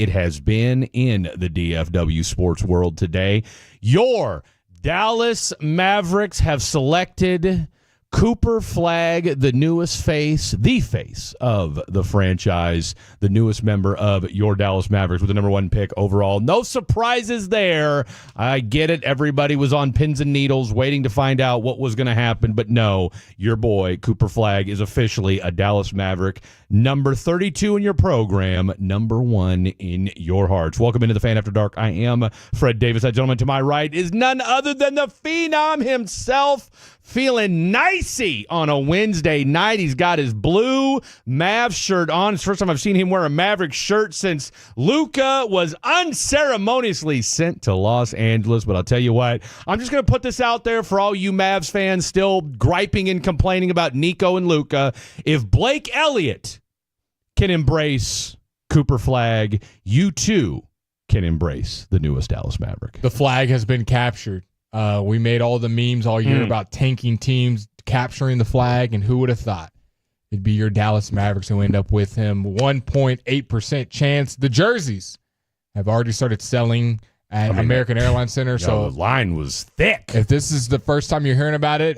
it has been in the DFW sports world today. Your Dallas Mavericks have selected Cooper Flagg, the newest face, the face of the franchise, the newest member of your Dallas Mavericks with the number 1 pick overall. No surprises there. I get it. Everybody was on pins and needles waiting to find out what was going to happen. But no, your boy, Cooper Flagg, is officially a Dallas Maverick. Number 32 in your program, number 1 in your hearts. Welcome into the Fan After Dark. I am Fred Davis. That gentleman to my right is none other than the Phenom himself. Feeling nicey on a Wednesday night. He's got his blue Mav shirt on. It's the first time I've seen him wear a Maverick shirt since Luka was unceremoniously sent to Los Angeles. But I'll tell you what, I'm just going to put this out there for all you Mavs fans still griping and complaining about Nico and Luka. If Blake Elliott can embrace Cooper Flagg, you too can embrace the newest Dallas Maverick. The flag has been captured. We made all the memes all year about tanking teams capturing the flag, and who would have thought it'd be your Dallas Mavericks who end up with him. 1.8% chance. The jerseys have already started selling at American Airlines Center. So the line was thick. If this is the first time you're hearing about it,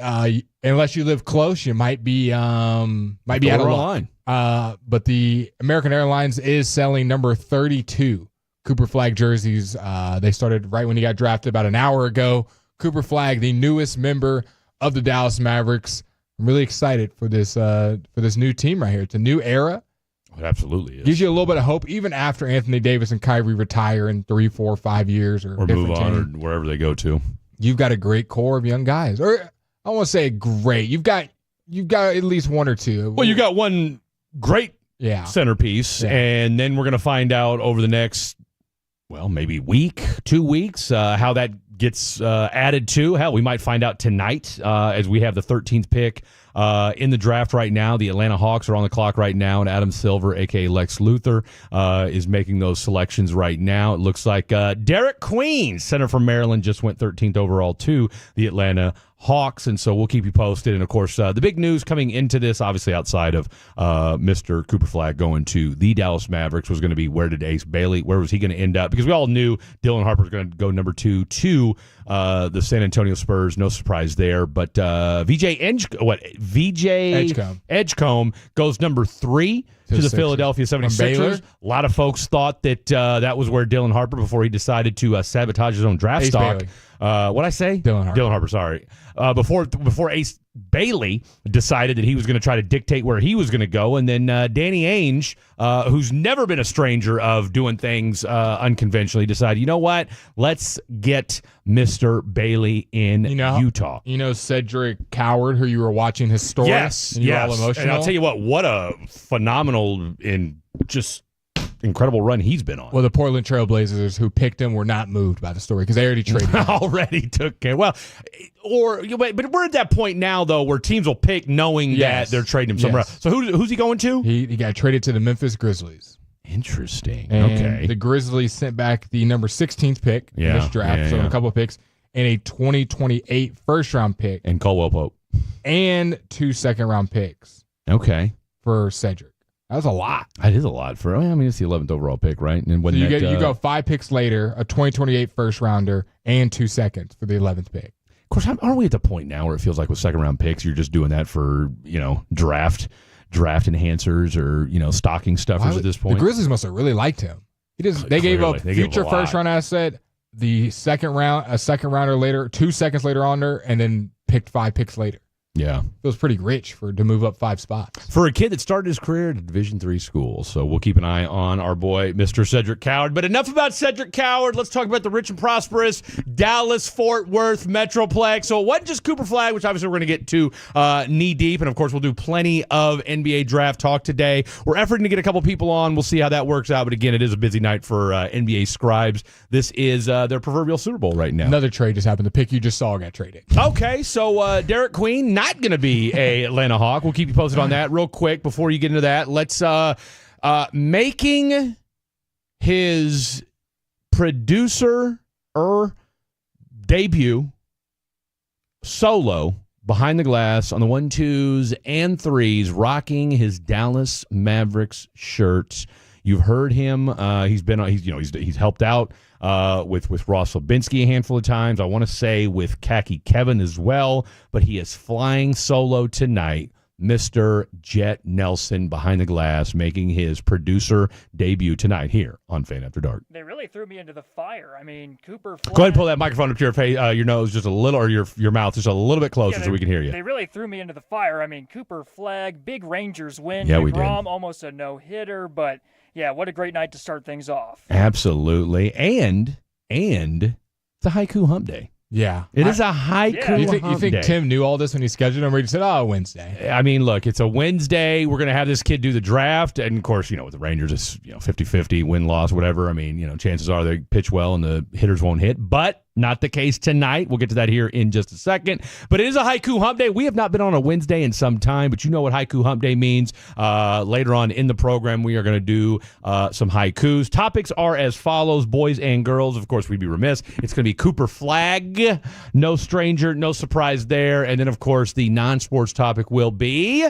unless you live close, you might be out of line. But the American Airlines is selling number 32 Cooper Flagg jerseys. They started right when he got drafted about an hour ago. Cooper Flagg, the newest member of the Dallas Mavericks. I'm really excited for this new team right here. It's a new era. It absolutely is. Gives you a little bit of hope, even after Anthony Davis and Kyrie retire in 3, 4, 5 years or move on or wherever they go to. You've got a great core of young guys. Or I won't say great. You've got at least one or two. Well, you got one great centerpiece, and then we're going to find out over the next, maybe week, 2 weeks, how that gets added to. Hell, we might find out tonight as we have the 13th pick in the draft right now. The Atlanta Hawks are on the clock right now, and Adam Silver, a.k.a. Lex Luthor, is making those selections right now. It looks like Derek Queen, center from Maryland, just went 13th overall to the Atlanta Hawks, and so we'll keep you posted. And, of course, the big news coming into this, obviously outside of Mr. Cooper Flagg going to the Dallas Mavericks, was going to be where did Ace Bailey, where was he going to end up? Because we all knew Dylan Harper was going to go number 2 to the San Antonio Spurs. No surprise there. But VJ Edgecombe goes number 3 to the Philadelphia 76ers. A lot of folks thought that that was where Dylan Harper, before he decided to sabotage his own draft stock. What'd I say? Dylan Harper, sorry. Before Ace Bailey decided that he was going to try to dictate where he was going to go, and then Danny Ainge, who's never been a stranger of doing things unconventionally, decided, you know what? Let's get Mr. Bailey in Utah. You know Cedric Coward, who you were watching his story? Yes. And you were all emotional? And I'll tell you what a phenomenal and just incredible run he's been on. Well, the Portland Trailblazers, who picked him, were not moved by the story because they already traded him. Already took care. Well, but we're at that point now, though, where teams will pick knowing that they're trading him somewhere else. So who's he going to? He got traded to the Memphis Grizzlies. Interesting. And okay. The Grizzlies sent back the number 16th pick in this draft, a couple of picks, and a 2028 first-round pick. And Caldwell Pope. And 2 second-round picks. Okay. For Cedric. That was a lot. That is a lot it's the 11th overall pick, right? And when so you go 5 picks later, a 2028 first rounder, and 2 seconds for the 11th pick. Of course, aren't we at the point now where it feels like with second round picks, you're just doing that for draft enhancers or stocking stuffers at this point? The Grizzlies must have really liked him. They gave up future first round asset, the second rounder later, 2 seconds later on there, and then picked 5 picks later. Yeah. Feels pretty rich to move up 5 spots. For a kid that started his career at a Division III school. So we'll keep an eye on our boy, Mr. Cedric Coward. But enough about Cedric Coward. Let's talk about the rich and prosperous Dallas-Fort Worth Metroplex. So it wasn't just Cooper Flagg, which obviously we're going to get to knee-deep. And, of course, we'll do plenty of NBA draft talk today. We're efforting to get a couple people on. We'll see how that works out. But, again, it is a busy night for NBA scribes. This is their proverbial Super Bowl right now. Another trade just happened. The pick you just saw got traded. Okay, so Derek Queen not going to be a Atlanta Hawk. We'll keep you posted on that. Real quick before you get into that, let's making his producer debut solo behind the glass on the 1, 2s, and 3s, rocking his Dallas Mavericks shirt. You've heard him. He's helped out with Ross Lubinsky a handful of times. I want to say with Khaki Kevin as well, but he is flying solo tonight. Mr. Jet Nelson behind the glass, making his producer debut tonight here on Fan After Dark. They really threw me into the fire. I mean, Cooper Flagg. Go ahead and pull that microphone up to your face, your nose just a little, or your mouth just a little bit closer so we can hear you. They really threw me into the fire. I mean, Cooper Flagg, big Rangers win. Yeah, we did. Almost a no-hitter, but yeah, what a great night to start things off. Absolutely. And it's a Haiku hump day. Yeah. It is a Haiku hump day. You think Tim knew all this when he scheduled him, or he said, Wednesday? I mean, look, it's a Wednesday. We're going to have this kid do the draft. And, of course, with the Rangers, it's 50-50, win-loss, whatever. I mean, chances are they pitch well and the hitters won't hit. But not the case tonight. We'll get to that here in just a second. But it is a Haiku hump day. We have not been on a Wednesday in some time, but you know what Haiku hump day means. Later on in the program, we are going to do some haikus. Topics are as follows, boys and girls. Of course, we'd be remiss. It's going to be Cooper Flagg. No stranger, no surprise there. And then, of course, the non-sports topic will be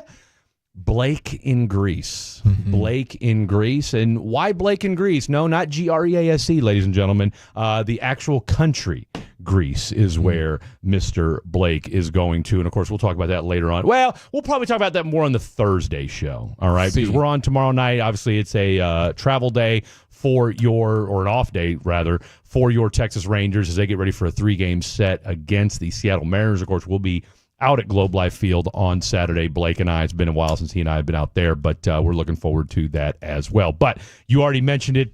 Blake in Greece. Mm-hmm. Blake in Greece. And why Blake in Greece? No, not Greece, ladies and gentlemen. The actual country, Greece, is where Mr. Blake is going to. And, of course, we'll talk about that later on. Well, we'll probably talk about that more on the Thursday show, all right? Because we're on tomorrow night. Obviously, it's a travel day for or an off day, rather, for your Texas Rangers as they get ready for a 3-game set against the Seattle Mariners. Of course, we'll be out at Globe Life Field on Saturday. Blake and I, it's been a while since he and I have been out there, but we're looking forward to that as well. But you already mentioned it,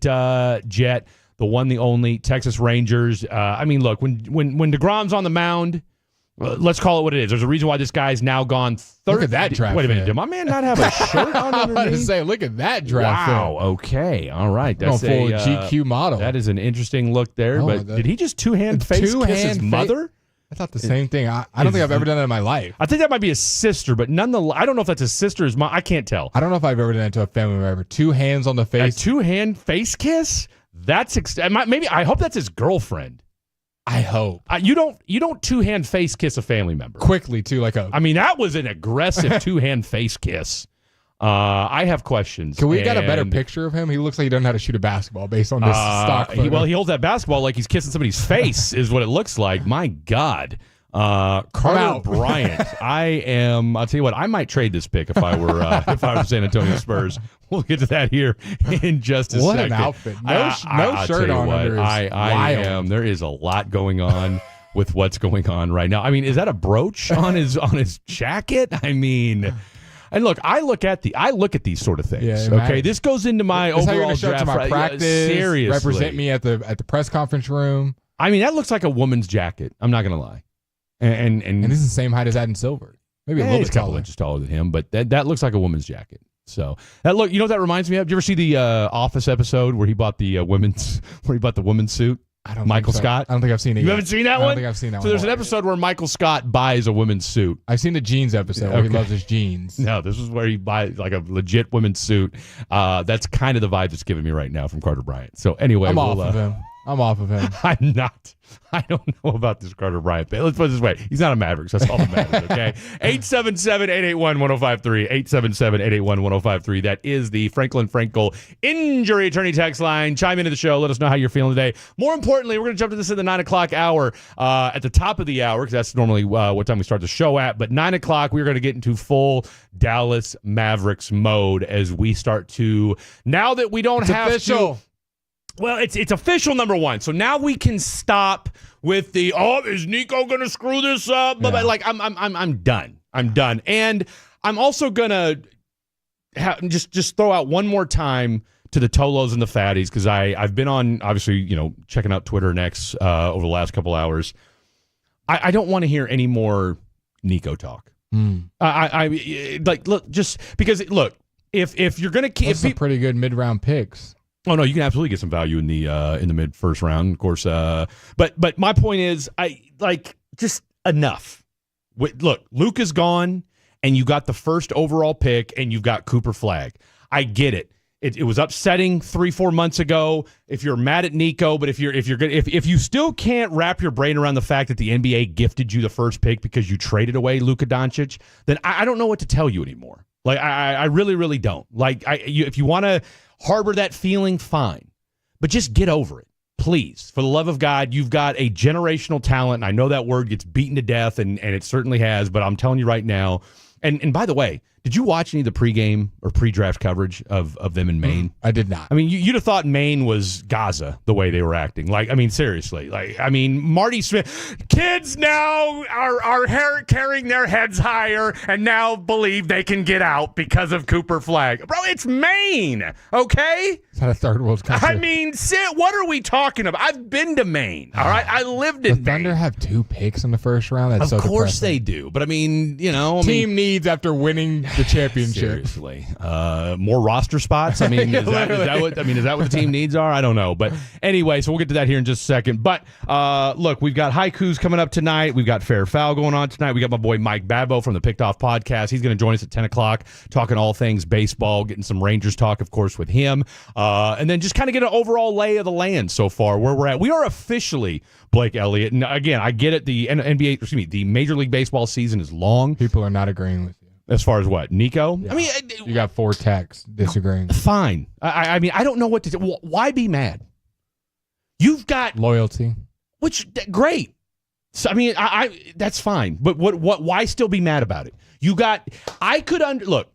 Jet, the one, the only Texas Rangers. I mean, look, when DeGrom's on the mound, let's call it what it is. There's a reason why this guy's now gone third. Look at that draft. Wait a minute. Did my man not have a shirt on underneath? I was to say, look at that draft. Wow. Okay. All right. That's a full GQ model. That is an interesting look there. But did he just two-hand face kiss his mother? I thought the same thing. I don't think I've ever done that in my life. I think that might be his sister, but nonetheless, I don't know if that's his sister or his mom. I can't tell. I don't know if I've ever done it to a family member. 2 hands on the face. A 2-hand face kiss? That's maybe. I hope that's his girlfriend. I hope. You don't 2-hand face kiss a family member quickly too. I mean, that was an aggressive 2-hand face kiss. I have questions. Can we get a better picture of him? He looks like he doesn't know how to shoot a basketball based on this stock photo. He holds that basketball like he's kissing somebody's face is what it looks like. My God. Carter Bryant. I'll tell you what, I might trade this pick if I were San Antonio Spurs. We'll get to that here in just a second. What an outfit. No shirt on under I am. There is a lot going on with what's going on right now. I mean, is that a brooch on his jacket? I mean, and look, I look at these sort of things. Yeah, okay, this goes into my overall show draft. To my practice. Seriously, represent me at the press conference room. I mean, that looks like a woman's jacket. I'm not gonna lie. And this is the same height as Adam Silver. Maybe a little bit couple inches taller than him, but that looks like a woman's jacket. So that look, you know what that reminds me of? Did you ever see the Office episode where he bought the women's suit? Michael Scott. I don't think I've seen it. You haven't seen that one? I don't think I've seen that one. So there's an episode where Michael Scott buys a women's suit. I've seen the jeans episode where he loves his jeans. No, this is where he buys like a legit women's suit. That's kind of the vibe it's giving me right now from Carter Bryant. So anyway, I'm off of him. I'm not. I don't know about this Carter Bryant bit. Let's put it this way. He's not a Maverick, so that's all that matters, okay? 877-881-1053. 877-881-1053. That is the Franklin Frankel Injury Attorney text line. Chime into the show. Let us know how you're feeling today. More importantly, we're going to jump to this in the 9 o'clock hour at the top of the hour, because that's normally what time we start the show at. But 9 o'clock, we're going to get into full Dallas Mavericks mode as we start to, now that we don't have official. Well, it's official, number one. So now we can stop with the is Nico going to screw this up? Yeah. But like I'm done. I'm done. And I'm also gonna just throw out one more time to the Tolos and the Fatties, because I've been on, obviously, checking out Twitter and X over the last couple hours. I don't want to hear any more Nico talk. I look, just because if you're gonna keep some pretty good mid-round picks. Oh no, you can absolutely get some value in the mid first round, of course. But my point is, just enough. Look, Luka's gone, and you got the first overall pick, and you've got Cooper Flagg. I get it. It was upsetting 3-4 months ago. If you're mad at Nico, but if you still can't wrap your brain around the fact that the NBA gifted you the first pick because you traded away Luka Doncic, then I don't know what to tell you anymore. Like I really, really don't. Like if you want to harbor that feeling, fine. But just get over it. Please, for the love of God, you've got a generational talent. And I know that word gets beaten to death, and it certainly has, but I'm telling you right now. And by the way, did you watch any of the pregame or pre-draft coverage of them in Maine? I did not. I mean, you'd have thought Maine was Gaza the way they were acting. Like, I mean, seriously. Like, I mean, Marty Smith, kids now are carrying their heads higher and now believe they can get out because of Cooper Flagg. Bro, it's Maine, okay? It's not a third world country. I mean, what are we talking about? I've been to Maine, all right? I lived in the Thunder Maine. have 2 picks in the first round. That's Of so course depressing. they do. But, I mean, you know. Team needs after winning the championship. Seriously, more roster spots. I mean, is that what the team needs are? I don't know, but anyway, so we'll get to that here in just a second. But look, we've got Haiku's coming up tonight. We've got Fair Foul going on tonight. We got my boy Mike Babau from the Picked Off podcast. He's going to join us at 10 o'clock, talking all things baseball, getting some Rangers talk, of course, with him, and then just kind of get an overall lay of the land so far where we're at. We are officially Blake Elliott, and again, I get it. The the Major League Baseball season is long. People are not agreeing with you. As far as what? Nico? Yeah. I mean, you got 4 texts disagreeing. Fine. I mean, I don't know what to do. Why be mad? You've got loyalty. Great. So, I mean, that's fine. But why still be mad about it? Look,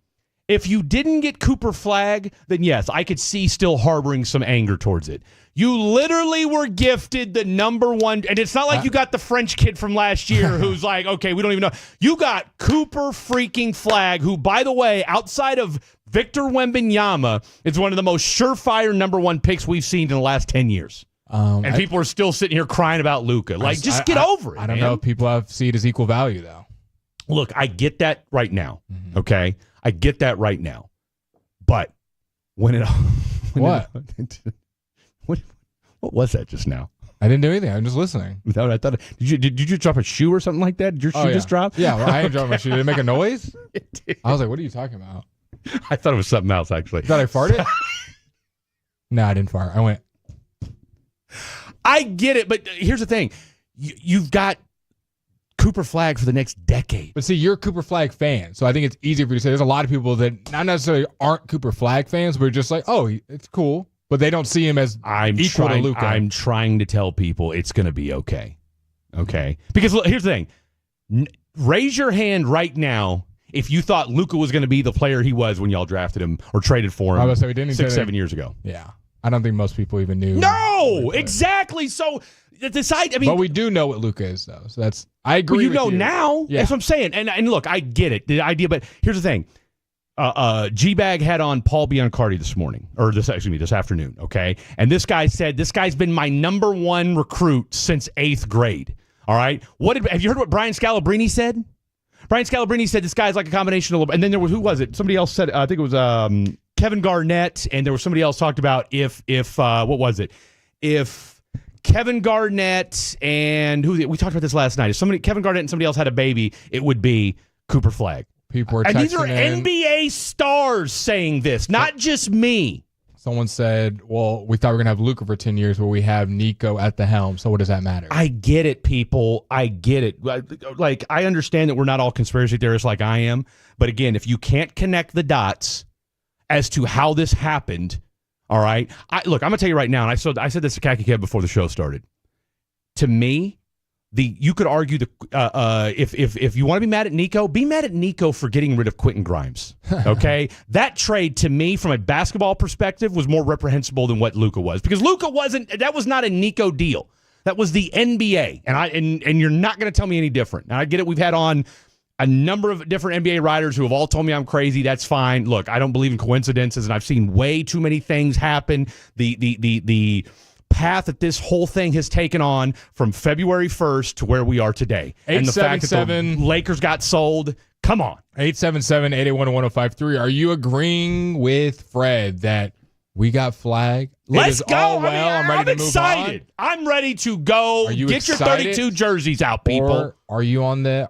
if you didn't get Cooper Flagg, then yes, I could see still harboring some anger towards it. You literally were gifted the number 1, and it's not like you got the French kid from last year who's like, okay, we don't even know. You got Cooper freaking Flagg, who, by the way, outside of Victor Wembanyama, is one of the most surefire number 1 picks we've seen in the last 10 years. And people are still sitting here crying about Luka. Like, just get over it. I don't know if people see it as equal value, though. Look, I get that right now, okay? I get that right now. But what was that just now? I didn't do anything. I'm just listening. I thought. Did you drop a shoe or something like that? Did your shoe just drop? Yeah, well, I ain't dropping my shoe. Did it make a noise? It did. I was like, what are you talking about? I thought it was something else, actually. Thought I farted? No, I didn't fart. I went. I get it, but here's the thing. You've got Cooper Flagg for the next decade. But see, you're a Cooper Flagg fan, so I think it's easier for you to say. There's a lot of people that not necessarily aren't Cooper Flagg fans, but are just like, oh, it's cool. But they don't see him as equal to Luka. I'm trying to tell people it's going to be okay. Okay? Because look, here's the thing. Raise your hand right now if you thought Luka was going to be the player he was when y'all drafted him or traded for him 6-7 years ago. Yeah. I don't think most people even knew. No, exactly. So but we do know what Luka is, though. So I agree. Well, you with know you. now. Yeah. That's what I'm saying. And look, I get it, the idea. But here's the thing. G-Bag had on Paul Biancardi this afternoon. Okay, and this guy said this guy's been my number 1 recruit since 8th grade. All right, have you heard what Brian Scalabrine said? Brian Scalabrine said this guy's like a combination of, and then there was, who was it? Somebody else said, I think it was Kevin Garnett, and there was somebody else talked about if what was it? If Kevin Garnett and we talked about this last night. If Kevin Garnett and somebody else had a baby, it would be Cooper Flagg. People are and these are in. NBA stars saying this, not just me. Someone said, well, we thought we were going to have Luka for 10 years, but we have Nico at the helm, so what does that matter? I get it, people. I get it. Like, I understand that we're not all conspiracy theorists like I am, but again, if you can't connect the dots as to how this happened, all right? Look, I'm going to tell you right now, and I said this to Khaki Kev before the show started. To me, you could argue if you want to be mad at Nico for getting rid of Quentin Grimes. Okay, that trade to me from a basketball perspective was more reprehensible than what Luka was, because Luka wasn't. That was not a Nico deal. That was the NBA, and you're not going to tell me any different. Now I get it. We've had on a number of different NBA writers who have all told me I'm crazy. That's fine. Look, I don't believe in coincidences, and I've seen way too many things happen. The path that this whole thing has taken on from February 1st to where we are today. And the fact that the Lakers got sold. Come on. 877-881-1053. Are you agreeing with Fred that we got Flagg? Let's go. I'm ready to move excited. I'm ready to go. Are you Get excited? Your 32 jerseys out, people. Or are you on the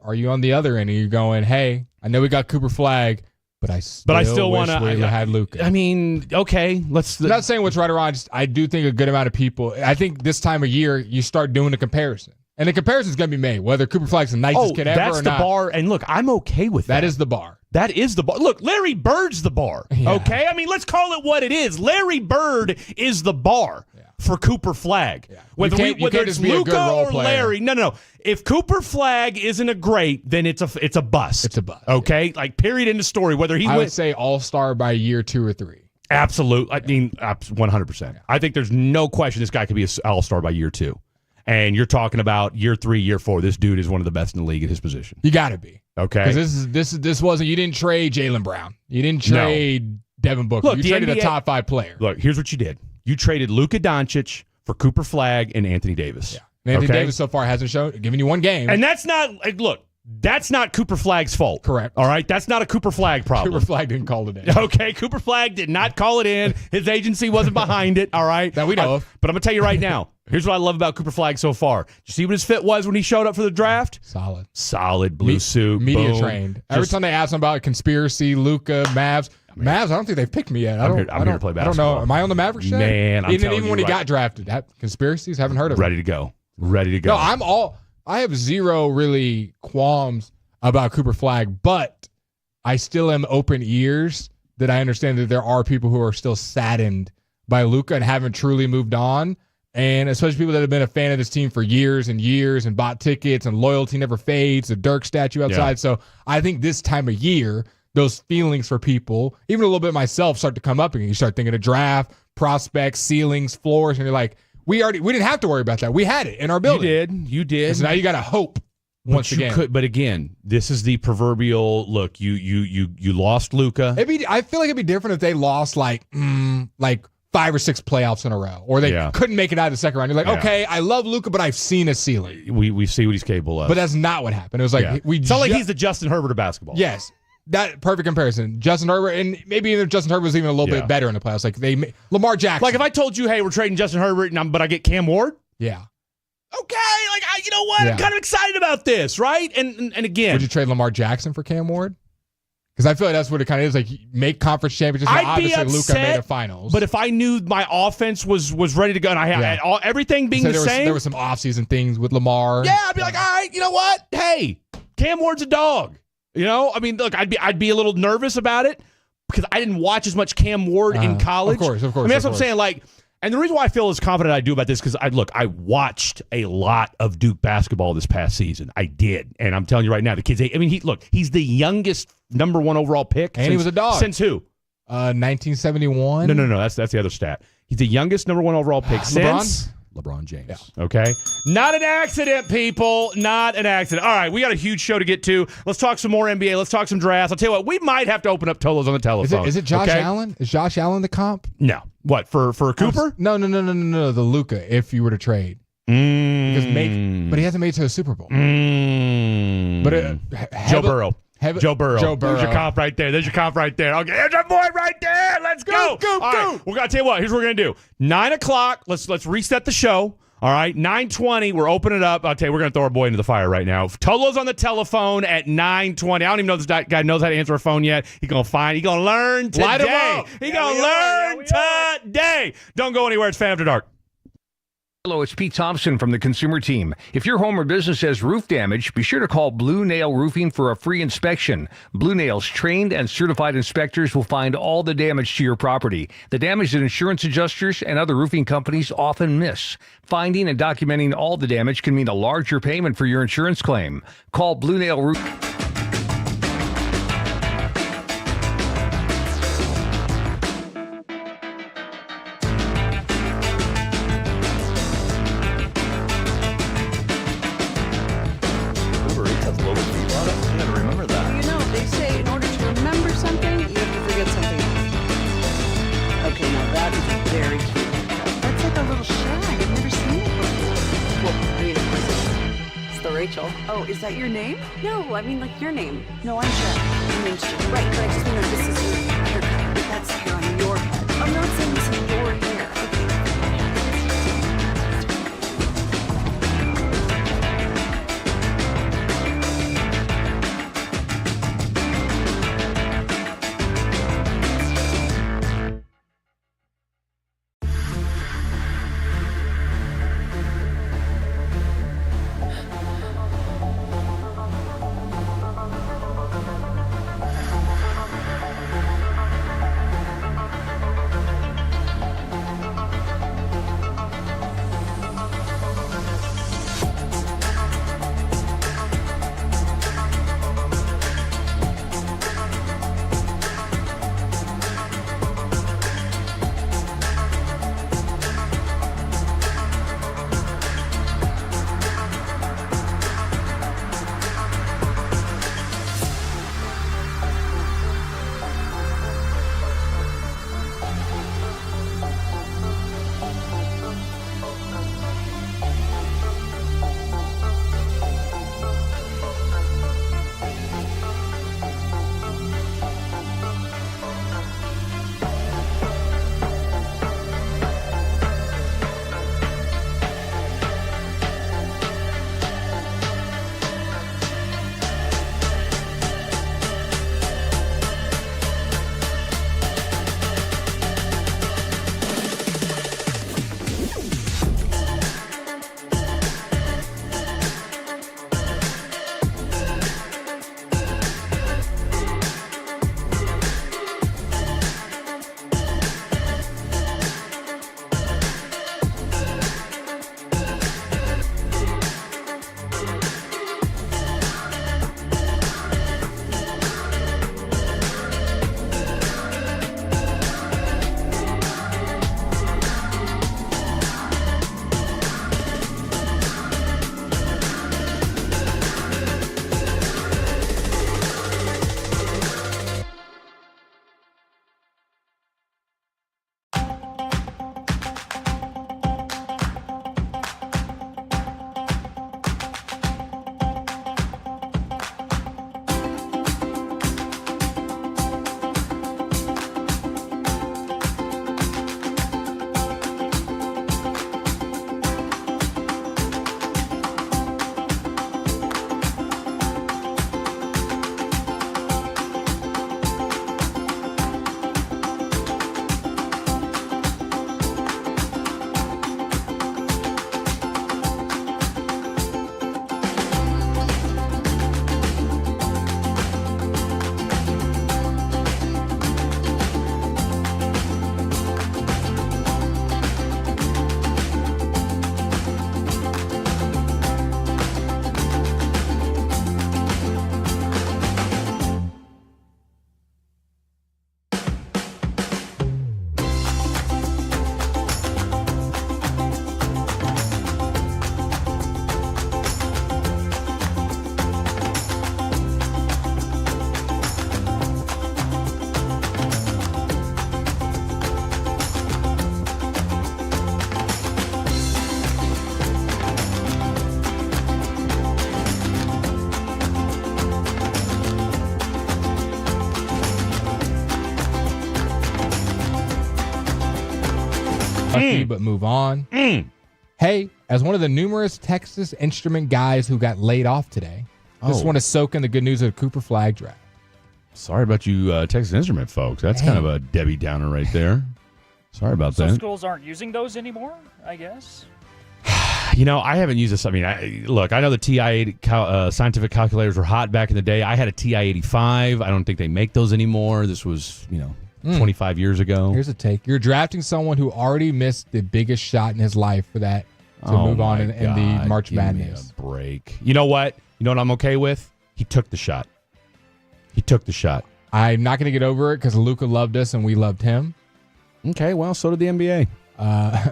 other end? Are you going, hey, I know we got Cooper Flagg, but I still want to. We had Luka. I mean, okay, let's. I'm not saying what's right or wrong. I do think a good amount of people. I think this time of year you start doing the comparison, and the comparison is going to be made whether Cooper Flagg's the nicest kid ever or not. That's the bar, and look, I'm okay with that. That is the bar. That is the bar. Look, Larry Bird's the bar. Yeah. Okay? I mean, let's call it what it is. Larry Bird is the bar for Cooper Flagg. Yeah. Whether just it's be a good Luka role or player. Larry. No. If Cooper Flagg isn't a great, then it's a bust. It's a bust. Okay? Like, period, end of story. Whether he I went. would say all-star by year 2 or 3. Absolute. I mean, 100%. Yeah. I think there's no question this guy could be an all-star by year 2. And you're talking about year 3, year 4. This dude is one of the best in the league at his position. You got to be. Okay. Because this wasn't, you didn't trade Jaylen Brown. You didn't trade Devin Booker. Look, you traded a top 5 player. Look, here's what you did. You traded Luka Doncic for Cooper Flagg and Anthony Davis. Yeah. And Anthony Davis so far hasn't given you one game. And that's not, look, that's not Cooper Flagg's fault. Correct. All right? That's not a Cooper Flagg problem. Cooper Flagg didn't call it in. Okay, Cooper Flagg did not call it in. His agency wasn't behind it, all right? That we know of. But I'm going to tell you right now, here's what I love about Cooper Flagg so far. Did you see what his fit was when he showed up for the draft? Solid blue suit. Media boom. trained. Every time they ask him about conspiracy, Luka, Mavs, I don't think they've picked me yet. I'm here to play basketball. I don't know. Am I on the Mavericks yet? Man, I'm telling even you when he right. got drafted, conspiracies, haven't heard of Ready to go. No, I have zero really qualms about Cooper Flagg, but I still am open ears that I understand that there are people who are still saddened by Luka and haven't truly moved on. And especially people that have been a fan of this team for years and years and bought tickets and loyalty never fades, the Dirk statue outside. Yeah. So I think this time of year, those feelings for people, even a little bit myself, start to come up and you start thinking of draft, prospects, ceilings, floors, and you're like, we didn't have to worry about that. We had it in our building. You did. And so now you got to hope once again. But again, this is the proverbial look. You lost Luka. I feel like it'd be different if they lost like 5 or 6 playoffs in a row, or they couldn't make it out of the second round. You're like, okay, I love Luka, but I've seen a ceiling. We see what he's capable of. But that's not what happened. It was like it's not like he's the Justin Herbert of basketball. Yes. That perfect comparison. Justin Herbert, and maybe even Justin Herbert was even a little bit better in the playoffs. Like Lamar Jackson. Like if I told you, hey, we're trading Justin Herbert, but I get Cam Ward. Yeah. Okay, you know what? I'm kind of excited about this, right? And again, would you trade Lamar Jackson for Cam Ward? Because I feel like that's what it kind of is. Like make conference championships. Obviously, Luka made a finals. But if I knew my offense was ready to go and I had everything being the same, there was some offseason things with Lamar. Yeah, I'd be like, all right, you know what? Hey, Cam Ward's a dog. You know, I mean, look, I'd be a little nervous about it because I didn't watch as much Cam Ward in college. Of course. I mean, that's what I'm saying. Like, and the reason why I feel as confident I do about this because I watched a lot of Duke basketball this past season. I did, and I'm telling you right now, the kids. I mean, he's the youngest number 1 overall pick, and he was a dog since who? 1971. No. That's the other stat. He's the youngest number 1 overall pick since LeBron James. Yeah. Okay? Not an accident, people. Not an accident. All right, we got a huge show to get to. Let's talk some more NBA. Let's talk some drafts. I'll tell you what, we might have to open up Tolos on the telephone. Is it Josh Allen? Is Josh Allen the comp? No. What, for Cooper? No. The Luka, if you were to trade. But he hasn't made it to a Super Bowl. But Joe Burrow. Joe Burrow. There's your comp right there. Okay, there's our boy right there. Let's go. All right, we're going to tell you what. Here's what we're going to do. 9 o'clock, let's reset the show. All right, 9:20, we're opening it up. I'll tell you, we're going to throw our boy into the fire right now. Tolo's on the telephone at 9:20. I don't even know if this guy knows how to answer a phone yet. He's going to learn today. Light him up. He's going to learn today. Don't go anywhere. It's Fan After Dark. Hello, it's Pete Thompson from the Consumer Team. If your home or business has roof damage, be sure to call Blue Nail Roofing for a free inspection. Blue Nail's trained and certified inspectors will find all the damage to your property, the damage that insurance adjusters and other roofing companies often miss. Finding and documenting all the damage can mean a larger payment for your insurance claim. Call Blue Nail Roofing. Oh, is that your name? No, I mean like your name. No, I'm Sharon. Your name's Sharon. Right, but I just mean like this is your haircut. That's hair on your head. I'm not saying this is your hair. Kentucky, but move on. Hey, as one of the numerous Texas Instrument guys who got laid off today, just want to soak in the good news of the Cooper Flagg draft. Sorry about you Texas Instrument folks. That's kind of a Debbie Downer right there. Sorry about that. So schools aren't using those anymore, I guess? I haven't used this. I mean, I know the TI-80 scientific calculators were hot back in the day. I had a TI-85. I don't think they make those anymore. This was, 25 years ago. Here's a take. You're drafting someone who already missed the biggest shot in his life for that to move on in the March Madness. Give me a break. You know what? You know what I'm okay with? He took the shot. I'm not going to get over it because Luka loved us and we loved him. Okay, well, so did the NBA.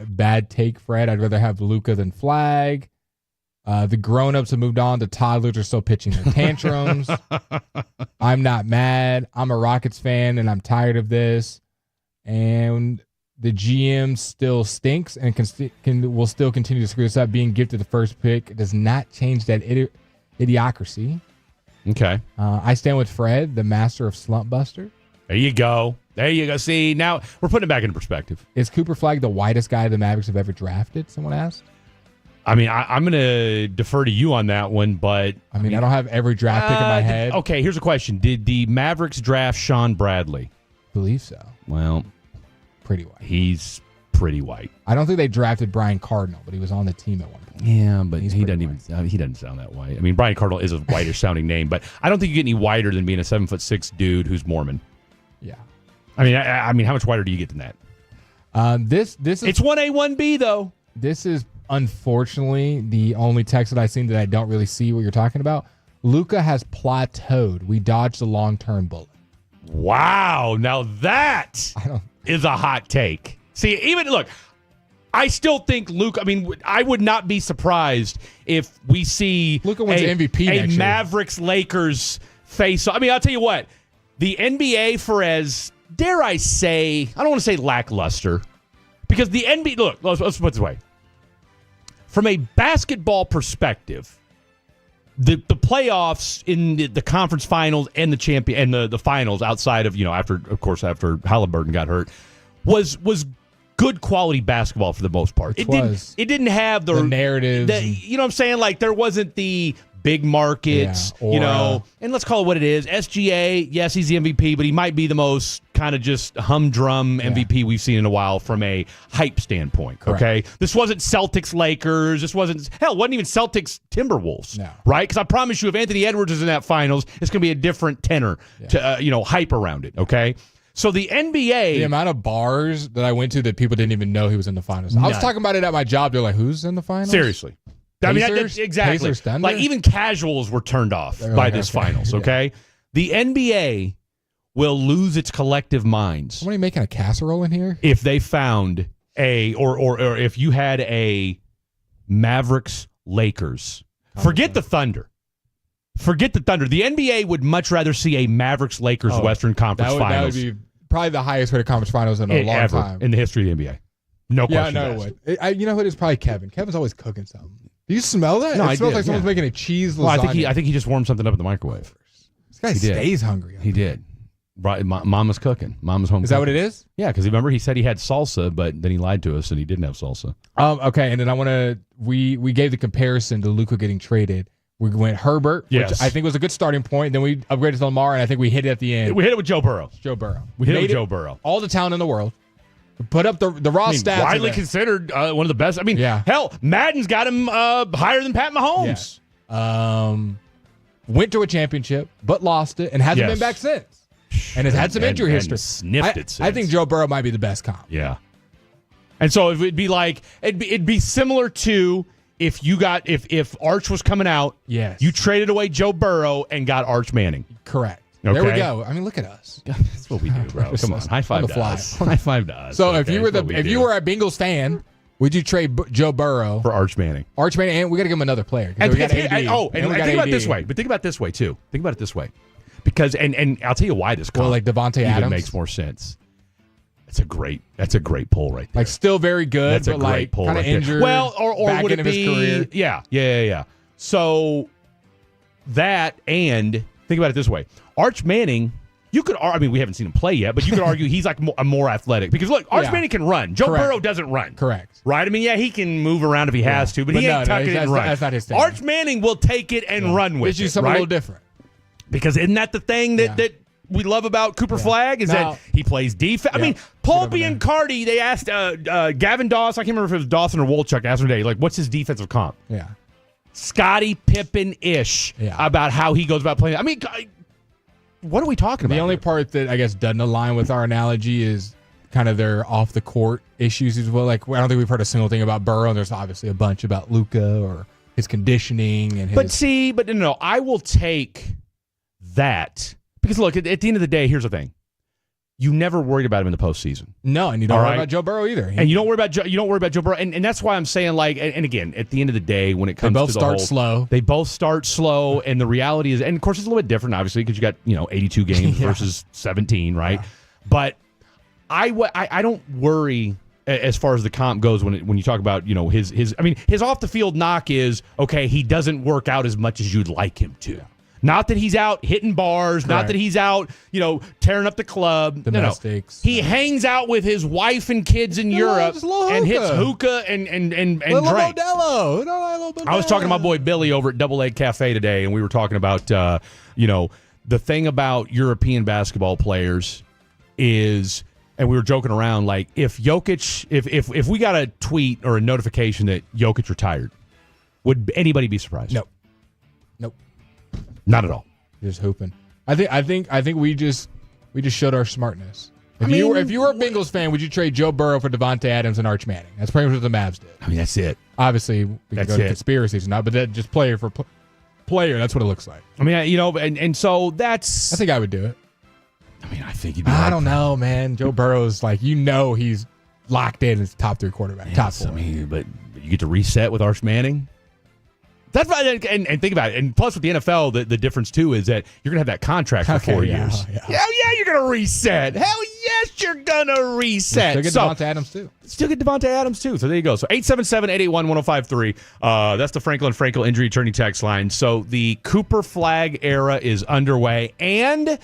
Bad take, Fred. I'd rather have Luka than Flagg. The grown-ups have moved on. The toddlers are still pitching their tantrums. I'm not mad. I'm a Rockets fan, and I'm tired of this. And the GM still stinks and will still continue to screw this up. Being gifted the first pick does not change that idiocracy. Okay. I stand with Fred, the master of slump buster. There you go. See, now we're putting it back into perspective. Is Cooper Flagg the whitest guy the Mavericks have ever drafted? Someone asked. I mean, I'm going to defer to you on that one, but... I don't have every draft pick in my head. Okay, here's a question. Did the Mavericks draft Sean Bradley? Believe so. Well... Pretty white. He's pretty white. I don't think they drafted Brian Cardinal, but he was on the team at one point. Yeah, but he doesn't sound that white. I mean, Brian Cardinal is a whitish sounding name, but I don't think you get any whiter than being a 7'6" dude who's Mormon. Yeah. I mean, how much whiter do you get than that? This is it's 1A, 1B though. This is unfortunately the only text that I've seen that I don't really see what you're talking about. Luka has plateaued. We dodged the long-term bullet. Wow. Now that is a hot take. See, look, I still think Luka, I mean, I would not be surprised if we see Luka wins MVP next year. Mavericks-Lakers face. I mean, I'll tell you what, the NBA for as, dare I say, I don't want to say lackluster, because the NBA, look, let's put it this way. From a basketball perspective, the playoffs in the conference finals and the champion and the finals outside of, after Halliburton got hurt was good quality basketball for the most part. It didn't have the narrative. You know what I'm saying? Like there wasn't the big markets, and let's call it what it is. SGA, yes, he's the MVP, but he might be the most kind of just humdrum MVP we've seen in a while from a hype standpoint. Correct. Okay, this wasn't Celtics Lakers. This wasn't even Celtics Timberwolves. No. Right? Because I promise you, if Anthony Edwards is in that finals, it's going to be a different tenor to hype around it. Okay. So the NBA... The amount of bars that I went to that people didn't even know he was in the finals. I was talking about it at my job. They're like, who's in the finals? Seriously. Pacers? Exactly. Pacers Thunder? Like even casuals were turned off by this finals, okay? The NBA will lose its collective minds. Somebody making a casserole in here? If they found or if you had a Mavericks-Lakers. Forget the Thunder. The NBA would much rather see a Mavericks-Lakers Western Conference Finals. That would be probably the highest rated conference finals in a long time. In the history of the NBA. No question. Yeah, no, it. You know what? It's probably Kevin. Kevin's always cooking something. Do you smell that? No, it smells like someone's making a cheese lasagna. Well, I think he just warmed something up in the microwave. This guy stays hungry. He did. Right, Mama's cooking. Mama's home. Is that what it is? Yeah, because remember he said he had salsa, but then he lied to us and he didn't have salsa. Okay, and then we gave the comparison to Luka getting traded. We went Herbert, which I think was a good starting point. Then we upgraded to Lamar, and I think we hit it at the end. We hit it with Joe Burrow. We hit it with Joe Burrow. All the talent in the world. Put up the raw stats. Widely considered one of the best. I mean, hell, Madden's got him higher than Pat Mahomes. Yeah. Went to a championship, but lost it, and hasn't been back since. And has had some injury history. Sniffed it since. I think Joe Burrow might be the best comp. Yeah. And so it'd be like it'd be similar to if Arch was coming out, you traded away Joe Burrow and got Arch Manning. Correct. Okay. There we go. I mean, look at us. That's what we do, bro. Come on, high five to us. High five to us. So if you were a Bengals fan, would you trade Joe Burrow for Arch Manning? And we got to give him another player. And think about it this way. But think about it this way too. Think about it this way, because and I'll tell you why this like Devontae Adams makes more sense. That's a great poll right there. Like still very good, that's but a great poll kind of injured. Well, or back would end it of his be? career. Yeah. So that, and think about it this way: Arch Manning, You could, I mean, we haven't seen him play yet, but you could argue he's like a more athletic because look, Arch Manning can run. Joe Burrow doesn't run. Correct. Right? I mean, yeah, he can move around if he has to, but he ain't tucking it and run. That's not his thing. Arch Manning will take it and run with it. It's something a little different. Because isn't that the thing that we love about Cooper Flagg is that he plays defense. I mean, Paul Biancardi, they asked Gavin Dawson, I can't remember if it was Dawson or Wolchuk, asked him today, like, what's his defensive comp? Yeah. Scottie Pippen-ish about how he goes about playing. I mean, what are we talking about? The only part that I guess doesn't align with our analogy is kind of their off-the-court issues as well. Like, I don't think we've heard a single thing about Burrow, and there's obviously a bunch about Luka or his conditioning. And But no, I will take that. Because, look, at the end of the day, here's the thing. You never worried about him in the postseason. No, and you don't worry about Joe Burrow either. And you don't worry about Joe Burrow. And that's why I'm saying, like, and again, at the end of the day, when it comes to the whole, slow. They both start slow, and the reality is, and of course, it's a little bit different, obviously, because you got 82 games versus 17, right? Yeah. But I don't worry as far as the comp goes when you talk about his off the field knock is okay. He doesn't work out as much as you'd like him to. Yeah. Not that he's out hitting bars, Correct. not that he's out, tearing up the club. Domestics. No. He hangs out with his wife and kids in Europe and hits hookah and drinks. Modelo. I was talking to my boy Billy over at Double Egg Cafe today, and we were talking about, the thing about European basketball players is, and we were joking around, like, if Jokic, if we got a tweet or a notification that Jokic retired, would anybody be surprised? Nope. Not at all. Just hooping. I think we just showed our smartness. If you were a Bengals fan, would you trade Joe Burrow for Devontae Adams and Arch Manning? That's pretty much what the Mavs did. I mean, that's it. Obviously, we can go to conspiracies or not, but that just player for player, that's what it looks like. I mean, and so that's. I think I would do it. I mean, I think he'd be. I don't know, man. Joe Burrow's like, he's locked in as top 3 quarterback, top 4. I mean, but you get to reset with Arch Manning. That's right, and think about it. And plus, with the NFL, the difference too is that you're gonna have that contract for 4 years. Yeah. Hell yeah, you're gonna reset. Hell yes, you're gonna reset. Still get Devontae Adams too. So there you go. So 877-881-1053. That's the Franklin Frankel injury attorney text line. So the Cooper Flagg era is underway, and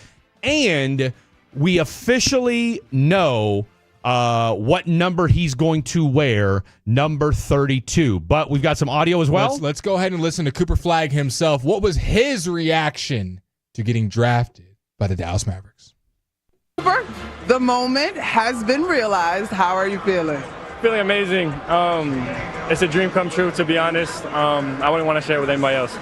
we officially know what number he's going to wear, number 32. But we've got some audio as well. Let's go ahead and listen to Cooper Flagg himself. What was his reaction to getting drafted by the Dallas Mavericks? Cooper, the moment has been realized. How are you feeling? Feeling amazing. It's a dream come true, to be honest. I wouldn't want to share it with anybody else.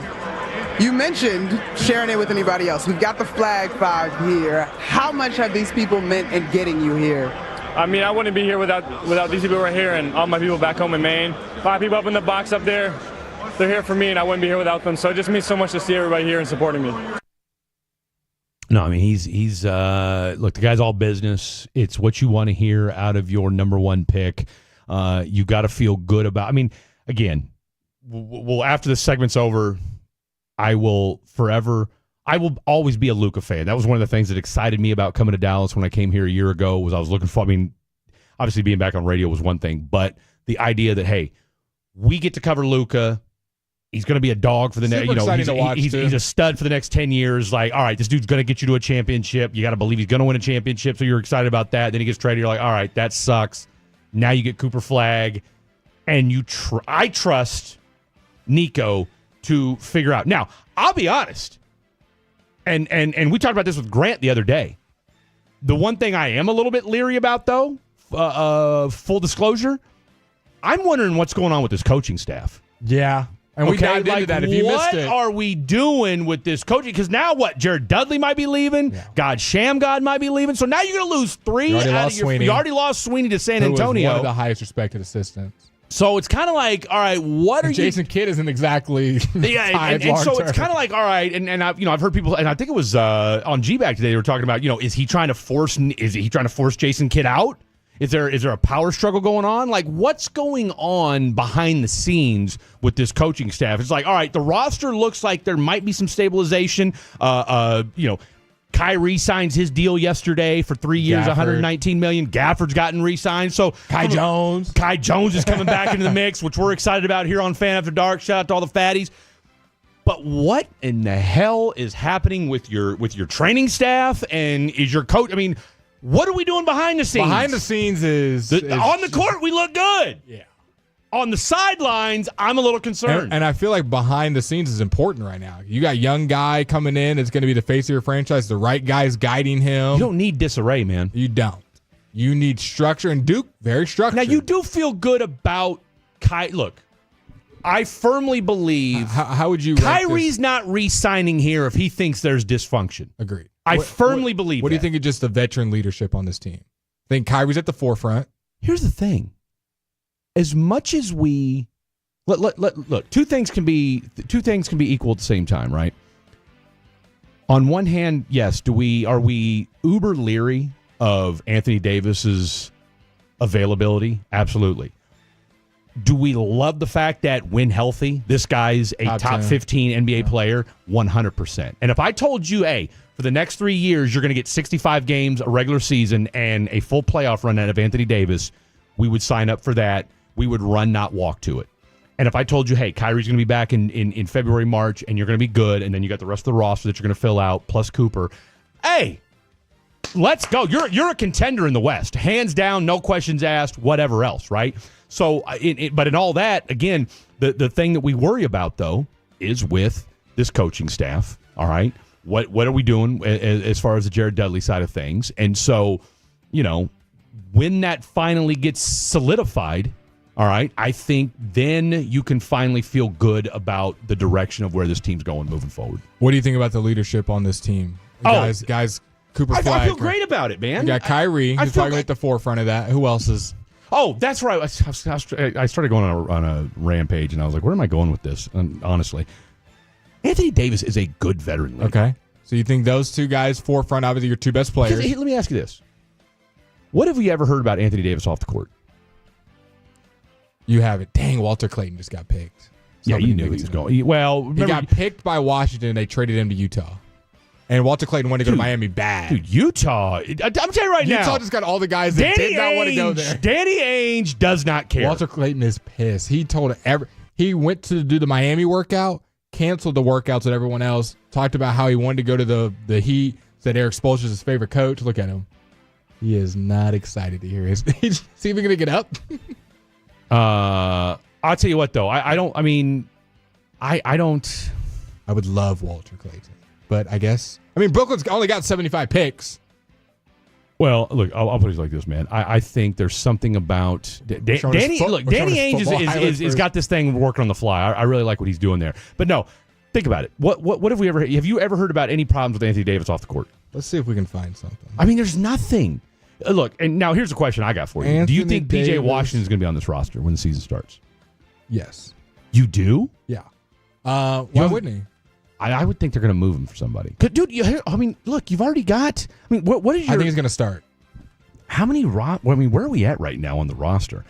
You mentioned sharing it with anybody else. We've got the Flagg 5 here. How much have these people meant in getting you here? I mean, I wouldn't be here without these people right here and all my people back home in Maine. 5 people up in the box up there, they're here for me, and I wouldn't be here without them. So it just means so much to see everybody here and supporting me. No, I mean, he's look, the guy's all business. It's what you want to hear out of your number 1 pick. You got to feel good about. I mean, again, well, after this segment's over, I will always be a Luka fan. That was one of the things that excited me about coming to Dallas when I came here a year ago. Was I was looking for. I mean, obviously being back on radio was one thing, but the idea that hey, we get to cover Luka. He's going to be a dog for the next. He's a stud for the next 10 years. Like, all right, this dude's going to get you to a championship. You got to believe he's going to win a championship. So you're excited about that. Then he gets traded. You're like, all right, that sucks. Now you get Cooper Flagg, and I trust Nico to figure out. Now, I'll be honest. And we talked about this with Grant the other day. The one thing I am a little bit leery about, though, full disclosure, I'm wondering what's going on with this coaching staff. Yeah. And we dived into that if you missed it. What are we doing with this coaching? Because now what? Jared Dudley might be leaving. Yeah. God Shamgod might be leaving. So now you're going to lose 3 out of your. You already lost Sweeney to San Antonio. One of the highest respected assistants. So it's kind of like, all right, what are Jason Kidd isn't exactly and so it's kind of like, all right, and I've heard people, and I think it was on G-Bag today they were talking about, is he trying to force Jason Kidd out? Is there a power struggle going on? Like, what's going on behind the scenes with this coaching staff? It's like, all right, the roster looks like there might be some stabilization. Kyrie signs his deal yesterday for 3 years, $119 million. Gafford's gotten re-signed. So Kai Jones is coming back into the mix, which we're excited about here on Fan After Dark. Shout out to all the fatties. But what in the hell is happening with your training staff and is your coach? I mean, what are we doing behind the scenes? Behind the scenes is on the court we look good. Yeah. On the sidelines, I'm a little concerned. And I feel like behind the scenes is important right now. You got a young guy coming in. It's going to be the face of your franchise. The right guy's guiding him. You don't need disarray, man. You don't. You need structure. And Duke, very structured. Now, you do feel good about Look, I firmly believe how would you rank Kyrie's this? not re-signing here if he thinks there's dysfunction. Agreed. I firmly believe What do you that. think of just the veteran leadership on this team? I think Kyrie's at the forefront. Here's the thing. As much as we look, two things can be equal at the same time, right? On one hand, yes, are we uber leery of Anthony Davis's availability? Absolutely. Do we love the fact that when healthy, this guy's a top 15 NBA player? 100%. And if I told you, hey, for the next 3 years, you're going to get 65 games, a regular season, and a full playoff run out of Anthony Davis, we would sign up for that. We would run, not walk to it. And if I told you, hey, Kyrie's going to be back in February, March, and you're going to be good, and then you got the rest of the roster that you're going to fill out, plus Cooper, hey, let's go. You're a contender in the West. Hands down, no questions asked, whatever else, right? So, but in all that, again, the thing that we worry about, though, is with this coaching staff, all right? What are we doing as far as the Jared Dudley side of things? And so, when that finally gets solidified, all right, I think then you can finally feel good about the direction of where this team's going moving forward. What do you think about the leadership on this team? Guys, Cooper Flagg. I feel great about it, man. You got Kyrie, who's probably at the forefront of that. Who else is? Oh, that's right. I started going on a rampage, and I was like, where am I going with this? And honestly, Anthony Davis is a good veteran leader. Okay. So you think those two guys, forefront, obviously your two best players. Let me ask you this. What have we ever heard about Anthony Davis off the court? You have it. Dang, Walter Clayton just got picked. Yeah, you knew he was going. Well, remember, he got picked by Washington. They traded him to Utah. And Walter Clayton wanted to go to Miami bad. Dude, Utah. I'm telling you right now. Utah just got all the guys that did not want to go there. Danny Ainge does not care. Walter Clayton is pissed. He told he went to do the Miami workout, canceled the workouts with everyone else, talked about how he wanted to go to the Heat, said Eric Spoelstra's his favorite coach. Look at him. He is not excited to hear his speech. Is he even going to get up? I'll tell you what, though. I don't. I would love Walter Clayton. But I guess, Brooklyn's only got 75 picks. Well, look, I'll put it like this, man. I think there's something about Danny Ainge is got this thing working on the fly. I really like what he's doing there. But no, think about it. What have you ever heard about any problems with Anthony Davis off the court? Let's see if we can find something. There's nothing. Look, and now here's a question I got for you. Do you think P.J. Washington is going to be on this roster when the season starts? Yes. You do? Yeah. Why wouldn't he? I would think they're going to move him for somebody. Dude, look, you've already got. What is your? I think he's going to start. How many? Where are we at right now on the roster?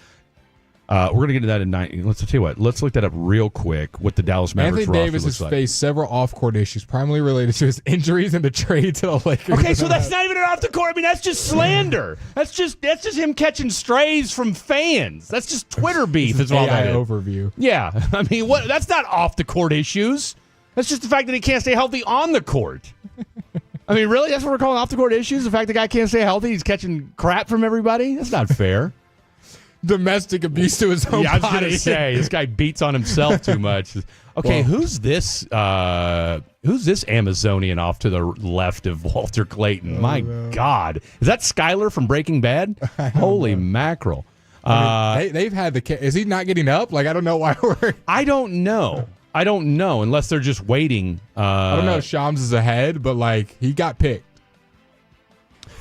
We're going to get to that in 9. Let's tell you what. Let's look that up real quick. What the Dallas Mavericks Anthony roster Davis looks has like. faced several off-court issues, primarily related to his injuries and the trade to the Lakers. Okay, so that's not even an off the court. That's just slander. That's just him catching strays from fans. That's just Twitter beef. Is all that is. Overview. Yeah, what? That's not off the court issues. That's just the fact that he can't stay healthy on the court. Really? That's what we're calling off the court issues? The fact the guy can't stay healthy, he's catching crap from everybody? That's not fair. Domestic abuse to his own body. I was going to say, this guy beats on himself too much. Okay, who's this Amazonian off to the left of Walter Clayton? My God. Is that Skyler from Breaking Bad? Holy mackerel. They've had is he not getting up? I don't know why we're... I don't know, unless they're just waiting. I don't know if Shams is ahead, but he got picked.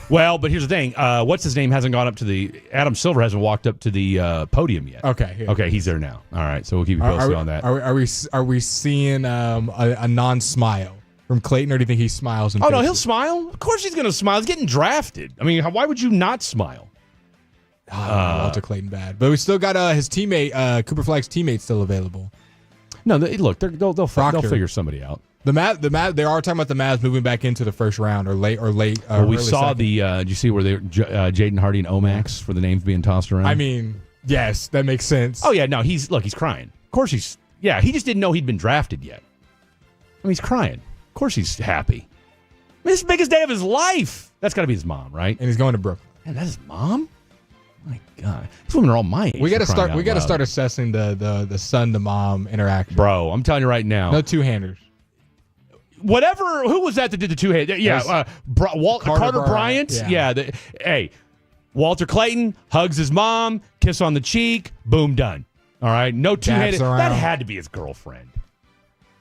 Well, but here's the thing. What's his name hasn't gone up to the... Adam Silver hasn't walked up to the podium yet. Okay. Okay, he's there now. All right, so we'll keep you posted on that. Are we seeing a non-smile from Clayton, or do you think he smiles? Oh, no, he'll smile. Of course he's going to smile. He's getting drafted. Why would you not smile? Walter Clayton bad. But we still got his teammate, Cooper Flagg's teammate, still available. No, look, they'll figure somebody out. The Mavs, they are talking about the Mavs moving back into the first round or late. Well, we saw second. Did you see where they Jaden Hardy and Omax for the names being tossed around? Yes, that makes sense. Oh yeah, no, he's crying. Of course he just didn't know he'd been drafted yet. mean, he's crying. Of course he's happy. I mean, this is the biggest day of his life. That's got to be his mom, right? And he's going to Brooklyn. And that's his mom? My God. These women are all my age. We got to for crying start. We out got to loud. start assessing the son to mom interaction. Bro, I'm telling you right now. No two-handers. Whatever. Who was that did the two hand? Yeah, Carter Bryant. Yeah. Hey, Walter Clayton hugs his mom, kiss on the cheek, boom, done. All right, no two-handed. around. That had to be his girlfriend.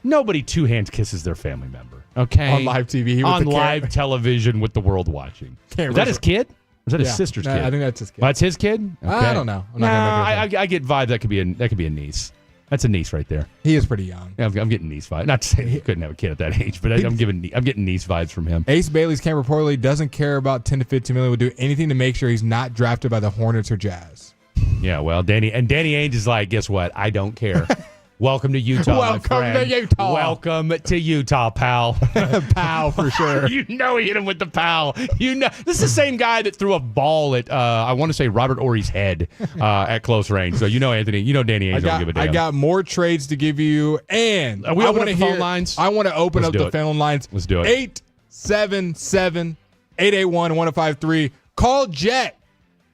Nobody two-hand kisses their family member. Okay, On live TV. With on the live television with the world watching. Camera. Was that his kid? Or was that his Yeah. sister's No, kid? I think that's his kid. That's his kid. Okay. I don't know. I'm not gonna make it I get vibe that could be a niece. That's a niece right there. He is pretty young. Yeah, I'm getting niece vibes. Not to say he couldn't have a kid at that age, but I'm getting niece vibes from him. Ace Bailey's camp reportedly doesn't care about 10 to 15 million. Would do anything to make sure he's not drafted by the Hornets or Jazz. Yeah, well, Danny Ainge is like, guess what? I don't care. Welcome to Utah, Welcome my friend. to Utah. Welcome to Utah, pal. Pow for sure. You know he hit him with the pal. You know this is the same guy that threw a ball at I want to say Robert Ory's head at close range. So you know Anthony, you know Danny Ainge don't give a damn. I got more trades to give you, and Are we I opening want to up the phone hear lines? I want to open Let's up do the it. phone lines. Let's do it. 877-881-1053. Call Jet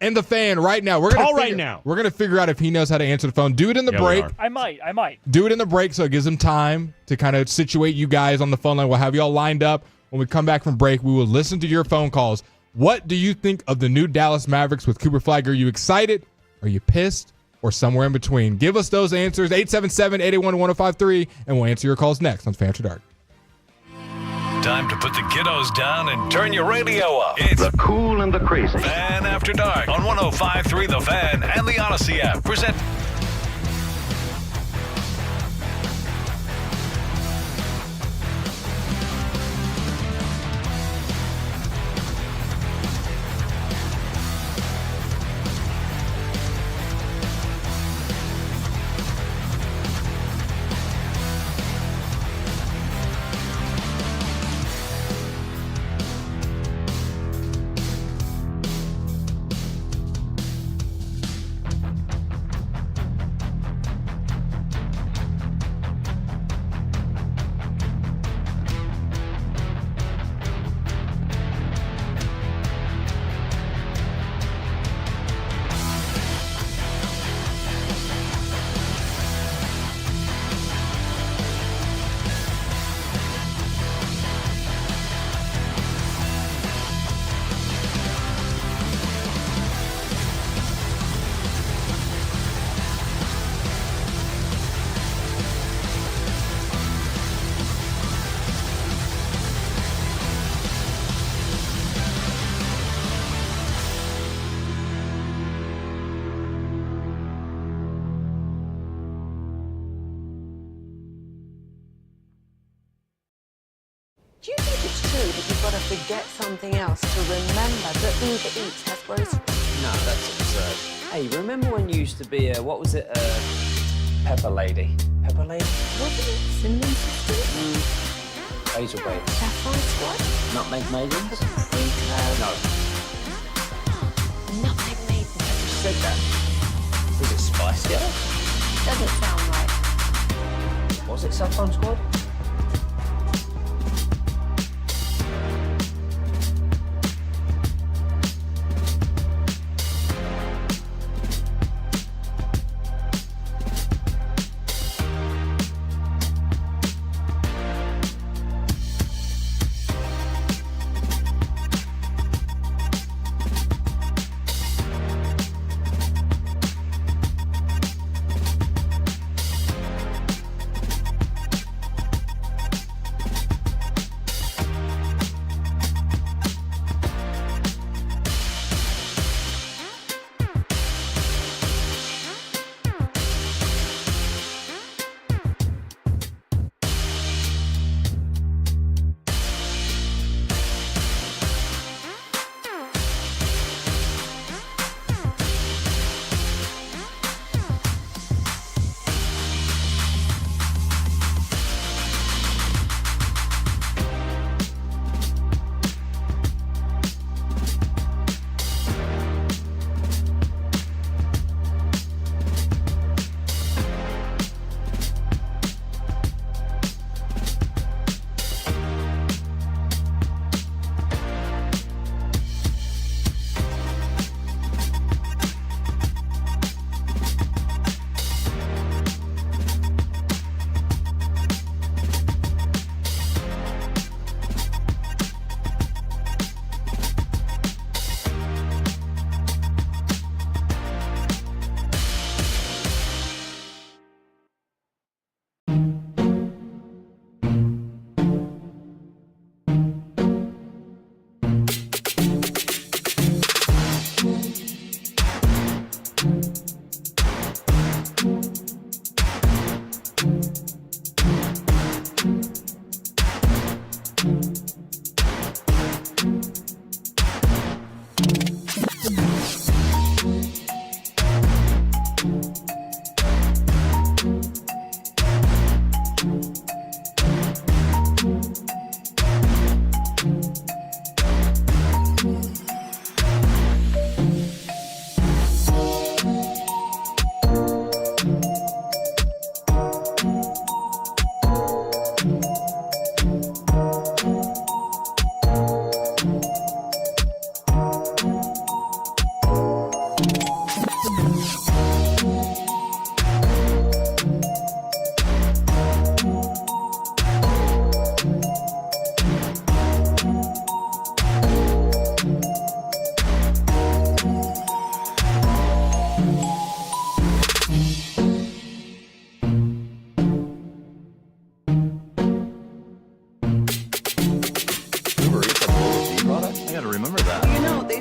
and the fan right now. Call right now. We're gonna figure out if he knows how to answer the phone. Do it in the Yeah, we break. are. I might. Do it in the break so it gives him time to kind of situate you guys on the phone line. We'll have you all lined up. When we come back from break, we will listen to your phone calls. What do you think of the new Dallas Mavericks with Cooper Flagg? Are you excited? Are you pissed? Or somewhere in between? Give us those answers. 877-881-1053, and we'll answer your calls next on Fan After Dark. Time to put the kiddos down and turn your radio up. It's The cool and the crazy. Fan After Dark on 105.3 The Fan and the Odyssey app. Present. Do you think it's true that you've got to forget something else to remember that Uber Eats has groceries? No, that's absurd. Hey, remember when you used to be what was it, Pepper Lady? Pepper Lady? Wasn't it Cinnamon Sisters? Basil Baby. Saffron Squad? Nutmeg Maidens? No. No. Nutmeg Maiden. I just said that. Was it Spice Girl? Doesn't sound right. Was it Saffron Squad?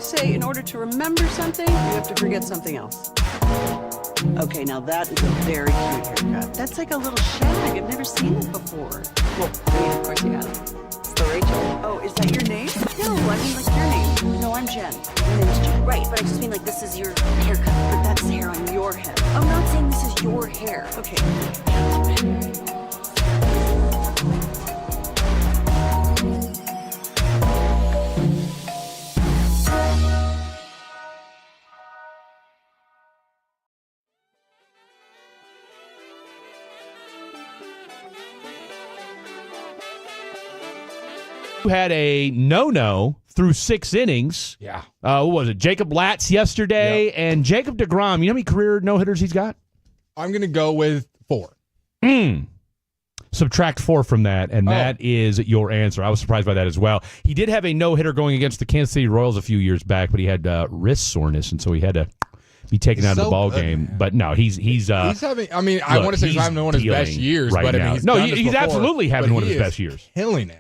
say in order to remember something, you have to forget something else. Okay, now that is a very cute haircut. That's like a little shag. I've never seen it before. Well, I mean, of course you got it. It's the Rachel. Oh, is that your name? No, I mean like your name. No, I'm Jen. My name's Jen. Right, but I just mean like this is your haircut. But that's the hair on your head. I'm not saying this is your hair. Okay. Who had a no-no through 6 innings. Yeah. What was it? Jacob Latz yesterday, and Jacob deGrom. You know how many career no-hitters he's got? I'm going to go with 4. Subtract 4 from that, and that is your answer. I was surprised by that as well. He did have a no-hitter going against the Kansas City Royals a few years back, but he had wrist soreness, and so he had to be taken out of the ball game. Man. But no, he's having. I mean, I want to say he's having one of his best years, right but now. I mean, he's absolutely having one of his best years. Killing it.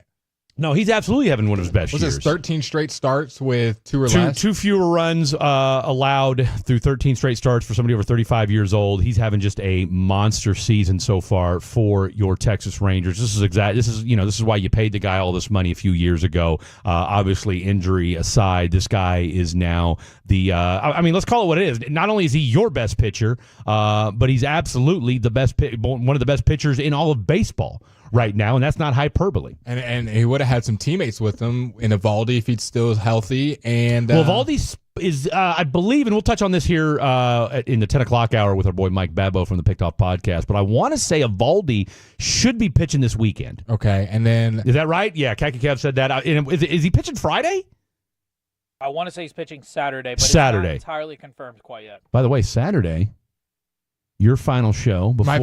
No, he's absolutely having one of his best years. Was this 13 straight starts with 2 or less? 2 fewer runs allowed through 13 straight starts for somebody over 35 years old. He's having just a monster season so far for your Texas Rangers. This is why you paid the guy all this money a few years ago. Obviously, injury aside, this guy is now the. I mean, let's call it what it is. Not only is he your best pitcher, but he's absolutely the best, one of the best pitchers in all of baseball right now, and that's not hyperbole. And he would have had some teammates with him in Evaldi if he's still healthy. And Evaldi is, I believe, and we'll touch on this here in the 10 o'clock hour with our boy Mike Babau from the Picked Off Podcast, but I want to say Evaldi should be pitching this weekend. Okay, and then... Is that right? Yeah, Khaki Kev said that. Is he pitching Friday? I want to say he's pitching Saturday, but Saturday. It's not entirely confirmed quite yet. By the way, Saturday... Your final show before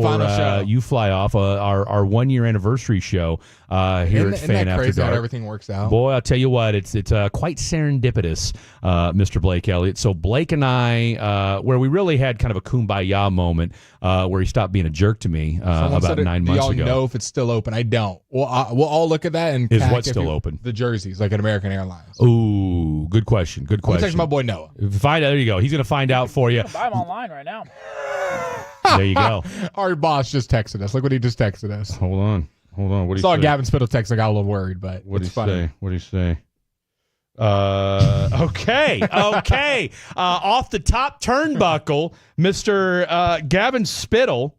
you fly off, our 1-year anniversary show here at Fan After Dark. Everything works out. Boy, I'll tell you what, it's quite serendipitous, Mr. Blake Elliott. So Blake and I, where we really had kind of a kumbaya moment, where he stopped being a jerk to me about 9 months ago. Do y'all know if it's still open? I don't. We'll all look at that and is what's still open? The jerseys, like at American Airlines. Ooh, good question. Good question. I'm text my boy Noah. There you go. He's going to find out for you. You can buy them online right now. There you go. Our boss just texted us. Look what he just texted us. Hold on. What do you saw say? Gavin Spittle text. I got a little worried, but what do you funny. say? What do you say? Okay. Off the top turnbuckle, Mr. Gavin Spittle,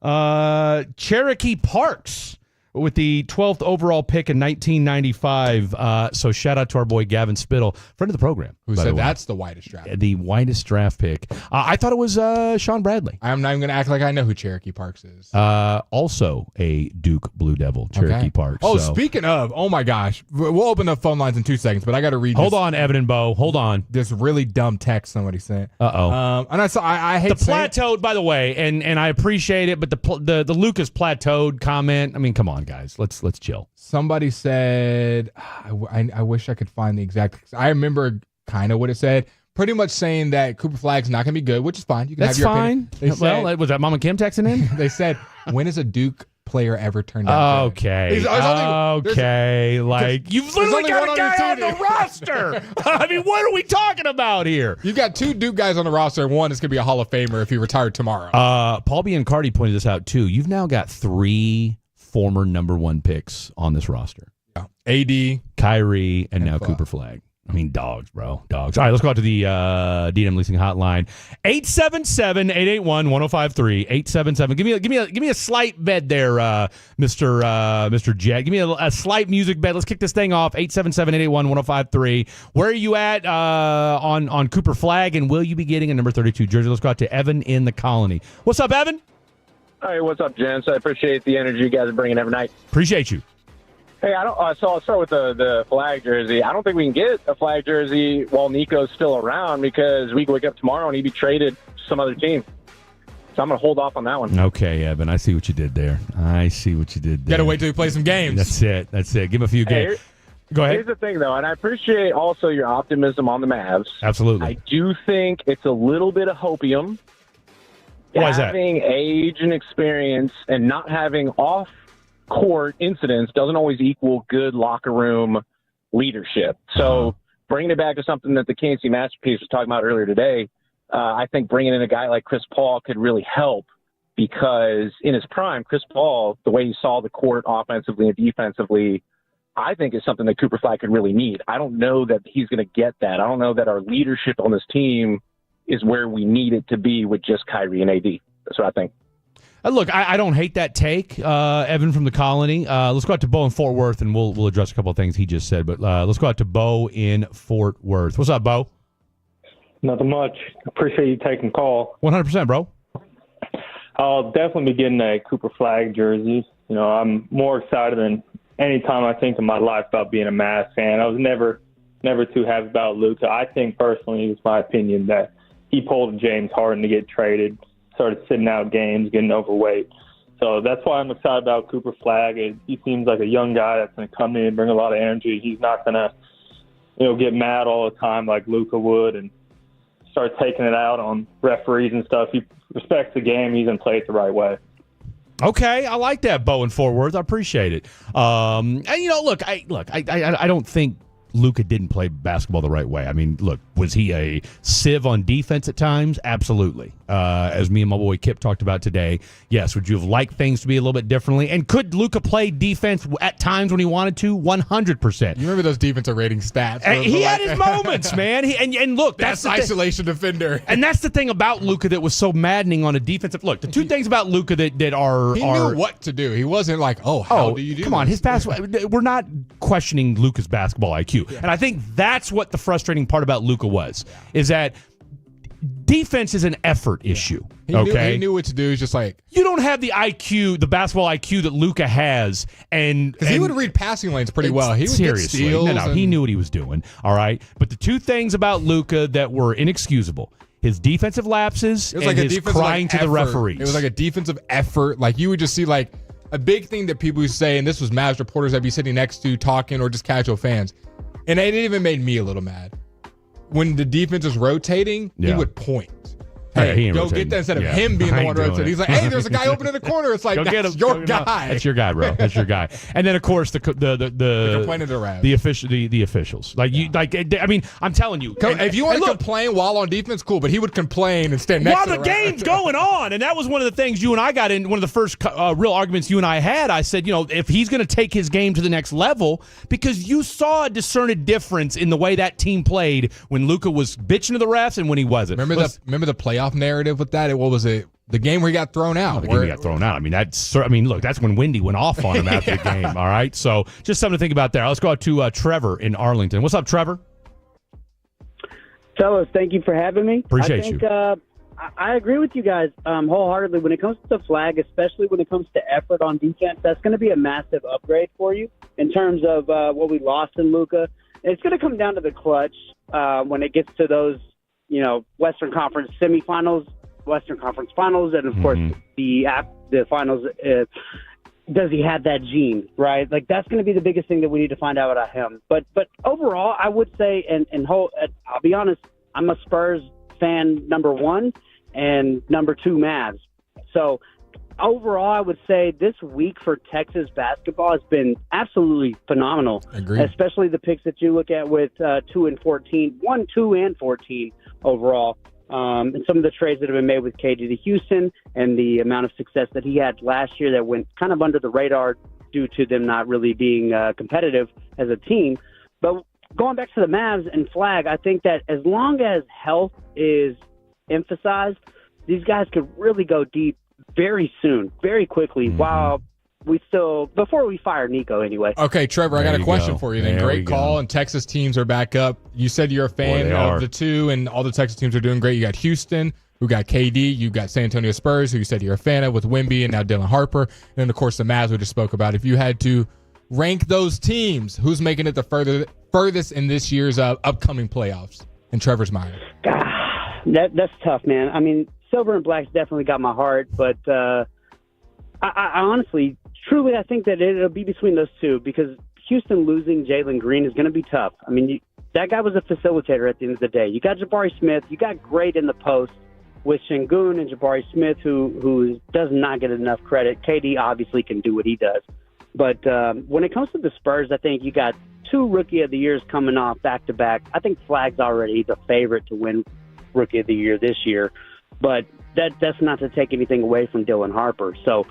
Cherokee Parks with the 12th overall pick in 1995. So shout out to our boy Gavin Spittle, friend of the program. Who said that's the whitest draft pick? The whitest draft pick. I thought it was Sean Bradley. I'm not even going to act like I know who Cherokee Parks is. Also a Duke Blue Devil, Cherokee Parks. Oh, so. Speaking of, oh my gosh. We'll open up phone lines in 2 seconds, but I got to read Hold on, Evan and Bo. Hold on. This really dumb text somebody sent. Uh-oh. And I hate the plateaued, by the way, and I appreciate it, but the Lucas plateaued comment, I mean, come on, guys. Let's chill. Somebody said, I wish I could find the exact. I remember kind of what it said. Pretty much saying that Cooper Flagg's not going to be good, which is fine. You can That's have your fine. Opinion. Well, was that Mom and Kim texting in? They said, when is a Duke player ever turned out good? Okay. Like, you've literally got a guy on the roster. I mean, what are we talking about here? You've got 2 Duke guys on the roster, and one is going to be a Hall of Famer if he retired tomorrow. Paul Biancardi pointed this out, too. You've now got 3 former number 1 picks on this roster. Yeah. AD, Kyrie, and now Cooper Flagg. I mean, dogs, bro. Dogs. All right, let's go out to the D&M Leasing Hotline. 877-881-1053. 877. Give me a slight bed there, Mr. Jet. Give me a slight music bed. Let's kick this thing off. 877-881-1053. Where are you at on Cooper Flagg, and will you be getting a number 32 jersey? Let's go out to Evan in the Colony. What's up, Evan? Hey, what's up, gents? I appreciate the energy you guys are bringing every night. Appreciate you. Hey, so I'll start with the Flagg jersey. I don't think we can get a Flagg jersey while Nico's still around because we wake up tomorrow and he'd be traded to some other team. So I'm going to hold off on that one. Okay, Evan, I see what you did there. Got to wait till we play some games. That's it. Give him a few games. Go ahead. Here's the thing, though, and I appreciate also your optimism on the Mavs. Absolutely. I do think it's a little bit of hopium. Why is that? Having age and experience and not having off-court incidents doesn't always equal good locker room leadership. So bringing it back to something that the KNC Masterpiece was talking about earlier today, I think bringing in a guy like Chris Paul could really help, because in his prime, Chris Paul, the way he saw the court offensively and defensively, I think is something that Cooper Flagg could really need. I don't know that he's going to get that. I don't know that our leadership on this team is where we need it to be with just Kyrie and AD. That's what I think. Look, I don't hate that take, Evan from the Colony. Let's go out to Bo in Fort Worth, and we'll address a couple of things he just said. But let's go out to Bo in Fort Worth. What's up, Bo? Nothing much. Appreciate you taking the call. 100%, bro. I'll definitely be getting a Cooper Flagg jersey. You know, I'm more excited than any time I think in my life about being a Mavs fan. I was never too happy about Luka. I think personally, it's my opinion that he pulled James Harden to get traded, started sitting out games, getting overweight. So that's why I'm excited about Cooper Flagg. He seems like a young guy that's going to come in and bring a lot of energy. He's not going to, get mad all the time like Luka would and start taking it out on referees and stuff. He respects the game. He's going to play it the right way. Okay, I like that, Bo in Fort Worth. I appreciate it. And I don't think Luka didn't play basketball the right way. I mean, look, was he a sieve on defense at times? Absolutely. As me and my boy Kip talked about today, yes. Would you have liked things to be a little bit differently? And could Luka play defense at times when he wanted to? 100%. You remember those defensive rating stats? He had his moments, man. And look, that's the isolation defender. And that's the thing about Luka that was so maddening on a defensive. Look, the two things about Luka that are he knew what to do. He wasn't like, how do you do? Come on, his basketball. We're not questioning Luka's basketball IQ, and I think that's what the frustrating part about Luka was, is that defense is an effort issue. He knew what to do. He's just like, you don't have the IQ, the basketball IQ that Luka has, because he would read passing lanes pretty well. He would get steals. No, he knew what he was doing. All right, but the two things about Luka that were inexcusable: his defensive lapses and his crying to the referees. It was like a defensive effort. Like you would just see like a big thing that people would say, and this was Mavs reporters I'd be sitting next to talking, or just casual fans, and it even made me a little mad. When the defense is rotating, he would point. Hey, go get that instead of him being the one rotating. He's like, hey, there's a guy open in the corner. It's like, that's your guy. That's your guy, bro. That's your guy. And then, of course, the complaining to refs. The officials. I mean, I'm telling you. If you want to complain while on defense, cool, but he would complain and stand next to the while the game's going on. And that was one of the things you and I got in, one of the first real arguments you and I had. I said, if he's going to take his game to the next level, because you saw a discernible difference in the way that team played when Luka was bitching to the refs and when he wasn't. Remember the playoff narrative with that? What was it? The game where he got thrown out. The game he got thrown out. Look, that's when Wendy went off on him after the game. All right, so just something to think about there. Let's go out to Trevor in Arlington. What's up, Trevor? Fellas, thank you for having me. Appreciate you. I agree with you guys wholeheartedly. When it comes to Flagg, especially when it comes to effort on defense, that's going to be a massive upgrade for you in terms of what we lost in Luka. It's going to come down to the clutch when it gets to those, Western Conference semifinals, Western Conference finals, and of course the finals. Does he have that gene, right? Like that's going to be the biggest thing that we need to find out about him. But overall, I would say, I'll be honest, I'm a Spurs fan, number one, and number two Mavs. So overall, I would say this week for Texas basketball has been absolutely phenomenal. Agreed. Especially the picks that you look at with 2 and 14, 1, 2, and 14 overall. And some of the trades that have been made with KD to Houston and the amount of success that he had last year that went kind of under the radar due to them not really being competitive as a team. But going back to the Mavs and Flagg, I think that as long as health is emphasized, these guys could really go deep very soon, very quickly, while before we fire Nico anyway. Okay, Trevor, I got a question for you then. Great call, and Texas teams are back up. You said you're a fan of the two, and all the Texas teams are doing great. You got Houston, who got KD. You got San Antonio Spurs, who you said you're a fan of, with Wemby and now Dylan Harper. And then, of course, the Mavs we just spoke about. If you had to rank those teams, who's making it the furthest in this year's upcoming playoffs, in Trevor's mind? That's tough, man. I mean, Silver and Black's definitely got my heart, but I honestly, truly, I think that it'll be between those two, because Houston losing Jalen Green is going to be tough. I mean, that guy was a facilitator at the end of the day. You got Jabari Smith. You got great in the post with Şengün and Jabari Smith, who does not get enough credit. KD obviously can do what he does. But when it comes to the Spurs, I think you got 2 Rookie of the Years coming off back-to-back. I think Flagg's already the favorite to win Rookie of the Year this year, but that's not to take anything away from Dylan Harper. So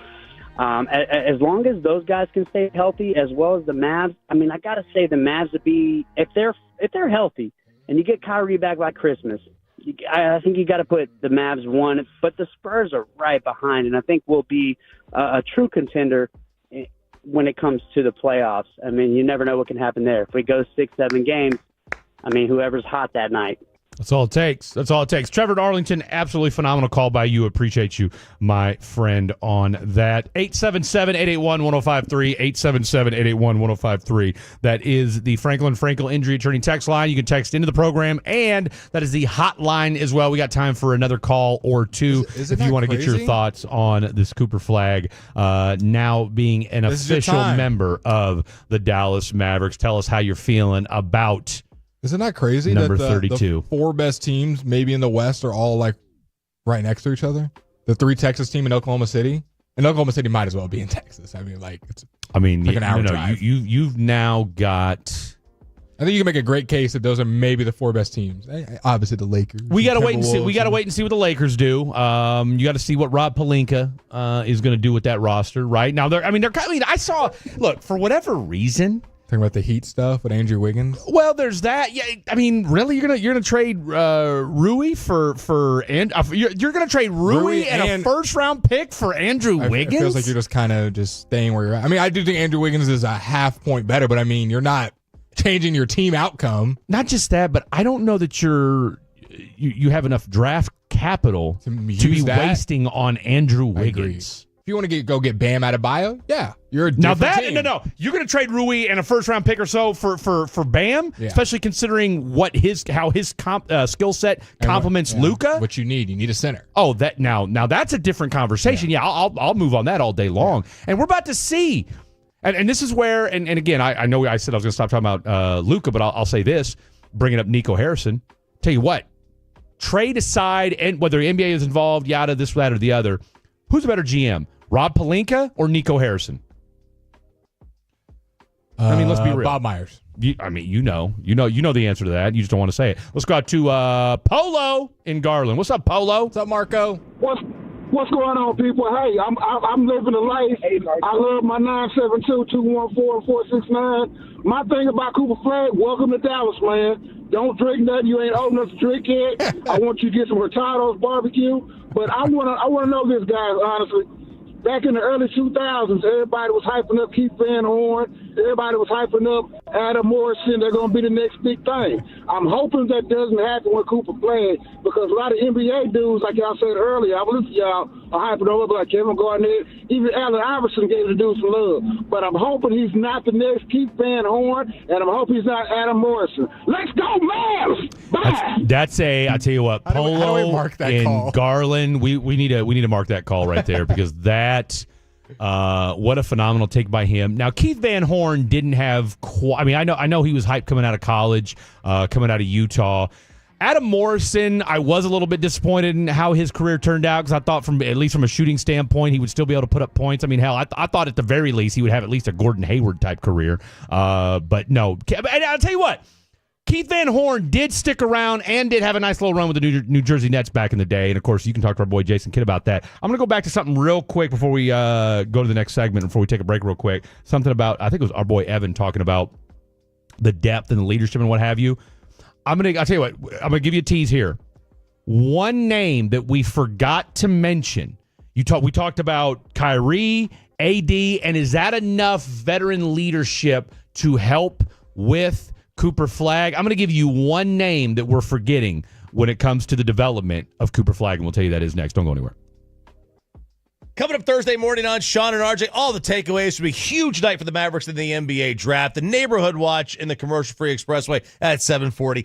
as long as those guys can stay healthy, as well as the Mavs, I mean, I got to say the Mavs would be, if they're healthy and you get Kyrie back by Christmas, I think you got to put the Mavs 1, but the Spurs are right behind, and I think we'll be a true contender when it comes to the playoffs. I mean, you never know what can happen there. If we go 6-7 games, I mean, whoever's hot that night. That's all it takes. That's all it takes. Trevor at Arlington, absolutely phenomenal call by you. Appreciate you, my friend, on that. 877-881-1053, 877-881-1053. That is the Franklin Frankel Injury Attorney text line. You can text into the program, and that is the hotline as well. We got time for another call or two if you want to get your thoughts on this Cooper Flagg now being an official member of the Dallas Mavericks. Tell us how you're feeling about Isn't that crazy? Number that 32. The 4 best teams, maybe in the West, are all like right next to each other. The 3 Texas team in Oklahoma City, and Oklahoma City might as well be in Texas. I mean, like it's like an hour drive. You've now got. I think you can make a great case that those are maybe the 4 best teams. Obviously, the Lakers. We got to wait and see. We got to wait and see what the Lakers do. You got to see what Rob Pelinka is going to do with that roster. Right now, I saw. Look, for whatever reason. Talking about the Heat stuff with Andrew Wiggins. Well, there's that. Yeah, I mean, really, you're gonna trade Rui you're gonna trade Rui and a first round pick for Andrew Wiggins. It feels like you're just kind of just staying where you're at. I mean, I do think Andrew Wiggins is a half point better, but I mean, you're not changing your team outcome. Not just that, but I don't know that you have enough draft capital to be wasting on Andrew Wiggins. If you want to go get Bam Adebayo, yeah, you're a now different that team. no, you're going to trade Rui and a first round pick or so for Bam, especially considering how his skill set complements Luka. What you need a center. Oh, that now that's a different conversation. Yeah, I'll move on that all day long. And we're about to see, and this is where, and again, I know I said I was going to stop talking about Luka, but I'll say this, bringing up Nico Harrison. Tell you what, trade aside, and whether the NBA is involved, yada, this, that, or the other, who's a better GM? Rob Pelinka or Nico Harrison? I mean, let's be real. Bob Myers. You know the answer to that. You just don't want to say it. Let's go out to Polo in Garland. What's up, Polo? What's up, Marco? What's going on, people? Hey, I'm living a life. I love my 972-214-469. My thing about Cooper Flagg, welcome to Dallas, man. Don't drink nothing you ain't old enough to drink yet. I want you to get some Hurtado's barbecue. But I wanna know this, guys, honestly. Back in the early 2000s, everybody was hyping up Keith Van Horn. Everybody was hyping up Adam Morrison. They're going to be the next big thing. I'm hoping that doesn't happen with Cooper Flagg because a lot of NBA dudes, like y'all said earlier, I was listening to y'all, are hyping over like Kevin Garnett. Even Allen Iverson gave the dude some love. But I'm hoping he's not the next Keith Van Horn, and I'm hoping he's not Adam Morrison. Let's go, Mavs! Bye! That's I tell you what, Polo how do we mark that in call? Garland, we need to mark that call right there because that. What a phenomenal take by him. Now, Keith Van Horn didn't have. I know he was hyped coming out of college, coming out of Utah. Adam Morrison, I was a little bit disappointed in how his career turned out because I thought, at least from a shooting standpoint, he would still be able to put up points. I mean, hell, I thought at the very least he would have at least a Gordon Hayward type career. But no, and I'll tell you what. Keith Van Horn did stick around and did have a nice little run with the New Jersey Nets back in the day. And, of course, you can talk to our boy Jason Kidd about that. I'm going to go back to something real quick before we go to the next segment, before we take a break real quick. Something about, I think it was our boy Evan talking about the depth and the leadership and what have you. I'll tell you what, I'm going to give you a tease here. One name that we forgot to mention. We talked about Kyrie, AD, and is that enough veteran leadership to help with Cooper Flagg? I'm going to give you one name that we're forgetting when it comes to the development of Cooper Flagg, and we'll tell you that is next. Don't go anywhere. Coming up Thursday morning on Sean and RJ, all the takeaways. Will be a huge night for the Mavericks in the NBA draft. The Neighborhood Watch in the Commercial-Free Expressway at 7:40.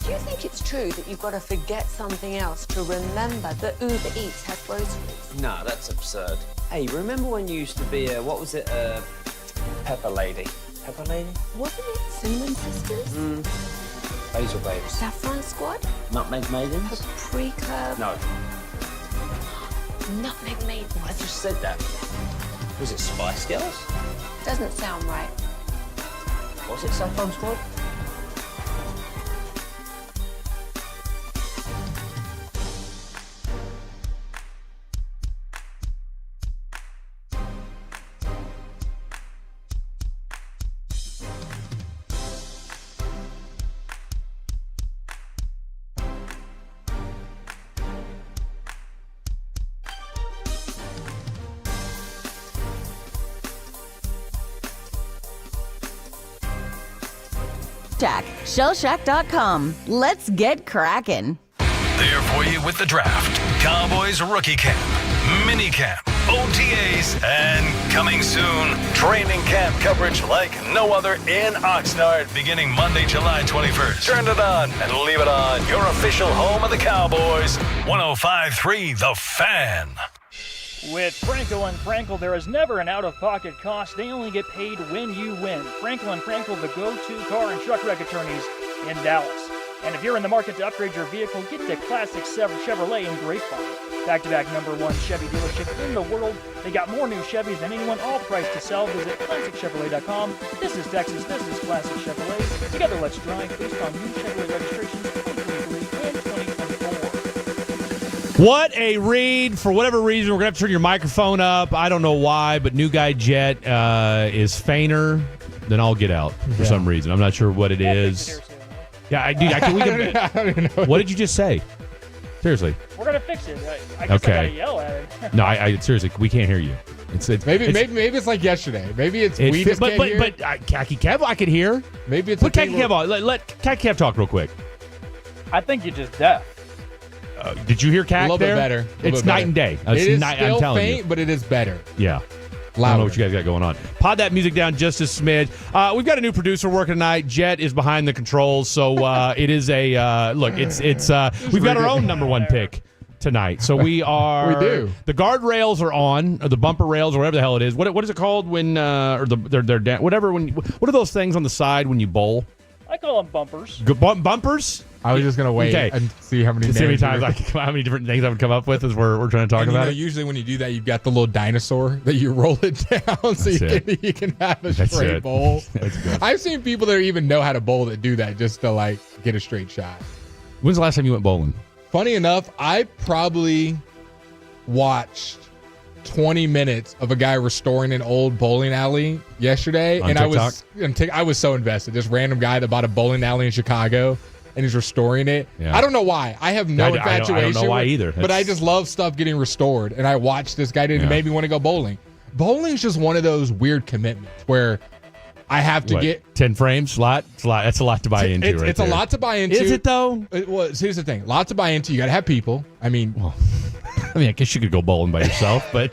Do you think it's true that you've got to forget something else to remember that Uber Eats has groceries? No, that's absurd. Hey, remember when you used to be a pepper lady? Pepper lady? Wasn't it Cinnamon Sisters? Basil babes. Saffron Squad? Nutmeg maidens? Paprika? No. Nutmeg Maidens? I just said that. Was it Spice Girls? Doesn't sound right. Was it Saffron Squad? Shellshack.com. Let's get cracking. There for you with the draft, Cowboys rookie camp, mini camp, OTAs, and coming soon, training camp coverage like no other in Oxnard beginning Monday, July 21st. Turn it on and leave it on. Your official home of the Cowboys, 105.3 The Fan. With Frankel & Frankel, there is never an out-of-pocket cost. They only get paid when you win. Frankel & Frankel, the go-to car and truck wreck attorneys in Dallas. And if you're in the market to upgrade your vehicle, get the classic Chevrolet in Grapevine. Back-to-back #1 Chevy dealership in the world. They got more new Chevys than anyone, all priced to sell. Visit ClassicChevrolet.com. This is Texas. This is Classic Chevrolet. Together, let's drive based on new Chevrolet registrations 2023 and 2024. What a read. For whatever reason, we're going to have to turn your microphone up. I don't know why, but New Guy Jet is fainter than I'll get out for some reason. I'm not sure what it is. Yeah, I do. I don't know. What did you just say? Seriously. We're going to fix it. I guess I got to yell at it. No, I seriously, we can't hear you. Maybe it's like yesterday. Maybe it's we just can't hear. But Khaki Kev, I could hear. Maybe it's put Khaki Kev on. Let Khaki Kev talk real quick. I think you're just deaf. Did you hear Cac A little there? bit better. It's night and day. It is I'm still telling faint, you. but it is better. Yeah. I don't know what you guys got going on. Pod that music down just a smidge. We've got a new producer working tonight. Jet is behind the controls, so it is a look. It's we've got our own #1 pick tonight. So we are. We do. The guardrails are on, or the bumper rails, or whatever the hell it is. What is it called when or they're down? Whatever. What are those things on the side when you bowl? I call them bumpers. Bumpers. I was just gonna wait and see how many times how many different things I would come up with as we're trying to talk about it. Usually when you do that, you've got the little dinosaur that you roll it down so you can have a straight bowl. That's good. I've seen people that even know how to bowl that do that just to get a straight shot. When's the last time you went bowling? Funny enough, I probably watched 20 minutes of a guy restoring an old bowling alley yesterday, on and TikTok? I was so invested. This random guy that bought a bowling alley in Chicago. And he's restoring it. Yeah. I don't know why. I have no infatuation. I don't know why either. But I just love stuff getting restored. And I watched this guy and it made me want to go bowling. Bowling's just one of those weird commitments where I have to get 10 frames. It's a lot. That's a lot to buy into. It's a lot to buy into. Is it though? Well, here's the thing. A lot to buy into. You got to have people. I mean, I guess you could go bowling by yourself, but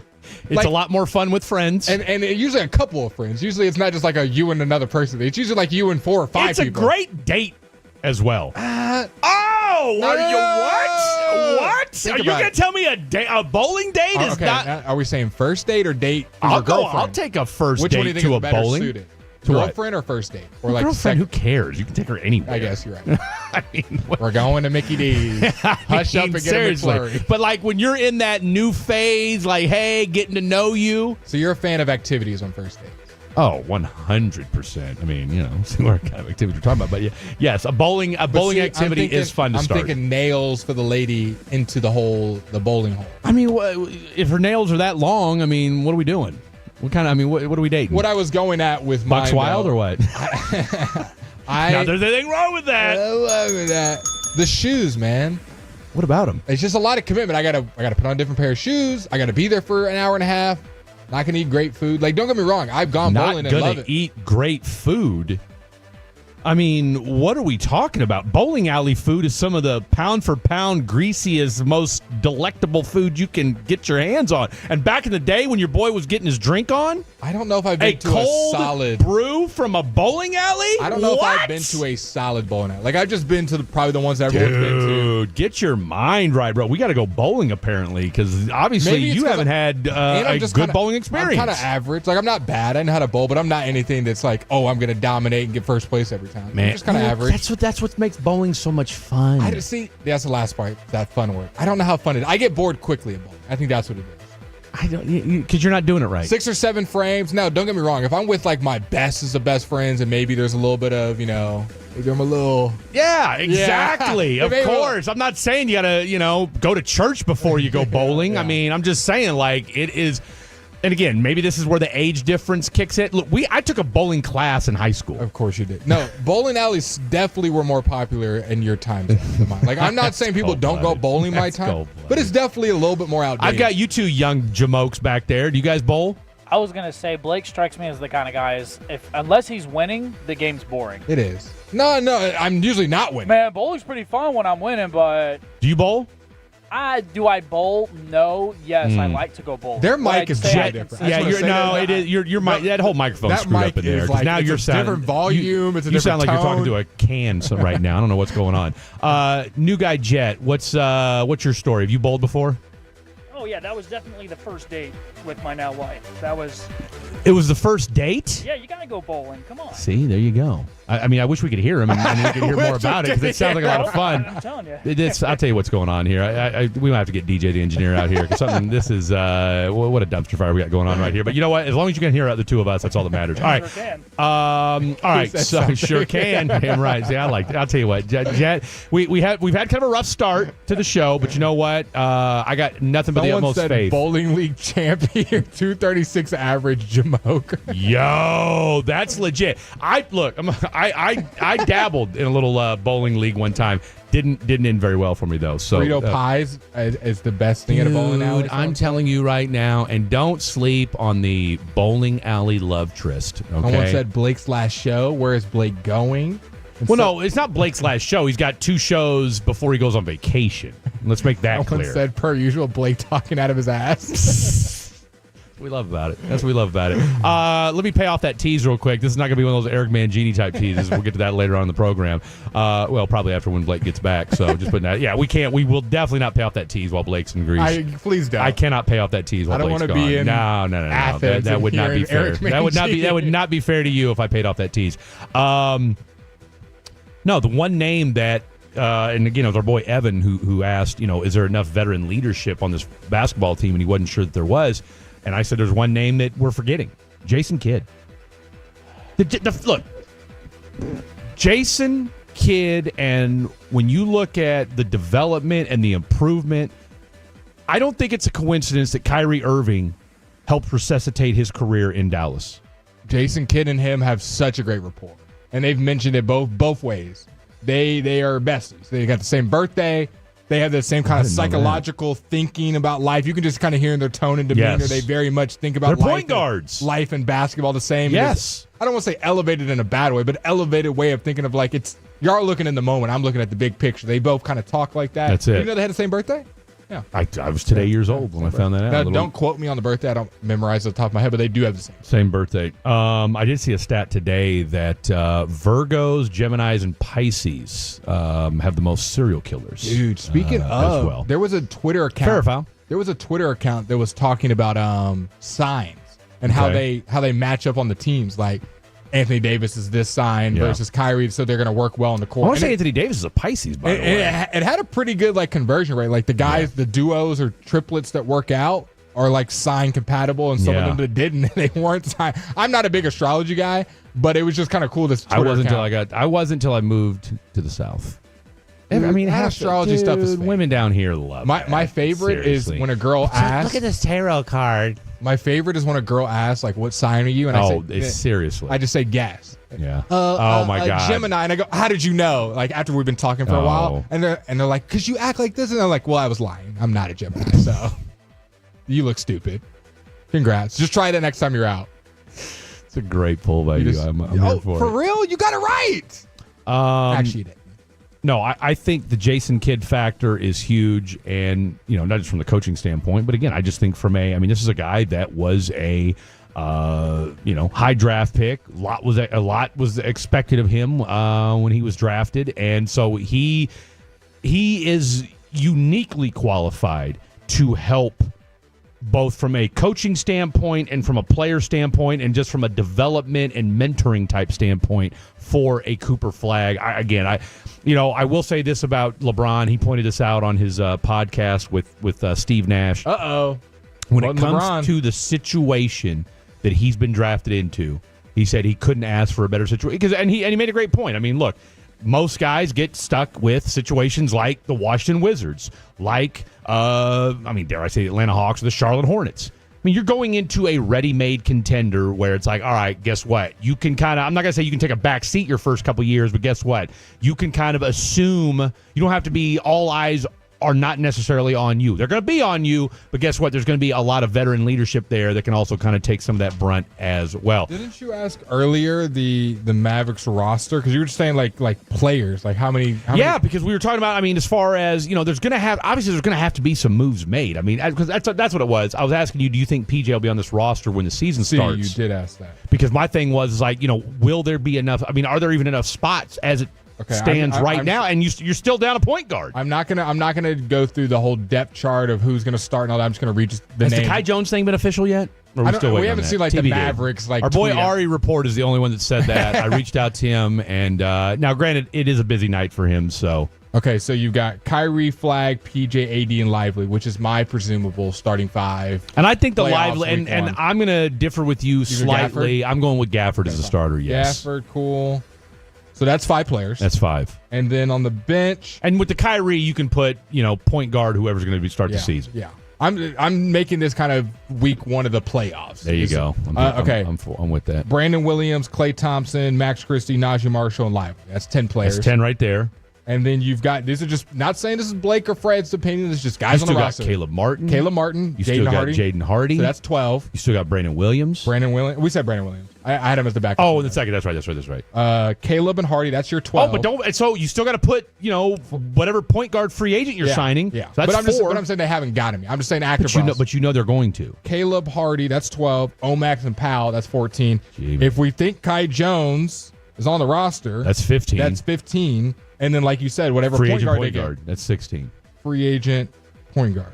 it's a lot more fun with friends. And usually a couple of friends. Usually it's not just like you and another person. It's usually like you and 4 or 5 people. It's a great date as well. What? Are you going to tell me a bowling date is not? Are we saying first date or date? I'll take a first Which date one do you think to is a better bowling. Suited? To girlfriend or first date? Or girlfriend? Who cares? You can take her anywhere. I guess you're right. I mean, we're going to Mickey D's. Hush up and get a McFlurry. But when you're in that new phase, hey, getting to know you. So you're a fan of activities on first dates? Oh, 100%. I mean, see what kind of activity we're talking about. But yes, a bowling activity is fun to start. I'm thinking nails for the lady into the bowling hole. I mean, if her nails are that long, I mean, what are we doing? What are we dating? What I was going at with Bucks Wild or what? Not there's anything wrong with that. The shoes, man. What about them? It's just a lot of commitment. I gotta put on a different pair of shoes. I gotta be there for an hour and a half. Not gonna eat great food. Don't get me wrong. I've gone bowling and love it. Not gonna eat great food. I mean, what are we talking about? Bowling alley food is some of the pound-for-pound greasiest, most delectable food you can get your hands on. And back in the day when your boy was getting his drink on, I don't know if I've been to a solid brew from a bowling alley. I don't know if I've been to a solid bowling alley. Like, I've just been to probably the ones that everyone's been to. Dude, get your mind right, bro. We got to go bowling apparently because obviously you haven't had a good bowling experience. I'm kind of average. Like, I'm not bad. I know how to bowl, but I'm not anything that's like, oh, I'm going to dominate and get first place every time. Man, I'm just kind of average. That's what makes bowling so much fun. That's the last part. That fun word. I don't know how fun it is. I get bored quickly at bowling. I think that's what it is. I don't, because you're not doing it right. 6 or 7 frames. No, don't get me wrong. If I'm with like my bestest of best friends and maybe there's a little bit of, maybe I'm a little. Yeah, exactly. Yeah. Of course. I'm not saying you got to, go to church before you go bowling. Yeah. I mean, I'm just saying like it is. And again, maybe this is where the age difference kicks in. Look, I took a bowling class in high school. Of course you did. No, bowling alleys definitely were more popular in your time than mine. Like, I'm not saying people don't go bowling my time, but it's definitely a little bit more outdated. I've got you two young jamokes back there. Do you guys bowl? I was going to say, Blake strikes me as the kind of guy unless he's winning, the game's boring. It is. No, I'm usually not winning. Man, bowling's pretty fun when I'm winning, but... Do you bowl? Do I bowl? No. Yes, I like to go bowl. Their mic is very different. Yeah, it is. Your mic. That whole microphone's screwed up in there. Like, now you're sounding different volume. It's a you different sound like tone. you're talking to a can right now. I don't know what's going on. New guy Jet. What's your story? Have you bowled before? Oh yeah, that was definitely the first date with my now wife. It was the first date? Yeah, you gotta go bowling. Come on. See, there you go. I mean, I wish we could hear him and we could hear more about it because it sounds like a lot of fun. I'm telling you. I'll tell you what's going on here. We might have to get DJ the engineer out here because this is what a dumpster fire we got going on right here. But you know what? As long as you can hear the two of us, that's all that matters. All right. Sure can. All right. So sure can. Damn right. See, I like it. I'll tell you what, Jet. We've had kind of a rough start to the show, but you know what? I got nothing but the utmost faith. Bowling league champion, 236 average Jamoke. Yo, that's legit. I dabbled in a little bowling league one time. Didn't end very well for me though. So Burrito pies is the best thing at a bowling alley. I'm telling you right now, and don't sleep on the bowling alley love tryst. Okay? Someone said Blake's last show. Where is Blake going? No, it's not Blake's last show. He's got 2 shows before he goes on vacation. Let's make that Someone clear. said, per usual, Blake talking out of his ass. We love about it. That's what we love about it. Let me pay off that tease real quick. This is not going to be one of those Eric Mangini type teases. We'll get to that later on in the program. Well, probably after when Blake gets back. So just putting that. Yeah, we can't. We will definitely not pay off that tease while Blake's in Greece. Please don't. I cannot pay off that tease while Blake's gone. I don't want to be in No. Athens That would not be fair. That would not be fair to you if I paid off that tease. No, the one name that. And again, it was our boy Evan who asked, is there enough veteran leadership on this basketball team? And he wasn't sure that there was. And I said, there's one name that we're forgetting. Jason Kidd. Look, Jason Kidd, and when you look at the development and the improvement, I don't think it's a coincidence that Kyrie Irving helped resuscitate his career in Dallas. Jason Kidd and him have such a great rapport. And they've mentioned it both ways. They are besties. They got the same birthday. They have the same kind of psychological thinking about life. You can just kind of hear in their tone and demeanor. Yes. They very much think about They're point guards. Life and basketball the same. Yes. I don't want to say elevated in a bad way, but elevated way of thinking of like you are looking in the moment. I'm looking at the big picture. They both kind of talk like that. That's it. You know they had the same birthday? Yeah. I was today years old when I found that out. Now, don't quote me on the birthday. I don't memorize it off the top of my head, but they do have the same birthday. I did see a stat today that Virgos, Geminis, and Pisces have the most serial killers. Dude, speaking of, as well. There was a Twitter account. Fair foul. There was a Twitter account that was talking about signs and how they match up on the teams. Like Anthony Davis is this sign versus Kyrie, so they're going to work well in the court. I want to say Anthony Davis is a Pisces, by the way. It had a pretty good conversion rate. Like the guys, the duos or triplets that work out are sign compatible, and some of them that didn't, they weren't sign. I'm not a big astrology guy, but it was just kind of cool. This Twitter I wasn't until I moved to the South. I mean, astrology stuff is fake. Women down here love my favorite Seriously. is when a girl asks. Look at this tarot card. My favorite is when a girl asks, what sign are you? And I say, seriously. I just say guess. Yeah. Oh my God. Gemini, and I go, how did you know? After we've been talking for a while, and they're like, because you act like this, and I'm like, well, I was lying. I'm not a Gemini, so you look stupid. Congrats. Just try that next time you're out. It's a great pull by you. I'm here for real? You got it right. Actually, you didn't. No, I think the Jason Kidd factor is huge, and not just from the coaching standpoint, but again, I just think this is a guy that was a high draft pick. A lot was expected of him when he was drafted, and so he is uniquely qualified to help both from a coaching standpoint and from a player standpoint and just from a development and mentoring type standpoint for a Cooper Flagg. I will say this about LeBron. He pointed this out on his podcast with Steve Nash. Uh-oh. When it comes to the situation that he's been drafted into, he said he couldn't ask for a better situation. And he made a great point. I mean, look, most guys get stuck with situations like the Washington Wizards, like, dare I say the Atlanta Hawks or the Charlotte Hornets. I mean, you're going into a ready-made contender where it's like, all right, guess what? You can kind of, I'm not going to say you can take a back seat your first couple years, but guess what? You can kind of assume, you don't have to be all eyes are not necessarily on you. They're going to be on you, but guess what? There's going to be a lot of veteran leadership there that can also kind of take some of that brunt as well. Didn't you ask earlier the Mavericks roster? Because you were just saying like players, like how many? Because we were talking about. As far as there's going to have to be some moves made. Because that's what it was. I was asking you, do you think PJ will be on this roster when the season starts? You did ask that. Because my thing was will there be enough? Are there even enough spots as it stands right now? And you're still down a point guard. I'm not gonna go through the whole depth chart of who's gonna start and all that. I'm just gonna read just the name. Has the Kai Jones thing been official yet? Or we haven't seen the Mavericks Our boy Ari Report is the only one that said that. I reached out to him, and now granted, it is a busy night for him. So okay, so you've got Kyrie, Flagg, PJ, AD, and Lively, which is my presumable starting five. And I think the Lively, and I'm gonna differ with you slightly. Gafford? I'm going with Gafford as a starter. Yes, Gafford, cool. So that's 5 players. That's 5. And then on the bench, and with the Kyrie, you can put point guard, whoever's going to start the season. Yeah, I'm making this kind of week 1 of the playoffs. There you go. I'm with that. Brandon Williams, Klay Thompson, Max Christie, Najee Marshall, and Lively. That's 10 players. That's 10 right there. And then you've got, these are just, not saying this is Blake or Fred's opinion, this is just guys on the roster. Caleb Martin. You still got Jaden Hardy. So that's 12. You still got Brandon Williams. We said Brandon Williams. I had him as the backup. Oh, in the second. That's right. Caleb and Hardy, that's your 12. Oh, but don't, so you still got to put, whatever point guard free agent you're signing. Yeah. So that's 4. But I'm saying they haven't got him. I'm just saying active roster. But they're going to. Caleb, Hardy, that's 12. Omax and Powell, that's 14. If we think Kai Jones is on the roster, that's 15. And then, like you said, whatever free point agent guard point they guard. get. That's 16. Free agent point guard.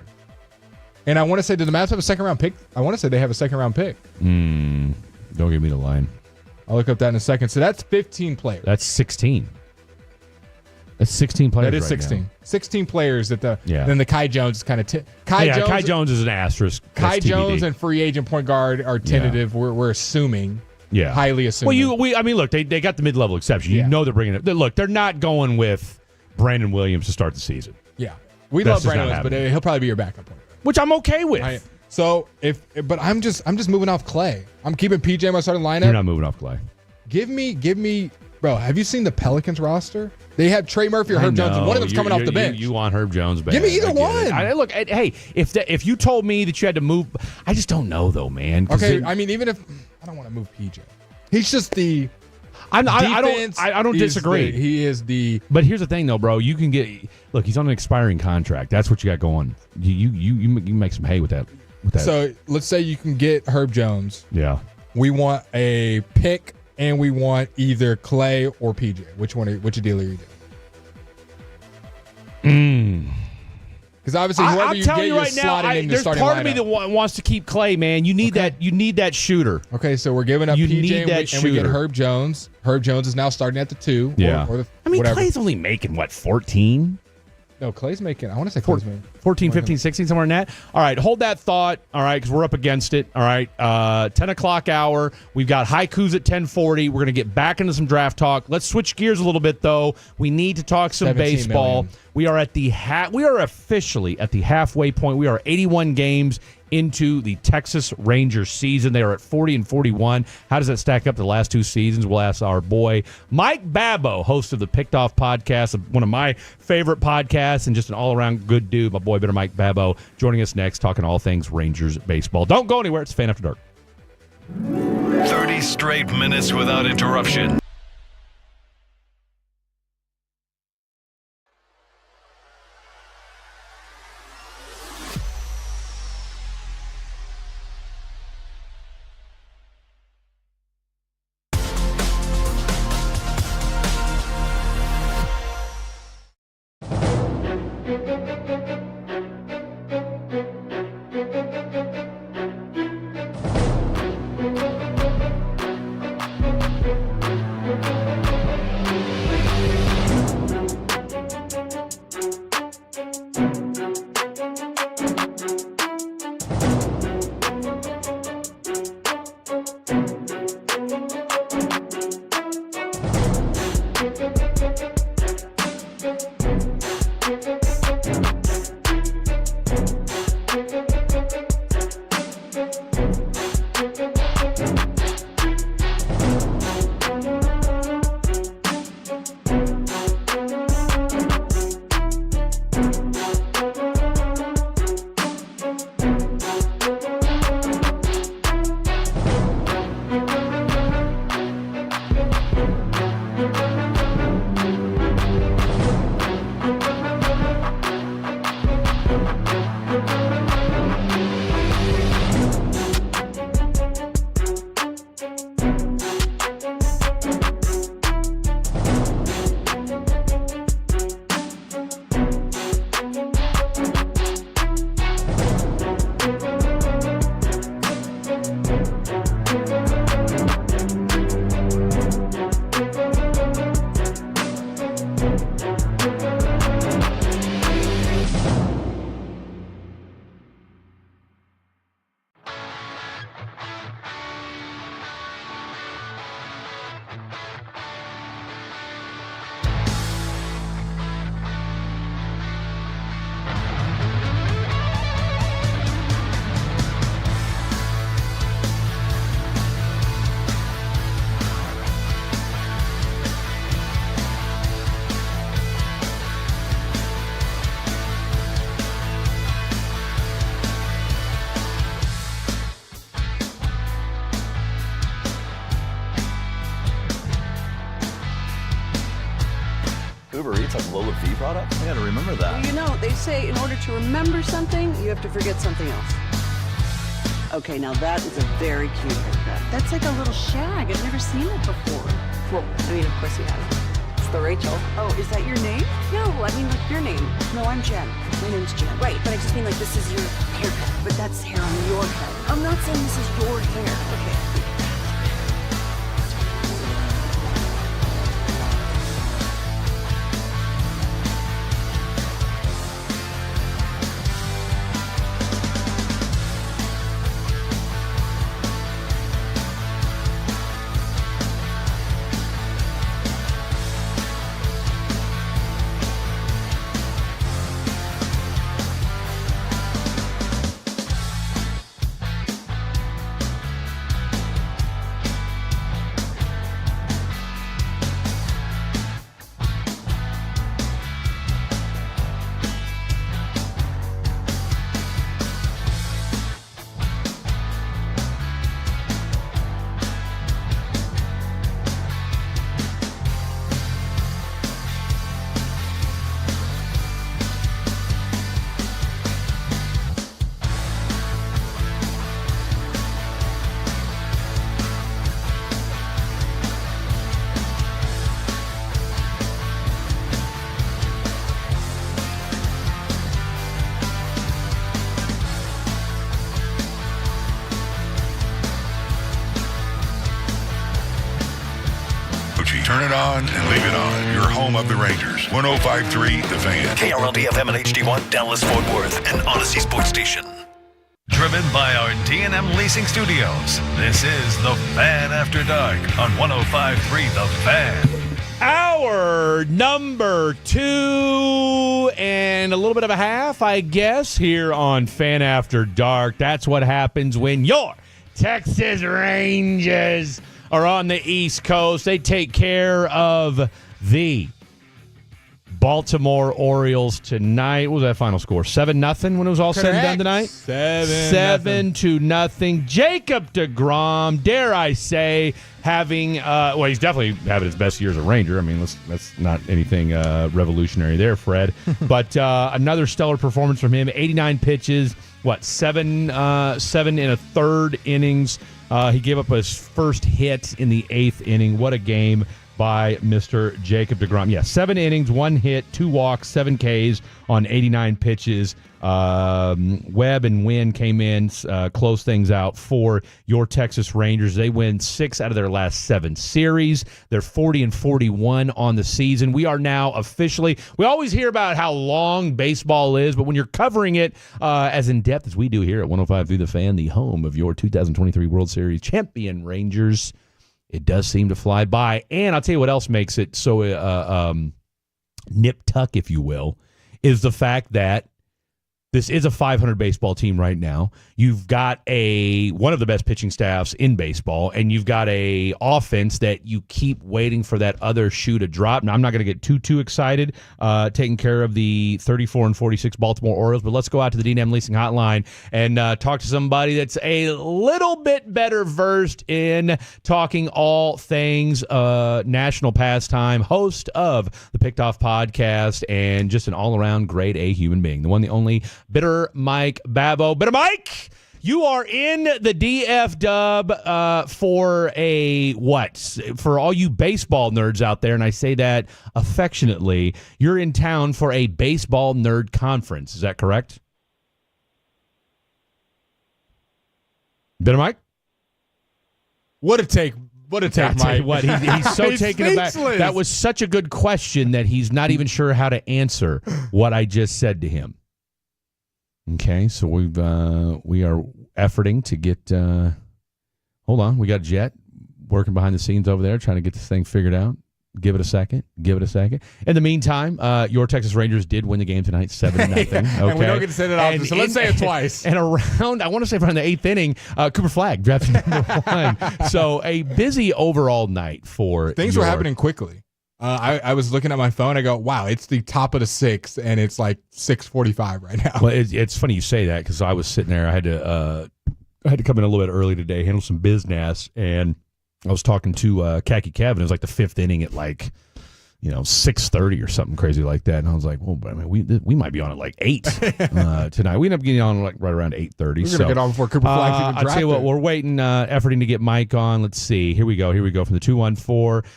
And I want to say, did the Mavs have a second-round pick? I want to say they have a second-round pick. Don't give me the line. I'll look up that in a second. So that's 15 players. That's 16. That's 16 players. That is 16. Now. 16 players that then the Kai Jones is kind of Kai Jones is an asterisk. Kai Jones and free agent point guard are tentative. Yeah. We're assuming. Yeah, highly assuming. Look, they got the mid-level exception. You know they're bringing it. Look, they're not going with Brandon Williams to start the season. Yeah, we love Brandon Williams, but he'll probably be your backup point guard, which I'm okay with. But I'm just moving off Klay. I'm keeping PJ in my starting lineup. You're not moving off Klay. Give me, bro. Have you seen the Pelicans roster? They have Trey Murphy or Herb Jones, and one of them's coming off the bench. You want Herb Jones back? Give me either one. Look, hey, if you told me that you had to move, I just don't know though, man. Okay, even if I don't want to move PJ. He's just the. I don't disagree. He is the. But here's the thing, though, bro. You can get. Look, he's on an expiring contract. That's what you got going. You make some hay with that. So let's say you can get Herb Jones. Yeah. We want a pick, and we want either Klay or PJ. Which deal are you doing? Because obviously, whoever you get, you're slotting into starting lineup. There's part of me that wants to keep Klay, man. You need that. You need that shooter. Okay, so we're giving up PJ, and we get Herb Jones. Herb Jones is now starting at the 2. Yeah. Whatever. Klay's only making, 14? No, Klay's making, I want to say Klay's making 14, 15, 16, somewhere in that. All right, hold that thought. All right, because we're up against it. All right, 10 o'clock hour. We've got Haiku's at 10:40. We're going to get back into some draft talk. Let's switch gears a little bit, though. We need to talk some baseball. Million. We are officially at the halfway point. We are 81 games into the Texas Rangers season. They are at 40-41. How does that stack up to the last 2 seasons? We'll ask our boy Mike Babau, host of the Picked Off podcast, one of my favorite podcasts, and just an all-around good dude. My boy, better Mike Babau, joining us next, talking all things Rangers baseball. Don't go anywhere. It's Fan After Dark. 30 straight minutes without interruption. of low fee products? I got to remember that. Well, they say in order to remember something, you have to forget something else. Okay, now that is a very cute haircut. That's like a little shag. I've never seen it before. Well, of course you have. It's the Rachel. Oh, is that your name? No, like your name. No, I'm Jen. My name's Jen. Right, but I just mean this is your haircut. But that's hair on your head. I'm not saying this is your hair. Okay. Turn it on and leave it on. Your home of the Rangers. 105.3 The Fan. KRLD-FM and HD1, Dallas, Fort Worth, and Odyssey Sports Station. Driven by our D&M Leasing Studios, this is The Fan After Dark on 105.3 The Fan. Hour number 2 and a little bit of a half, I guess, here on Fan After Dark. That's what happens when your Texas Rangers are on the East Coast. They take care of the Baltimore Orioles tonight. What was that final score? 7-0 when it was all said and done tonight? 7-0. Jacob deGrom, dare I say, having he's definitely having his best year as a Ranger. I mean, that's not anything revolutionary there, Fred. But another stellar performance from him. 89 pitches, seven and a third innings. He gave up his first hit in the 8th inning. What a game by Mr. Jacob deGrom. Yeah, 7 innings, 1 hit, 2 walks, 7 Ks on 89 pitches. Webb and Wynn came in, close things out for your Texas Rangers. They win 6 out of their last 7 series. They're 40-41 on the season. We are now officially, we always hear about how long baseball is, but when you're covering it as in depth as we do here at 105 The Fan, the home of your 2023 World Series champion Rangers, it does seem to fly by. And I'll tell you what else makes it so nip-tuck, if you will, is the fact that this is a 500 baseball team right now. You've got one of the best pitching staffs in baseball, and you've got a offense that you keep waiting for that other shoe to drop. Now, I'm not going to get too excited taking care of the 34-46 Baltimore Orioles, but let's go out to the D&M Leasing Hotline and talk to somebody that's a little bit better versed in talking all things national pastime, host of the Picked Off podcast, and just an all-around grade A human being, the one, the only, Bitter Mike Babau. Bitter Mike, you are in the DF Dub for for all you baseball nerds out there, and I say that affectionately. You're in town for a baseball nerd conference. Is that correct? Bitter Mike? What a take, Mike. What, he's so taken aback. That was such a good question that he's not even sure how to answer what I just said to him. Okay, so we are efforting to get. Hold on, we got Jet working behind the scenes over there, trying to get this thing figured out. Give it a second. In the meantime, your Texas Rangers did win the game tonight, 7-0. Okay, and we don't get to say that often, so let's say it twice. And around, I want to say around the 8th inning, Cooper Flagg drafted number 1. So a busy overall night for things were happening quickly. I was looking at my phone. I go, wow, it's the top of the 6th, and it's like 6:45 right now. Well, it's funny you say that because I was sitting there. I had to come in a little bit early today, handle some business, and I was talking to Khaki Kevin. It was like the 5th inning at 6:30 or something crazy like that. And I was like, well, I mean, we might be on at like 8 tonight. We end up getting on like right around 8:30. We're going to get on before Cooper Flagg's even drafted. I'll tell you what, we're waiting, efforting to get Mike on. Let's see. Here we go from the 214.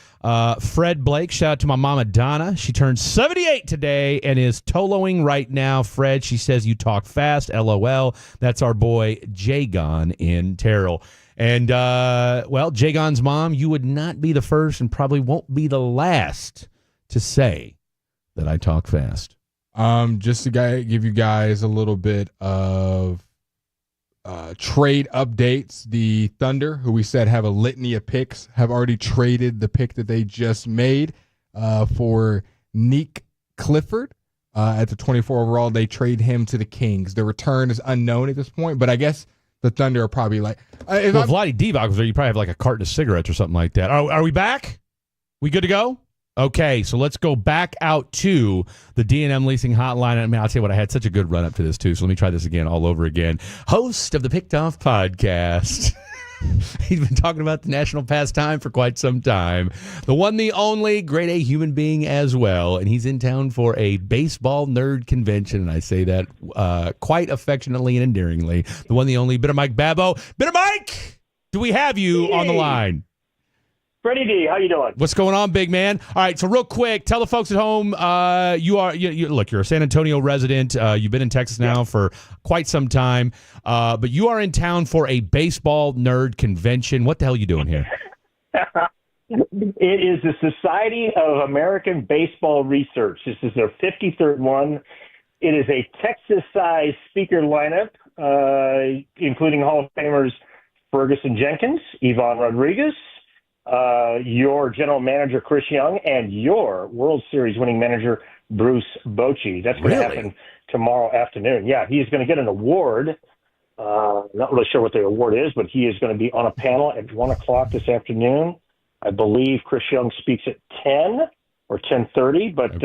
Fred Blake, shout out to my mama Donna. She turned 78 today and is toloing right now. Fred, she says you talk fast, LOL. That's our boy Jagon in Terrell. And, Jagon's mom, you would not be the first and probably won't be the last to say that I talk fast. Just to give you guys a little bit of trade updates. The Thunder, who we said have a litany of picks, have already traded the pick that they just made for Nick Clifford at the 24 overall. They trade him to the Kings. The return is unknown at this point, but I guess the Thunder are probably like... if Vlade Divac was there, you probably have like a carton of cigarettes or something like that. Are we back? We good to go? Okay, so let's go back out to the D&M Leasing Hotline. I mean, I'll tell you what, I had such a good run up to this, too, so let me try this again all over again. Host of the Picked Off Podcast. He's been talking about the national pastime for quite some time. The one, the only, grade A human being as well, and he's in town for a baseball nerd convention, and I say that quite affectionately and endearingly. The one, the only, Bitter Mike Babau. Bitter Mike, do we have you on the line? Freddie D, how you doing? What's going on, big man? All right, so real quick, tell the folks at home, you're a San Antonio resident. You've been in Texas now for quite some time, but you are in town for a baseball nerd convention. What the hell are you doing here? It is the Society of American Baseball Research. This is their 53rd one. It is a Texas-sized speaker lineup, including Hall of Famers Ferguson Jenkins, Ivan Rodriguez, your general manager, Chris Young, and your World Series winning manager, Bruce Bochy. That's going to happen tomorrow afternoon. Yeah, he's going to get an award. Not really sure what the award is, but he is going to be on a panel at 1 o'clock this afternoon. I believe Chris Young speaks at 10 or 10:30, but you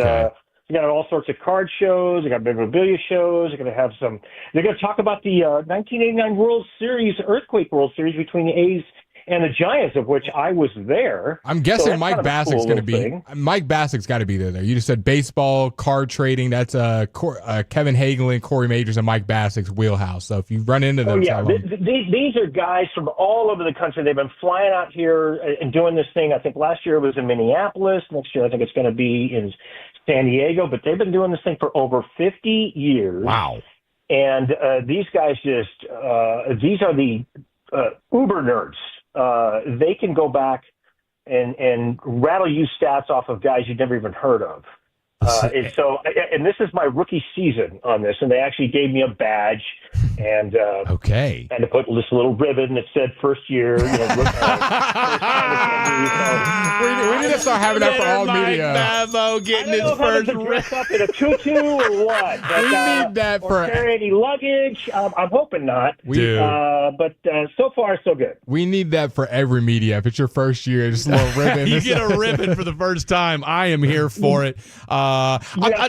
got all sorts of card shows. They got memorabilia shows. They're going to have some. They're going to talk about the 1989 World Series, Earthquake World Series between the A's and the Giants, of which I was there. I'm guessing Mike Bassick's going to be. Mike Bassick's got to be there. You just said baseball, card trading. That's Kevin Hagelin, Corey Majors, and Mike Bassick's wheelhouse. So if you run into them, these are guys from all over the country. They've been flying out here and doing this thing. I think last year it was in Minneapolis. Next year I think it's going to be in San Diego. But they've been doing this thing for over 50 years. Wow! And these guys these are the uber nerds. They can go back and rattle you stats off of guys you've never even heard of. And this is my rookie season on this, and they actually gave me a badge and and to put this little ribbon that said first year. We need to start having that for all media. Babau getting his first dress up in a tutu or what? But, we need that or for carry any luggage. I'm hoping not. But so far so good. We need that for every media. If it's your first year, just a little ribbon. You get a ribbon for the first time. I am here for it. I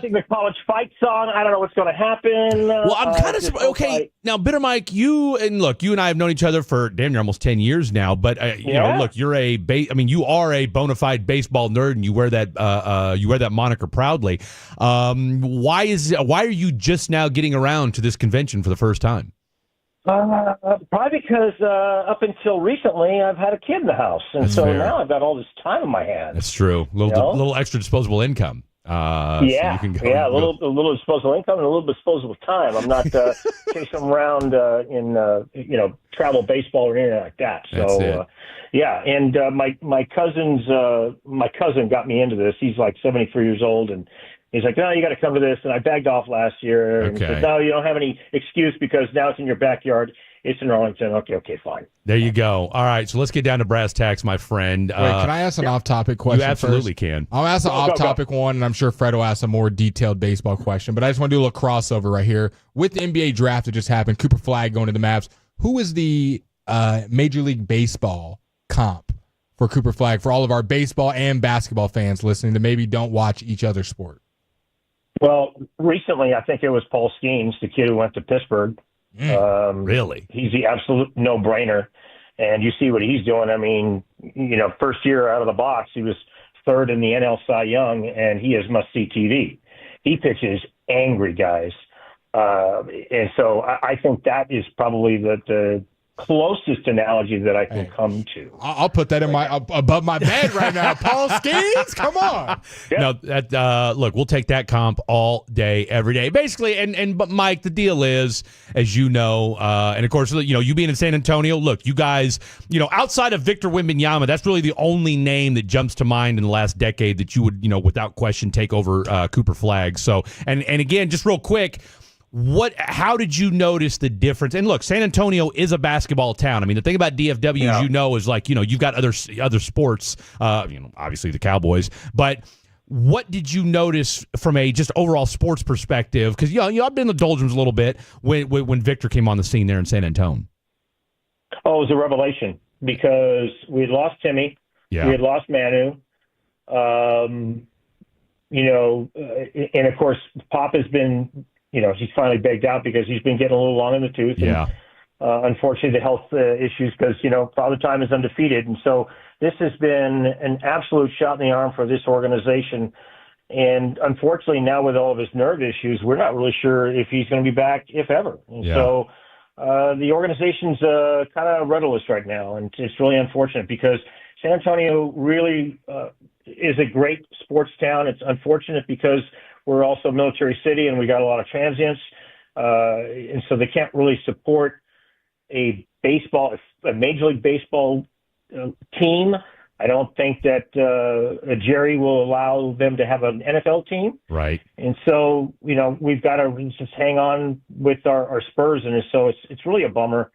sing the college fight song. I don't know what's going to happen. Well, I'm kind of okay. Now, Bitter Mike, you and I have known each other for damn near almost 10 years now. But you know, look, you're you are a bona fide baseball nerd, and you wear that moniker proudly. Why are you just now getting around to this convention for the first time? Probably because up until recently, I've had a kid in the house, and now I've got all this time in my hands. That's true. Little extra disposable income. A little disposable income and a little disposable time. I'm not chasing around in travel baseball or anything like that. So and my cousin got me into this. He's like 73 years old, and he's like, no, you got to come to this. And I bagged off last year. And he said, no, you don't have any excuse because now it's in your backyard. It's in Arlington. Okay, fine. There you go. All right, so let's get down to brass tacks, my friend. Wait, can I ask an off-topic question? You absolutely first? Can. I'll ask an off-topic one, and I'm sure Fred will ask a more detailed baseball question. But I just want to do a little crossover right here. With the NBA draft that just happened, Cooper Flagg going to the Mavs, who is the Major League Baseball comp for Cooper Flagg for all of our baseball and basketball fans listening that maybe don't watch each other's sport? Well, recently I think it was Paul Skeens, the kid who went to Pittsburgh. Really? He's the absolute no-brainer. And you see what he's doing. I mean, first year out of the box, he was third in the NL Cy Young, and he is must-see TV. He pitches angry guys. And so I think that is probably the closest analogy that I can come to. I'll put that in above my bed right now. Paul Skeens, come on. No, look, we'll take that comp all day, every day. Basically, but Mike, the deal is, as you know, and of course, you being in San Antonio, look, you guys, outside of Victor Wembanyama, that's really the only name that jumps to mind in the last decade that you would, without question, take over Cooper Flagg. So, and again, just real quick, how did you notice the difference? And look, San Antonio is a basketball town. I mean, the thing about DFW, is like, you've got other sports, obviously the Cowboys, but what did you notice from a just overall sports perspective? Because, I've been in the doldrums a little bit when Victor came on the scene there in San Antonio. Oh, it was a revelation because we had lost Timmy. Yeah. We had lost Manu. And of course, Pop has been, he's finally begged out because he's been getting a little long in the tooth. Yeah. And, unfortunately, the health issues because, Father Time is undefeated. And so this has been an absolute shot in the arm for this organization. And unfortunately, now with all of his nerve issues, we're not really sure if he's going to be back, if ever. And so the organization's kind of rudderless right now. And it's really unfortunate because San Antonio really is a great sports town. It's unfortunate because we're also a military city and we got a lot of transients. And so they can't really support a Major League Baseball team. I don't think that Jerry will allow them to have an NFL team. Right. And so, we've got to just hang on with our Spurs. And so it's really a bummer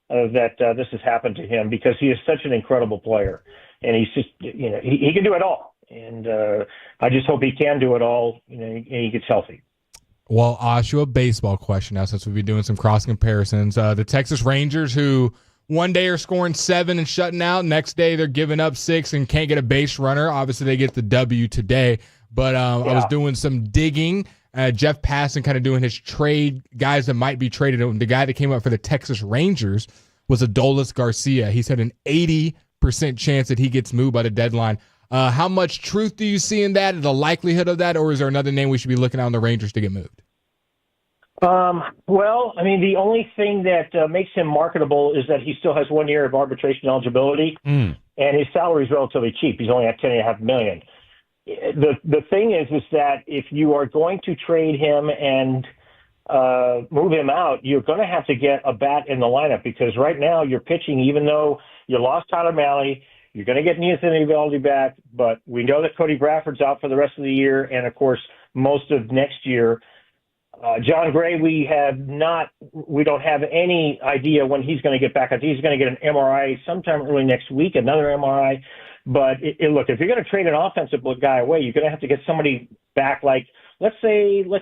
that this has happened to him because he is such an incredible player. And he's just, he can do it all. And I just hope he can do it all, and he gets healthy. Well, I'll ask you a baseball question now since we'll be doing some cross comparisons. The Texas Rangers, who one day are scoring 7 and shutting out, next day they're giving up 6 and can't get a base runner. Obviously, they get the W today. But I was doing some digging. Jeff Passan kind of doing his trade guys that might be traded. The guy that came up for the Texas Rangers was Adolis Garcia. He said an 80% chance that he gets moved by the deadline. How much truth do you see in that, the likelihood of that, or is there another name we should be looking at on the Rangers to get moved? Well, I mean, the only thing that makes him marketable is that he still has 1 year of arbitration eligibility, and his salary is relatively cheap. He's only at $10.5 million. The thing is that if you are going to trade him and move him out, you're going to have to get a bat in the lineup because right now you're pitching, even though you lost Tyler Mahle, you're going to get Anthony Eovaldi back, but we know that Cody Bradford's out for the rest of the year and, of course, most of next year. John Gray, we don't have any idea when he's going to get back. I think he's going to get an MRI sometime early next week, another MRI. But look, if you're going to trade an offensive guy away, you're going to have to get somebody back. Like, let's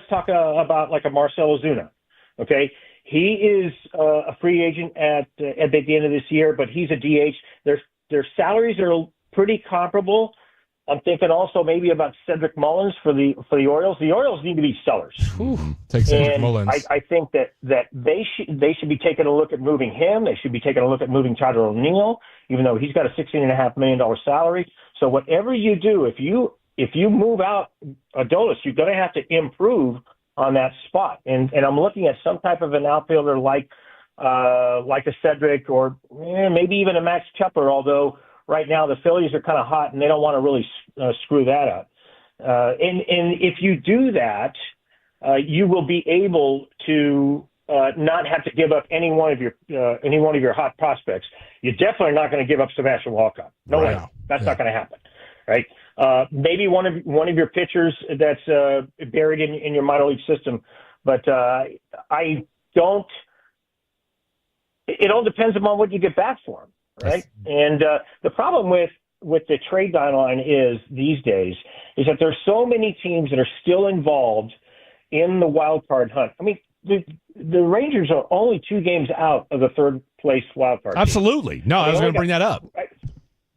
talk about like a Marcell Ozuna. Okay, he is a free agent at the end of this year, but he's a DH. Their salaries are pretty comparable. I'm thinking also maybe about Cedric Mullins for the Orioles. The Orioles need to be sellers. Take Cedric Mullins. I think that they should be taking a look at moving him. They should be taking a look at moving Tyler O'Neill, even though he's got a $16.5 million salary. So whatever you do, if you move out Adolis, you're going to have to improve on that spot. And I'm looking at some type of an outfielder like a Cedric or maybe even a Max Kepler, although right now the Phillies are kind of hot and they don't want to really screw that up. And if you do that, you will be able to not have to give up any one of your hot prospects. You're definitely not going to give up Sebastian Walcott. No way. That's not going to happen. Right? Maybe one of your pitchers that's buried in your minor league system, but I don't. It all depends upon what you get back for him, right? And the problem with the trade deadline these days is that there's so many teams that are still involved in the wild card hunt. I mean, the Rangers are only 2 games out of the third place wild card. Absolutely. No, I was going to bring that up.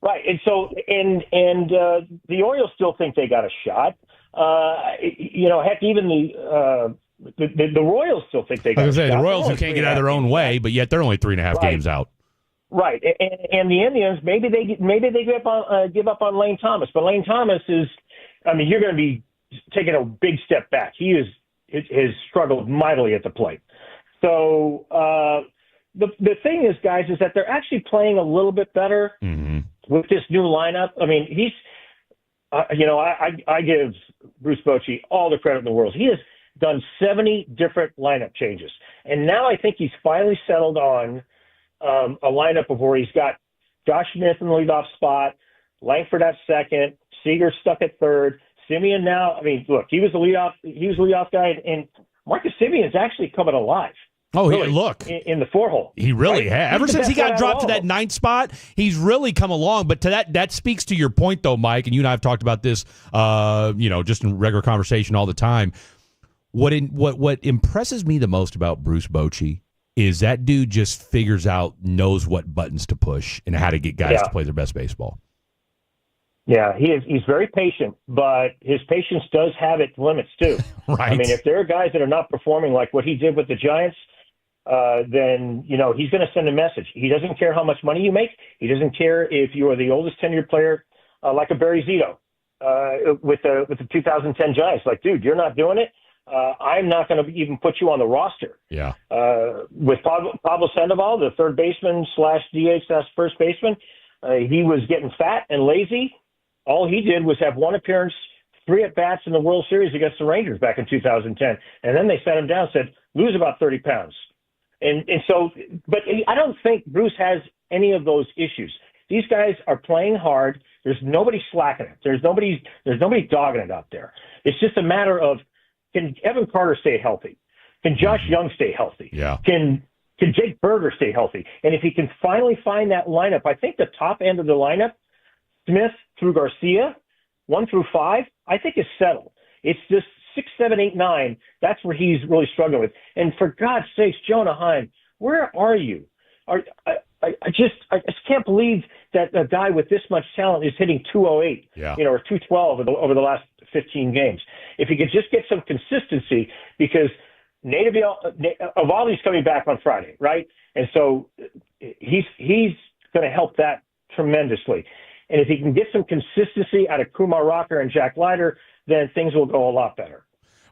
Right. And so, the Orioles still think they got a shot. Heck, even the Royals still think they got a shot. The Royals who can't get out of their own way, but yet they're only 3.5 games out. Right, and the Indians maybe they give up on Lane Thomas, but Lane Thomas is, I mean, you're going to be taking a big step back. He has struggled mightily at the plate. So the thing is, guys, is that they're actually playing a little bit better with this new lineup. I mean, he's, I give Bruce Bochy all the credit in the world. He has done 70 different lineup changes, and now I think he's finally settled on a lineup of where he's got Josh Smith in the leadoff spot, Langford at second, Seager stuck at third, Simeon now. I mean, look, he was the leadoff guy, and Marcus Simeon's actually coming alive. Oh, really, look. In the four hole. He really has. Ever since he got dropped to that 9th spot, he's really come along. But to that speaks to your point, though, Mike, and you and I have talked about this, just in regular conversation all the time. What impresses me the most about Bruce Bochy is that dude just knows what buttons to push and how to get guys to play their best baseball. Yeah, he's very patient, but his patience does have its limits too. Right. I mean, if there are guys that are not performing like what he did with the Giants, then he's going to send a message. He doesn't care how much money you make. He doesn't care if you are the oldest tenured player, like a Barry Zito with the 2010 Giants. Like, dude, you're not doing it. I'm not going to even put you on the roster. Yeah. With Pablo Sandoval, the third baseman /DH /first baseman, he was getting fat and lazy. All he did was have one appearance, 3 at-bats in the World Series against the Rangers back in 2010. And then they sat him down and said, lose about 30 pounds. And so, but I don't think Bruce has any of those issues. These guys are playing hard. There's nobody slacking it. There's nobody dogging it out there. It's just a matter of, can Evan Carter stay healthy? Can Josh Young stay healthy? Yeah. Can Jake Berger stay healthy? And if he can finally find that lineup, I think the top end of the lineup, Smith through Garcia, 1 through 5, I think is settled. It's just 6, 7, 8, 9. That's where he's really struggling with. And for God's sakes, Jonah Heim, where are you? I just can't believe that a guy with this much talent is hitting 208, or 212 over the last 15 games. If he could just get some consistency, because Eovaldi's coming back on Friday, right? And so he's going to help that tremendously. And if he can get some consistency out of Kumar Rocker and Jack Leiter, then things will go a lot better.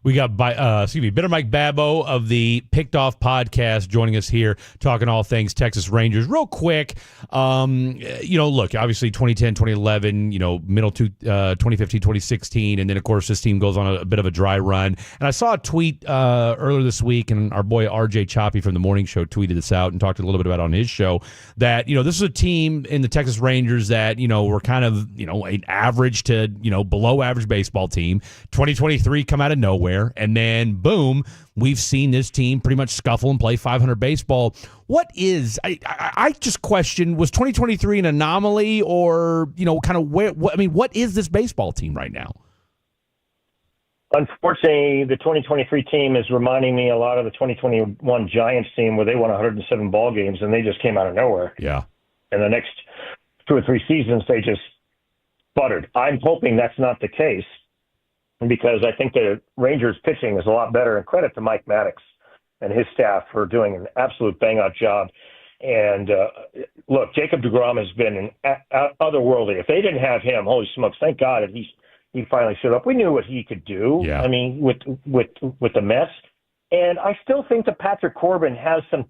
We got Bitter Mike Babau of the Picked Off podcast joining us here, talking all things Texas Rangers. Real quick, look, obviously 2010, 2011, middle to 2015, 2016, and then of course this team goes on a bit of a dry run. And I saw a tweet earlier this week, and our boy RJ Choppy from the morning show tweeted this out and talked a little bit about it on his show, that this is a team in the Texas Rangers that were kind of an average to below average baseball team. 2023 come out of nowhere. And then, boom, we've seen this team pretty much scuffle and play 500 baseball. What is, I just question, was 2023 an anomaly, or, kind of what is this baseball team right now? Unfortunately, the 2023 team is reminding me a lot of the 2021 Giants team, where they won 107 ball games and they just came out of nowhere. Yeah. And the next 2 or 3 seasons, they just sputtered. I'm hoping that's not the case, because I think the Rangers pitching is a lot better, and credit to Mike Maddox and his staff for doing an absolute bang-out job. And look, Jacob deGrom has been otherworldly. If they didn't have him, holy smokes, thank God that he finally showed up. We knew what he could do. Yeah. I mean, with the Mets. And I still think that Patrick Corbin has some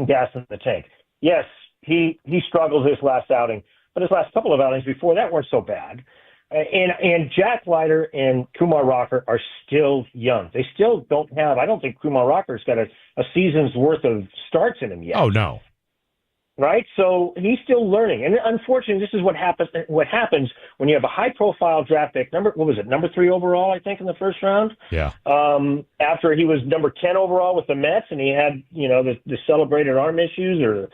gas in the tank. Yes, he struggled his last outing, but his last couple of outings before that weren't so bad. And Jack Leiter and Kumar Rocker are still young. They still don't have, I don't think Kumar Rocker's got a season's worth of starts in him yet. Oh, no. Right? So he's still learning. And unfortunately, this is what happens when you have a high-profile draft pick, number 3 overall, I think, in the first round? Yeah. After he was number 10 overall with the Mets, and he had, the celebrated arm issues,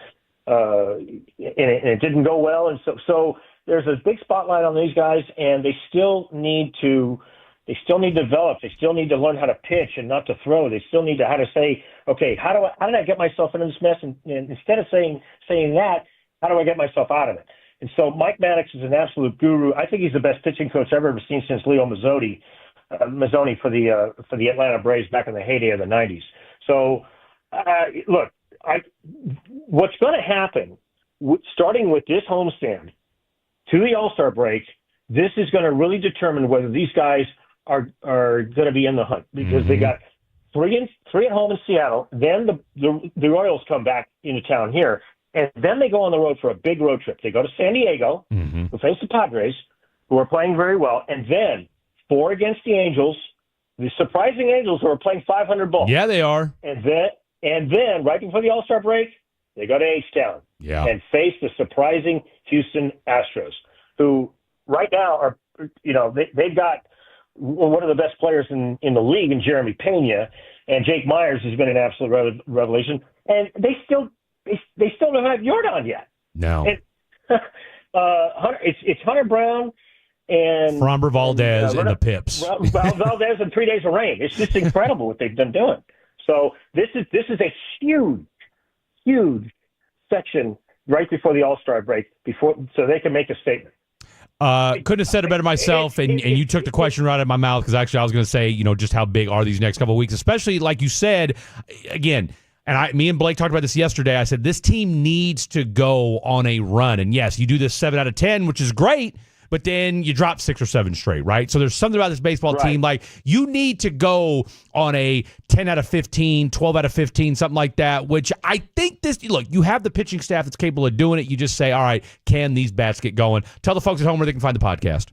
and it didn't go well. And so there's a big spotlight on these guys, and they still need to develop. They still need to learn how to pitch and not to throw. They still need to how to say, okay, how did I get myself into this mess? And instead of saying that, how do I get myself out of it? And so Mike Maddox is an absolute guru. I think he's the best pitching coach I've ever seen since Leo Mazzoni for the Atlanta Braves back in the heyday of the 90s. So look, what's going to happen starting with this homestand to the All-Star break, this is going to really determine whether these guys are going to be in the hunt, because they got three at home in Seattle. Then the Royals come back into town here, and then they go on the road for a big road trip. They go to San Diego, who face the Padres, who are playing very well, and then 4 against the Angels, the surprising Angels who are playing 500 ball. Yeah, they are. And then right before the All-Star break, they go to H-Town and face the surprising Houston Astros, who right now are, they've got one of the best players in the league in Jeremy Pena, and Jake Myers has been an absolute revelation. And they still don't have Jordan yet. No. And, it's Hunter Brown and Framber Valdez and the Pips. Valdez and 3 days of rain. It's just incredible what they've been doing. So this is a huge section right before the All-Star break, so they can make a statement. Couldn't have said it better myself, and you took the question right out of my mouth, because actually I was going to say, just how big are these next couple of weeks, especially like you said, again. And me and Blake talked about this yesterday. I said this team needs to go on a run, and yes, you do this 7 out of 10, which is great. But then you drop 6 or 7 straight, right? So there's something about this baseball team. Like, you need to go on a 10 out of 15, 12 out of 15, something like that, which I think look, you have the pitching staff that's capable of doing it. You just say, all right, can these bats get going? Tell the folks at home where they can find the podcast.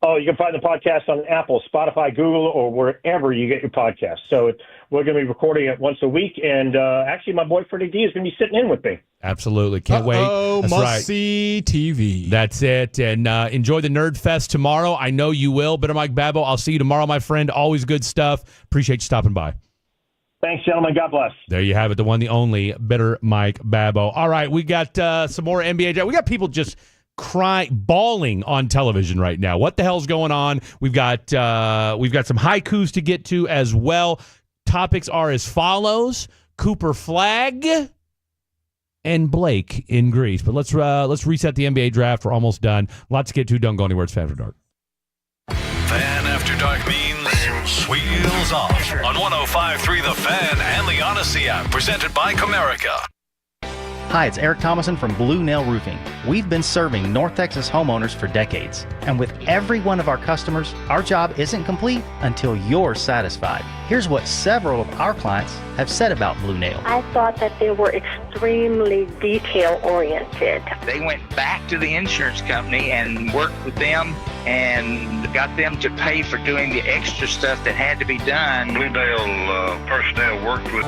Oh, you can find the podcast on Apple, Spotify, Google, or wherever you get your podcast. So we're going to be recording it once a week, and actually my boy Freddie D is going to be sitting in with me. Absolutely. Can't wait. That's must-see TV. That's it. And enjoy the Nerd Fest tomorrow. I know you will. Better Mike Babau, I'll see you tomorrow, my friend. Always good stuff. Appreciate you stopping by. Thanks, gentlemen. God bless. There you have it, the one, the only, Better Mike Babau. All right, we got some more NBA. We got people just bawling on television right now. What the hell's going on? We've got some haikus to get to as well. Topics are as follows: Cooper Flagg and Blake in Greece. But let's reset the NBA draft. We're almost done. Lots to get to. Don't go anywhere. It's Fan After Dark. Fan After Dark means wheels off on 105.3 The Fan and the Odyssey app, presented by Comerica. Hi, it's Eric Thomason from Blue Nail Roofing. We've been serving North Texas homeowners for decades. And with every one of our customers, our job isn't complete until you're satisfied. Here's what several of our clients have said about Blue Nail. I thought that they were extremely detail-oriented. They went back to the insurance company and worked with them and got them to pay for doing the extra stuff that had to be done. Blue Nail personnel worked with...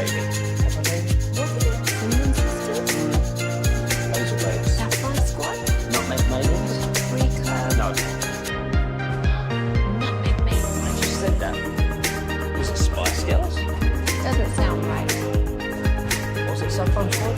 lady. Pepper lady? Loads of layers. Saffron squad? Nutmeg mayonnaise? No. I just said that. Was it Spice Girls? Doesn't sound right. Was it Saffron Squad?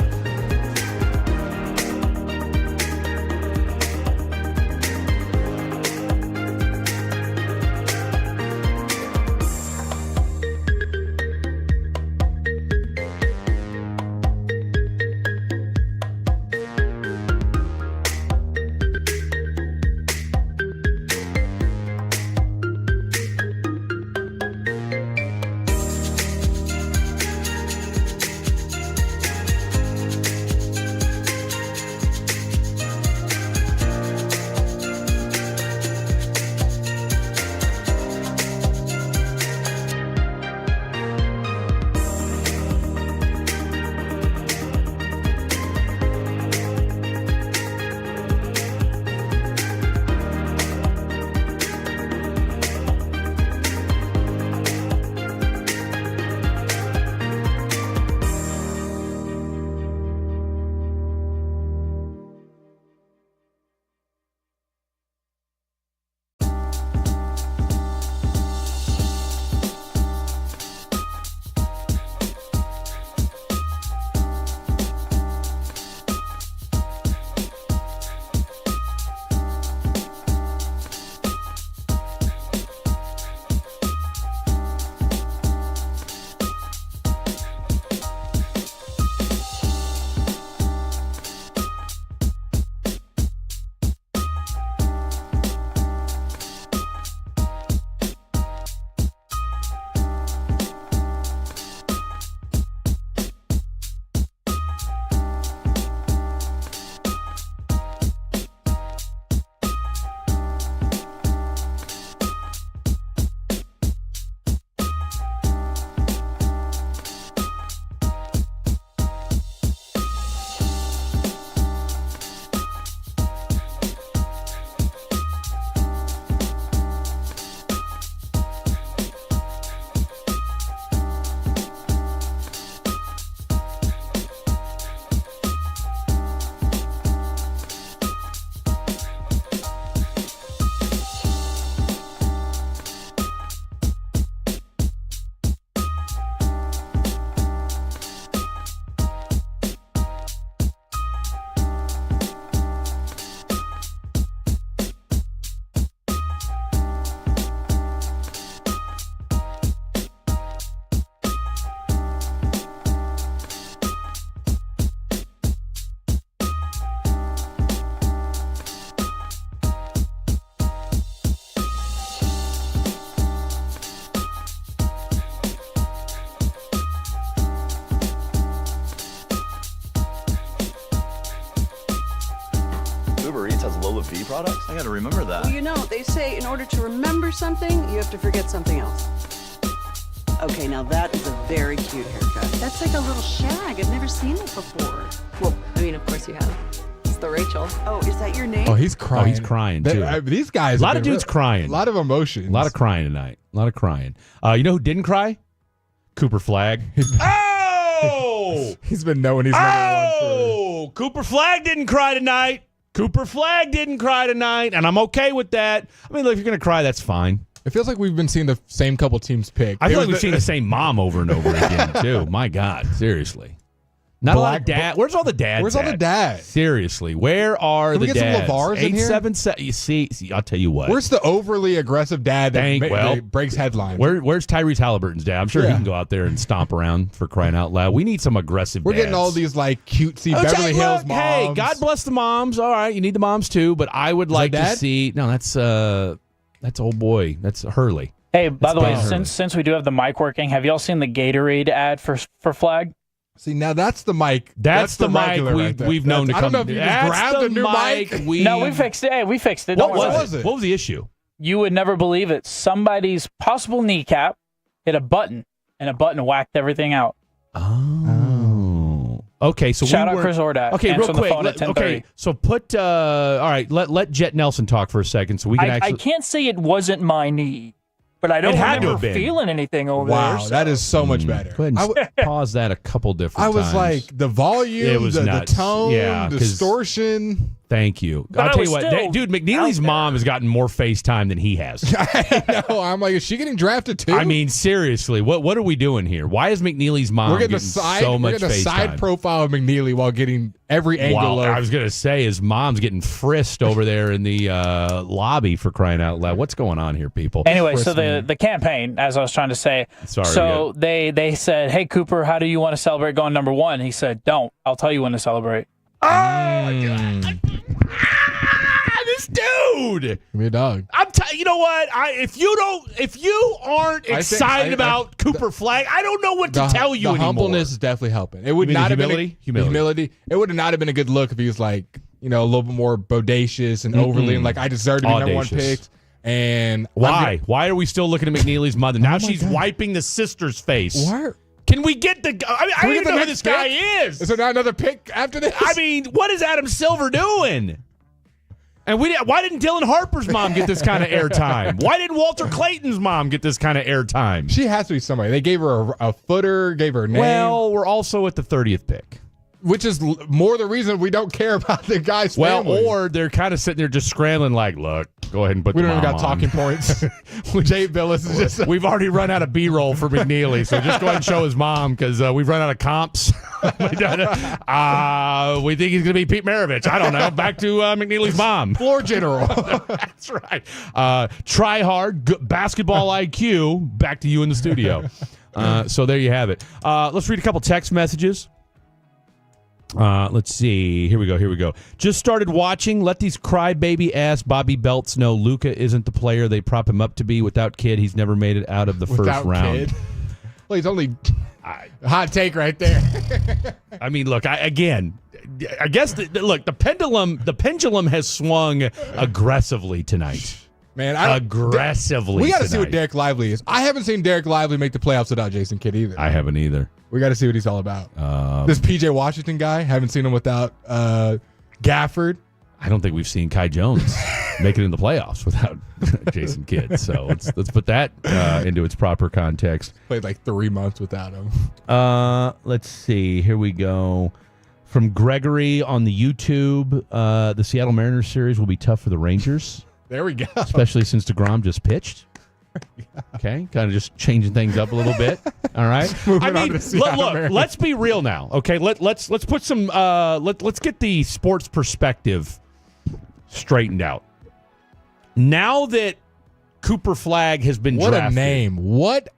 V products? I gotta remember that. Well, you know, they say in order to remember something, you have to forget something else. Okay, now that is a very cute haircut. That's like a little shag. I've never seen it before. Well, I mean, of course you have. It's the Rachel. Oh, is that your name? Oh, he's crying. Oh, he's crying, too. These guys. A lot of dudes crying. A lot of emotions. A lot of crying tonight. A lot of crying. You know who didn't cry? Cooper Flagg. Oh! He's been knowing he's number one for... Cooper Flagg didn't cry tonight. Cooper Flagg didn't cry tonight, and I'm okay with that. I mean, look, if you're going to cry, that's fine. It feels like we've been seeing the same couple teams pick. I feel like we've seen the same mom over and over again, too. My God, seriously. Not a lot of dad. Where's all the dads? Where's all the dads? Seriously, where are the dads? Can we get some LeVars in here? 877. You see, I'll tell you what. Where's the overly aggressive dad that breaks headlines? Where's Tyrese Halliburton's dad? I'm sure he can go out there and stomp around, for crying out loud. We need some aggressive We're dads. getting all these like cutesy Beverly Hills moms. Hey, God bless the moms. All right, you need the moms too, but I would like to see. No, that's old boy. That's Hurley. Hey, by the way, since we do have the mic working, have y'all seen the Gatorade ad for Flagg? See, now that's the mic. That's the mic we've known to come. I don't know if you just grabbed a new mic. No, we fixed it. Hey, we fixed it. What was it? What was the issue? You would never believe it. Somebody's possible kneecap hit a button, and a button whacked everything out. Oh. Okay, so shout out Chris Ordak. Okay, real quick. Okay, so put. All right, let Jet Nelson talk for a second, so we can actually. I can't say it wasn't my knee. but I don't It had to remember have been. feeling anything over there. Wow, so- that is so much better. Go ahead and pause that a couple different I times. was like, the volume, It was the nuts. tone, Yeah, 'cause- distortion. Thank you. But I'll I tell was you what, still dude, McNeely's mom has gotten more FaceTime than he has. I know. I'm like, is she getting drafted too? I mean, seriously, what are we doing here? Why is McNeely's mom we're getting so much we're getting a FaceTime? side profile of McNeely while getting every angle Wow, of. I was going to say his mom's getting frisked over there in the lobby for crying out loud. What's going on here, people? Anyway, so the campaign, as I was trying to say, Sorry, so they said, "Hey Cooper, how do you want to celebrate going number one?" He said, "Don't. I'll tell you when to celebrate." This dude. Give me a dog. You know what? If you aren't excited about Cooper Flagg, I don't know what to tell you the anymore. humbleness is definitely helping. It would You mean not have humility? been humility. It would not have been a good look if he was like, a little bit more bodacious and overly and like, I deserve to be number one Audacious. picked. And Why? Why are we still looking at McNeely's mother? Now she's wiping the sister's face. Can we get the? I mean, I don't even know who this guy is. Is there not another pick after this? I mean, what is Adam Silver doing? And why didn't Dylan Harper's mom get this kind of airtime? Why didn't Walter Clayton's mom get this kind of airtime? She has to be somebody. They gave her a footer, gave her a name. Well, we're also at the 30th pick. Which is more the reason we don't care about the guy's family. Or they're kind of sitting there just scrambling like, look, go ahead and put We the don't even mom got on. talking points. Jay Billis is just... We've already run out of B-roll for McNeely, so just go ahead and show his mom because we've run out of comps. We think he's going to be Pete Maravich. I don't know. Back to McNeely's mom. Floor general. That's right. Try hard, basketball IQ. Back to you in the studio. So there you have it. Let's read a couple text messages. Let's see. Here we go. Just started watching. Let these crybaby ass Bobby Belts know Luka isn't the player they prop him up to be. Without Kid, he's never made it out of the first round. Kid. Well, he's only hot take right there. I mean, look. I guess the pendulum has swung aggressively tonight. Man, aggressively. We got to see tonight. what Derek Lively is. I haven't seen Derek Lively make the playoffs without Jason Kidd either. I haven't either. We got to see what he's all about. This PJ Washington guy, haven't seen him without Gafford. I don't think we've seen Kai Jones make it in the playoffs without Jason Kidd. So let's put that into its proper context. Played like 3 months without him. Let's see. Here we go. From Gregory on the YouTube, the Seattle Mariners series will be tough for the Rangers. There we go. Especially since DeGrom just pitched. Okay, kind of just changing things up a little bit. All right. Moving I on mean, to the Seattle look. Mariners. Let's be real now. Okay, let's put some. Let's get the sports perspective straightened out. Now that Cooper Flagg has been drafted, What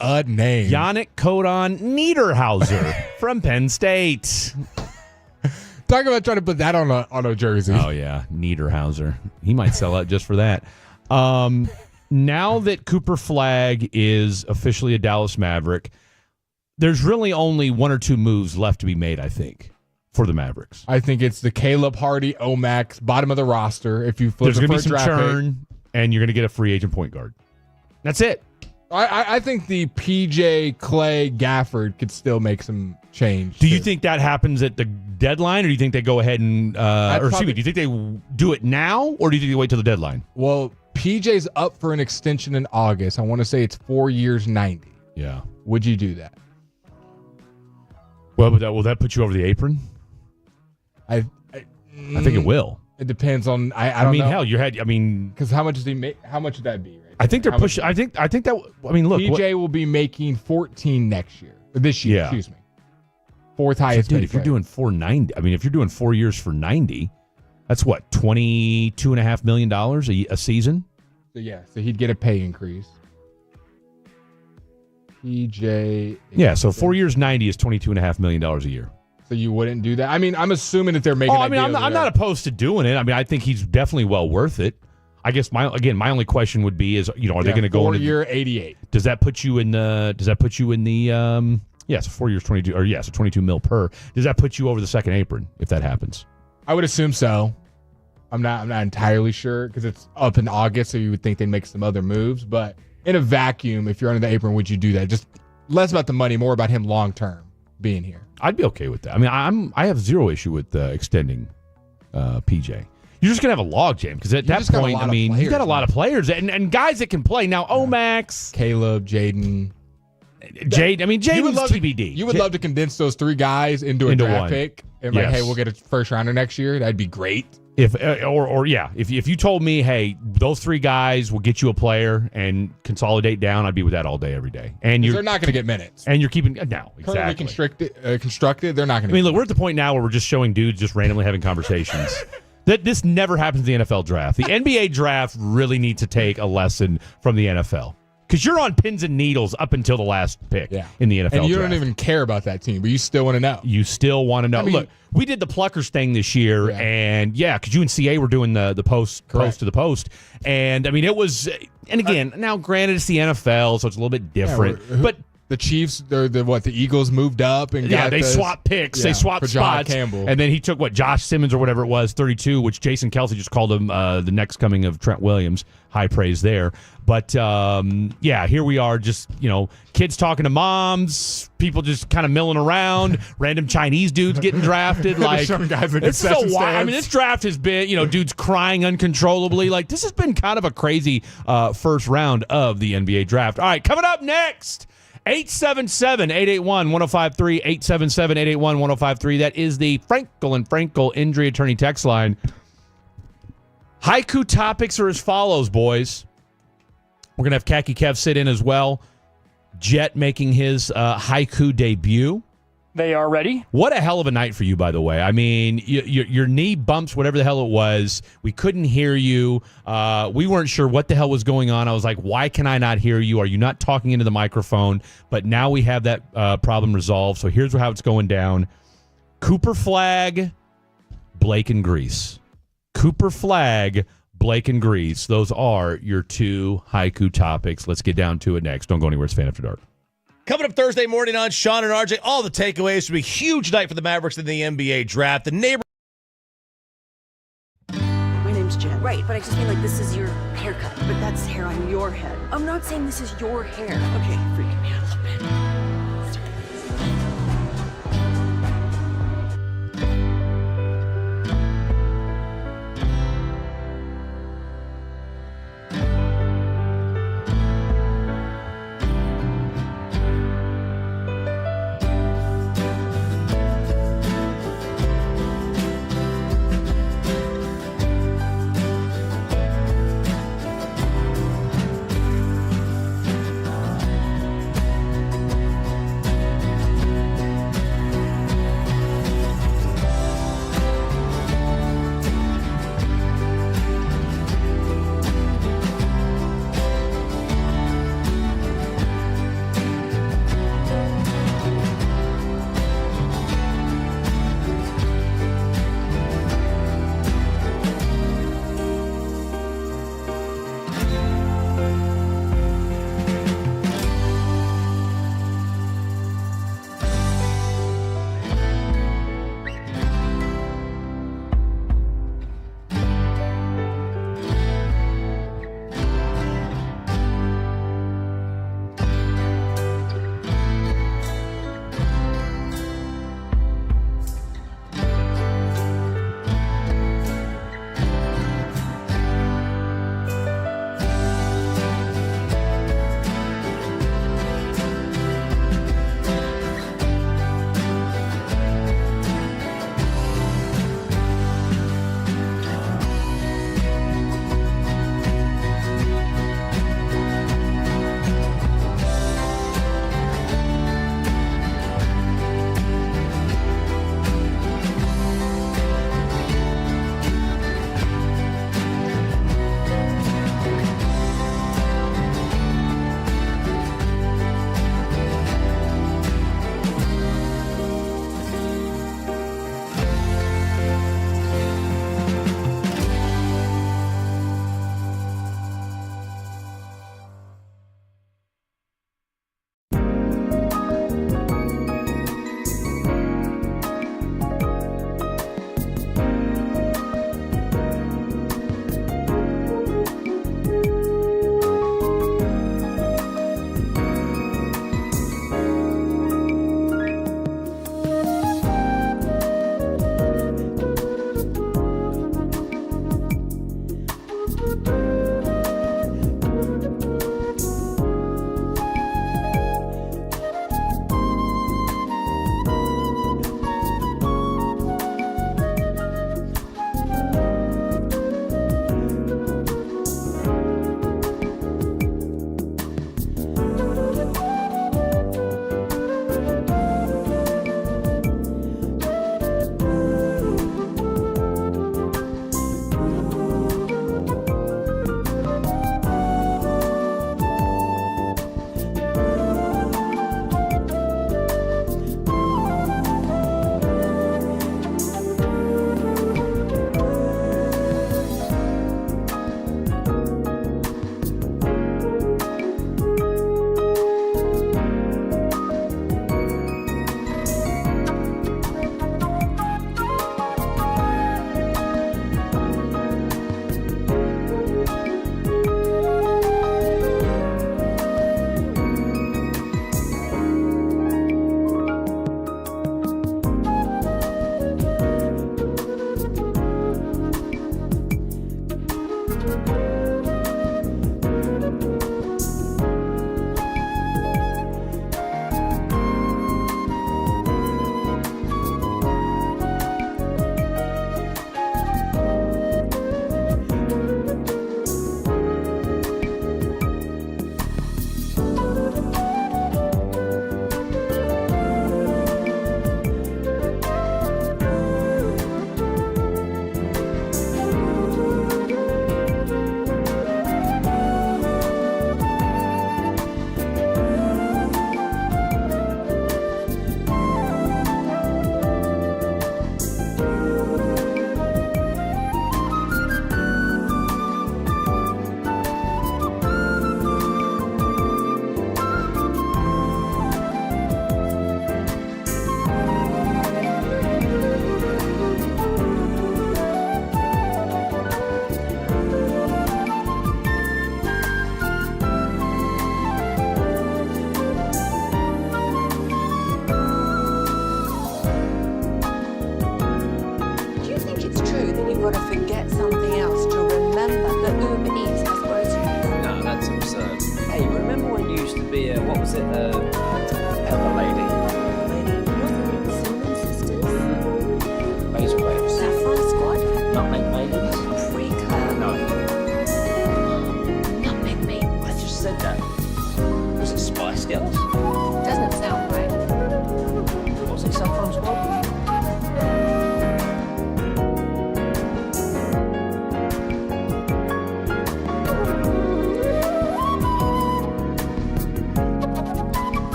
a name! Yannick Codon Niederhauser from Penn State. Talk about trying to put that on a jersey. Oh yeah, Niederhauser. He might sell out just for that. Now that Cooper Flagg is officially a Dallas Maverick, there's really only one or two moves left to be made, I think, for the Mavericks. I think it's the Caleb Hardy, Omax, bottom of the roster. If you flip There's going to be some draft churn, and you're going to get a free agent point guard. That's it. I think the PJ Clay Gafford could still make some change. Do you think that happens at the deadline, or do you think they go ahead and, do you think they do it now, or do you think they wait till the deadline? Well, PJ's up for an extension in August. I want to say it's 4 years, 90. Yeah. Would you do that? Well, but will that put you over the apron? I think it will. It depends on. I don't mean, know. hell, because how much does he make? How much would that be? Right I think they're pushing. I think that. I mean, look. PJ will be making 14 this year. Yeah. Excuse me. Fourth highest. Dude, if you're doing 490, I mean, if you're doing 4 years for 90, that's what, $22.5 million a season. So he'd get a pay increase. PJ. Yeah, so 4 years 90 is $22.5 million a year. So you wouldn't do that? I mean, I'm assuming that they're making. I'm not opposed to doing it. I mean, I think he's definitely well worth it. I guess my only question would be is, are they going to go into 4 year 88? Does that put you in the? So 4 years 22, or so 22 mil per. Does that put you over the second apron if that happens? I would assume so. I'm not entirely sure because it's up in August, so you would think they'd make some other moves. But in a vacuum, if you're under the apron, would you do that? Just less about the money, more about him long term being here. I'd be okay with that. I mean, I have zero issue with extending PJ. You're just going to have a log jam because at that point, I mean, you've got a lot of players and guys that can play. Now, Omax. Caleb, Jaden. Jaden's TBD. You would love to condense those three guys into a draft pick and hey, we'll get a first rounder next year. That'd be great. If you told me, hey, those three guys will get you a player and consolidate down, I'd be with that all day, every day. And they're not going to get minutes. And you're keeping exactly constructed. They're not going to. I mean, look, we're at the point now where we're just showing dudes just randomly having conversations. That this never happens in the NFL draft. The NBA draft really needs to take a lesson from the NFL. Because you're on pins and needles up until the last pick in the NFL and you draft. don't even care about that team, but you still want to know. You still want to know. I mean, look, we did the Pluckers thing this year, and because UNCA were doing the post to the post. And, I mean, it was, and again, now granted it's the NFL, so it's a little bit different. But the Chiefs, the Eagles moved up and they swapped picks, they swapped spots, Campbell. And then he took Josh Simmons or whatever it was, 32, which Jason Kelsey just called him the next coming of Trent Williams. High praise there, but here we are, just kids talking to moms, people just kind of milling around, random Chinese dudes getting drafted. Like some guys it's so wild. I mean, this draft has been dudes crying uncontrollably. Like this has been kind of a crazy first round of the NBA draft. All right, coming up next. 877-881-1053, 877-881-1053. That is the Frankel and Frankel injury attorney text line. Haiku topics are as follows, boys. We're going to have Khaki Kev sit in as well. Jet making his Haiku debut. They are ready. What a hell of a night for you, by the way. I mean, your knee bumps, whatever the hell it was. We couldn't hear you. We weren't sure what the hell was going on. I was like, why can I not hear you? Are you not talking into the microphone? But now we have that problem resolved. So here's how it's going down. Cooper Flagg, Blake and Grease. Cooper Flagg, Blake and Grease. Those are your two Haiku topics. Let's get down to it next. Don't go anywhere. It's Fan After Dark. Coming up Thursday morning on Sean and RJ, all the takeaways from a huge night for the Mavericks in the NBA draft. The neighbor. My name's Jen. Right, but I just mean this is your haircut. But that's hair on your head. I'm not saying this is your hair. Okay, freaking me out a little bit.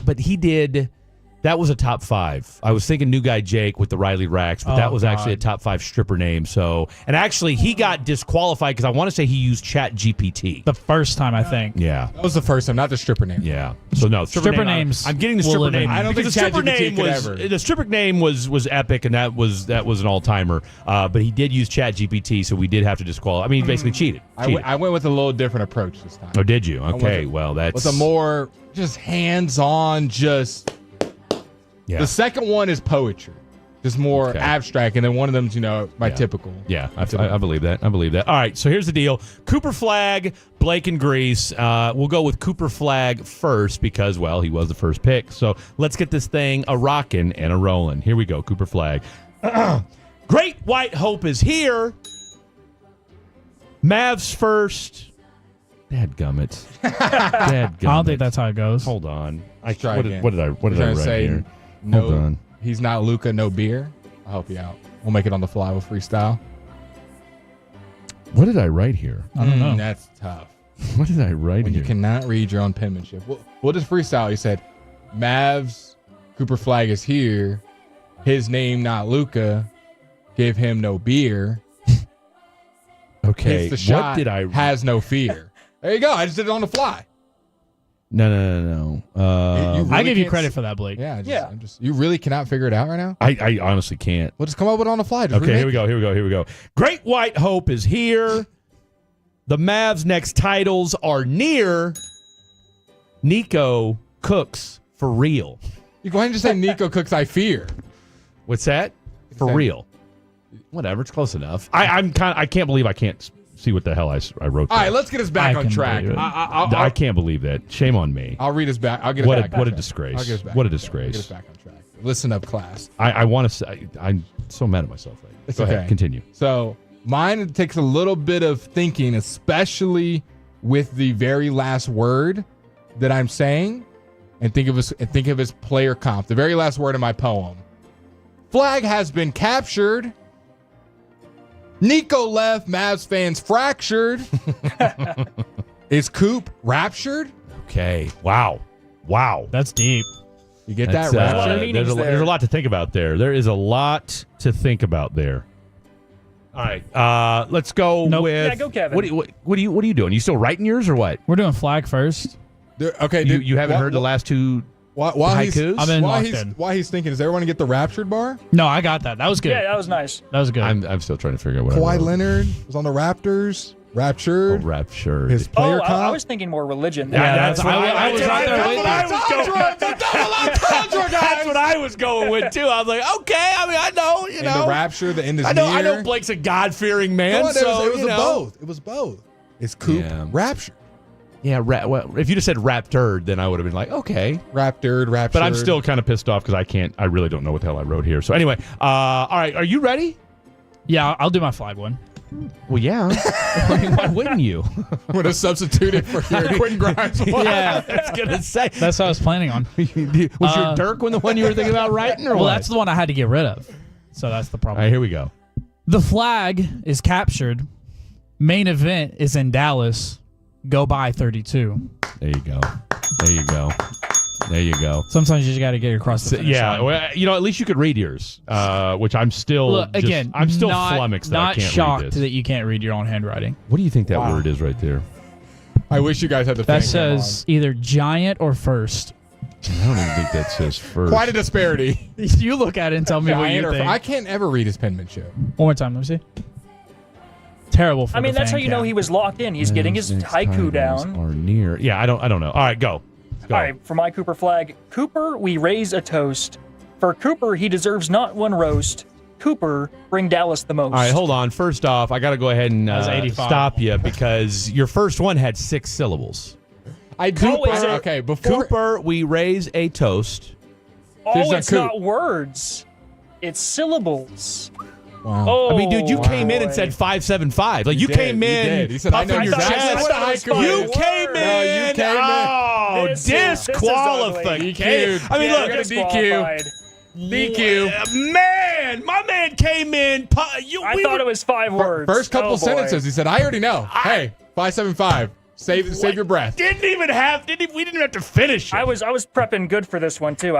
but he did. That was a top 5. I was thinking New Guy Jake with the Riley Racks, but that was actually a top 5 stripper name. So, and actually, he got disqualified because I want to say he used Chat GPT. The first time, I think. Yeah. That was the first time, not the stripper name. Yeah. So, no. Stripper names. I'm getting the stripper name. I don't think the stripper name the stripper name was epic, and that was an all-timer. But he did use Chat GPT, so we did have to disqualify. I mean, he basically cheated. I went with a little different approach this time. Oh, did you? Okay. Well, that's... With a more just hands-on, just... Yeah. The second one is poetry, just more abstract, and then one of them's my typical. Yeah, I believe that. I believe that. All right, so here's the deal: Cooper Flagg, Blake and Grease. We'll go with Cooper Flagg first because, well, he was the first pick. So let's get this thing a rockin' and a rollin'. Here we go, Cooper Flagg. Great White Hope is here. Mavs first. Dadgummit. I don't think that's how it goes. Hold on. What did I You're write say, here? No, Hold on. He's not Luka, no beer. I'll help you out. We'll make it on the fly with freestyle. What did I write here? I don't know. That's tough. What did I write when here? You cannot read your own penmanship. We'll just freestyle. He said, Mavs, Cooper Flagg is here. His name not Luka. Give him no beer. Okay. Hits the shot. What did I... Has no fear. There you go. I just did it on the fly. No. Really I give you credit for that, Blake. Yeah. You really cannot figure it out right now? I honestly can't. We'll just come up with it on the fly. Just Okay, here we go. Great White Hope is here. The Mavs' next titles are near. Nico cooks for real. You go ahead and just say Nico cooks, I fear. What's that? For real. Whatever, it's close enough. I can't believe I can't see what the hell I wrote there. All right, let's get us back on track. I can't believe that. Shame on me. I'll read us back. I'll get us back. What a disgrace. I'll get us back. What a Get disgrace. us back on track. Listen up, class. I want to say, I'm so mad at myself right now. It's Go okay. ahead, continue. So mine takes a little bit of thinking, especially with the very last word that I'm saying, and think of his player comp. The very last word in my poem. Flagg has been captured. Nico left. Mavs fans fractured. Is Coop raptured? Okay. Wow. That's deep. You get that? Raptured? There's a lot to think about there. There is a lot to think about there. All right. Let's go with. Yeah, go Kevin. What are you doing? You still writing yours or what? We're doing Flagg first. Okay. You haven't heard the last two haikus? While he's thinking, does everyone get the raptured bar? No, I got that. That was good. Yeah, that was nice. That was good. I'm still trying to figure out what Kawhi Leonard was on the Raptors. Raptured. Oh, raptured. His player comp. I was thinking more religion. That's what I was That's what I was going with too. I was like, okay. I mean, I know, And the rapture, the end is I know near. Blake's a God-fearing man. No, so it was both. It was both. It's Coop rapture. Yeah, well, if you just said raptured, then I would have been like, okay. Raptured. But I'm still kind of pissed off because I really don't know what the hell I wrote here. So anyway, all right, are you ready? Yeah, I'll do my Flagg one. Well, yeah. I mean, why wouldn't you? I'm going to substitute it for your Quentin Grimes one. Yeah, I was going to say. That's what I was planning on. Was your Dirk one the one you were thinking about writing? Or well, what? that's the one I had to get rid of. So that's the problem. All right, here we go. The flag is captured. Main event is in Dallas. Go by 32. There you go. There you go. Sometimes you just got to get across the finish line. Well, at least you could read yours, which I'm still I'm still flummoxed that I can't read shocked this. that you can't read your own handwriting. What do you think that word is right there? I wish you guys had the That says either giant or first. I don't even think that says first. Quite a disparity. You look at it and tell me what Giant you or think. I can't ever read his penmanship. One more time, let me see. Terrible for I mean, the that's how fan you know cam. he was locked in. He's getting his haiku down. Are near. Yeah, I don't know. All right, go. All right, for my Cooper Flagg. Cooper, we raise a toast. For Cooper, he deserves not one roast. Cooper, bring Dallas the most. All right, hold on. First off, I got to go ahead and That was 85. stop you because your first one had 6 syllables. Cooper, we raise a toast. Oh, it's not words. It's syllables. Wow. Oh, I mean, dude, you came in and said 575. Like you came in. He said, "I know puffing your exactly chest. what a haiku You is." came in. You came in. Oh, This is disqualification. I mean, look, disqualified. DQ. Man, my man came in. I thought it was 5 words. First couple Oh, boy. sentences, he said, "I already know." Hey, 575. Save your breath. We didn't even have to finish it. I was prepping good for this one too.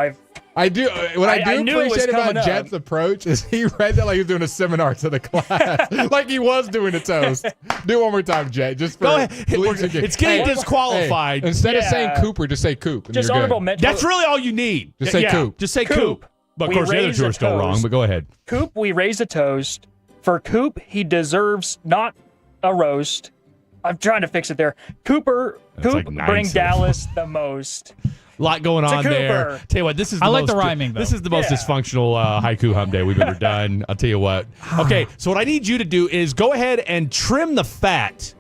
I do. What I do knew it was appreciate about coming up. Jet's approach is he read that like he was doing a seminar to the class, like he was doing a toast. Do it one more time, Jet. Just for Go ahead. It's getting disqualified. Hey, instead of saying Cooper, just say Coop. Just honorable mention. That's really all you need. Just say Coop. Just say Coop. But of course, the other two are still wrong. But go ahead. Coop, we raise a toast. For Coop, he deserves not a roast. I'm trying to fix it there. Coop, like 9 bring syllables. Dallas the most. A lot going on Cooper. there. Tell you what, this is I like the rhyming, though. This is the most dysfunctional haiku hump day we've ever done. I'll tell you what. Okay, so what I need you to do is go ahead and trim the fat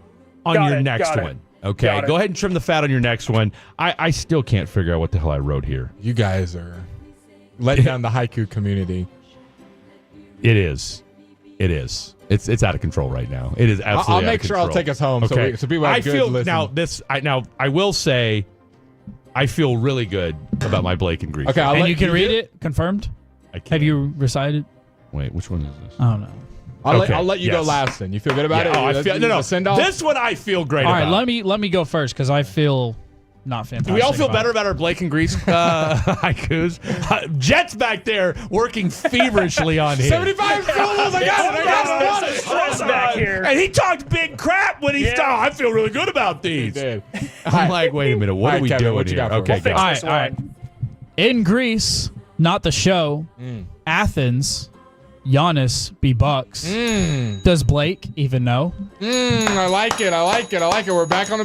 on your next one. Okay, go ahead and trim the fat on your next one. I still can't figure out what the hell I wrote here. You guys are letting down the haiku community. It is. It's out of control right now. It is absolutely. I'll make sure I'll take us home. Okay. So people have good feel listen. now. I will say, I feel really good about my Blake and Grease. Okay, and you can read it. Confirmed. I can't. Have you recited? Wait, which one is this? Oh no. I'll let you go last. Then you feel good about it. Oh, I feel no. Send off. This one I feel great All about. right, let me go first because I feel not fantastic. Do we all feel better about our Blake and Grease haikus? Jet's back there working feverishly on his. 75 syllables. I got it. Stress back here. And he talked big crap when he started. I feel really good about these. He did. I'm like, wait a minute. What are we Kevin, doing what you here? got for Okay, us? go. All right. In Greece, not the show. Athens, Giannis be Bucks. Does Blake even know? I like it. We're back on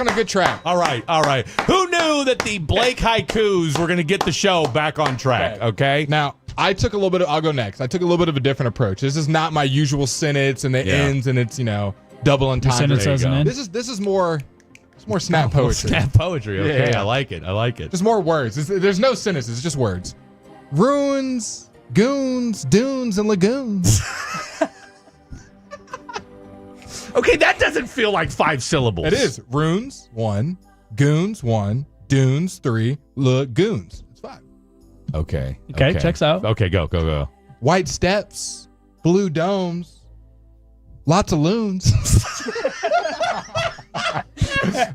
a good track. All right. Who knew that the Blake haikus were going to get the show back on track? Okay. Now, I'll go next. I took a little bit of a different approach. This is not my usual sentence and the ends and it's, double entendre. sentence doesn't end? This is more snap poetry. Snap poetry. Okay. Yeah. I like it. Just more words. There's no sentences. It's just words. Ruins, goons, dunes, and lagoons. Okay, that doesn't feel like 5 syllables. It is. Runes, 1. Goons, 1. Dunes, 3. Lagoons. It's 5. Okay. Okay, checks out. Okay, go. White steps, blue domes, lots of loons.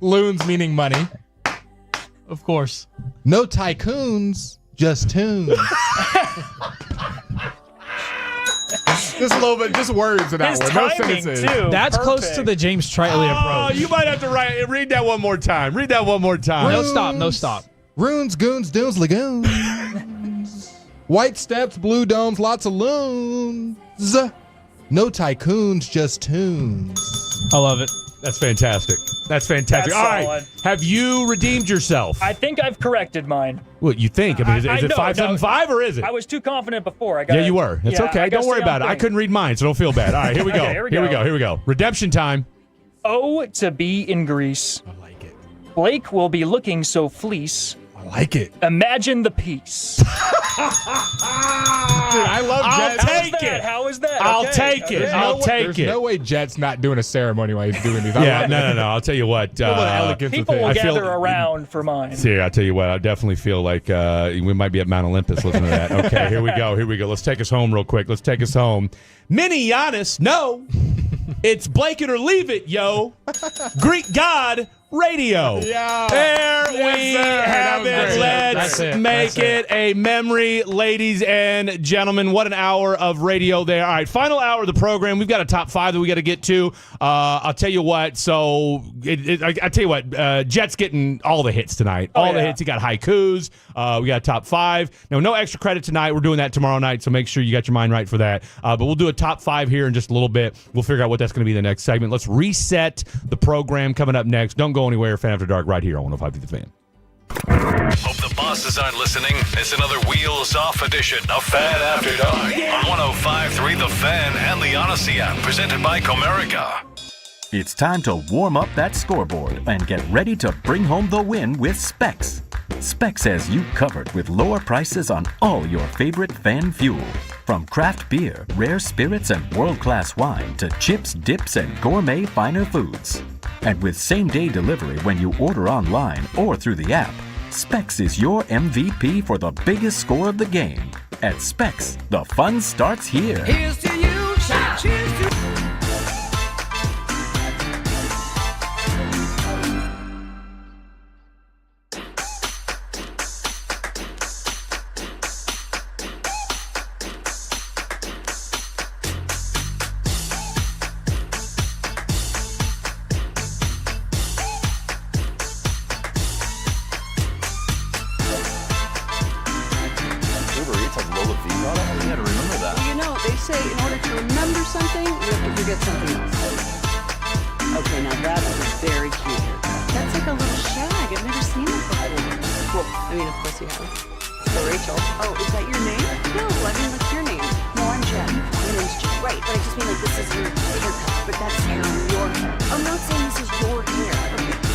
Loons meaning money. Of course. No tycoons, just tunes. Just a little bit, just words in that His one. No timing, sentences. too. That's close Perfect. to the James Tritley approach. You might have to read that one more time. No stop. Runes, goons, dunes, lagoons. White steps, blue domes, lots of loons. No tycoons, just tunes. I love it. That's fantastic. That's fantastic. That's All right. solid. Have you redeemed yourself? I think I've corrected mine. What you think? I mean, is it know, 575 or is it? I was too confident before. Yeah, you were. It's okay. Don't worry about it. I couldn't read mine, so don't feel bad. All right, here we go. Okay, here we go. Redemption time. Oh, to be in Greece. I like it. Blake will be looking so fleece. I like it. Imagine the peace. Dude, I love Jets. How is that? I'll Okay, take it. okay. I'll take There's it. no way Jet's not doing a ceremony while he's doing these. Yeah, no. I'll tell you what. People will gather around for mine. See, I'll tell you what. I definitely feel like we might be at Mount Olympus listening to that. Okay, here we go. Let's take us home real quick. Mini Giannis, no. It's Blake it or leave it, yo. Greek God Radio. Yeah. There we have it. Let's make it a memory, ladies and gentlemen. What an hour of radio there. All right, final hour of the program. We've got a top 5 that we got to get to. I'll tell you what. So, I tell you what. Jet's getting all the hits tonight. All the hits. He got haikus. We got a top 5. Now, no extra credit tonight. We're doing that tomorrow night, so make sure you got your mind right for that. But we'll do a top 5 here in just a little bit. We'll figure out what that's going to be the next segment. Let's reset the program coming up next. Don't go anywhere. Fan After Dark right here on 105 The Fan. Hope the bosses aren't listening. It's another Wheels Off edition of Fan After Dark on 105.3 The Fan and the Odyssey app, presented by Comerica. It's time to warm up that scoreboard and get ready to bring home the win with Specs. Specs has you covered with lower prices on all your favorite fan fuel. From craft beer, rare spirits, and world-class wine to chips, dips, and gourmet finer foods. And with same-day delivery when you order online or through the app, Specs is your MVP for the biggest score of the game. At Specs, the fun starts here. Here's to you, cheers to forget something else. Okay, now that's a very cute haircut. That's like a little shag. I've never seen it before. Well, I mean, of course you have. So Rachel. Oh, is that your name? No, I mean, what's your name? No, I'm Jen. My name's Jen. Right, but I just mean like this is your haircut. But that's hair on your hair. I'm not saying this is your hair. Okay.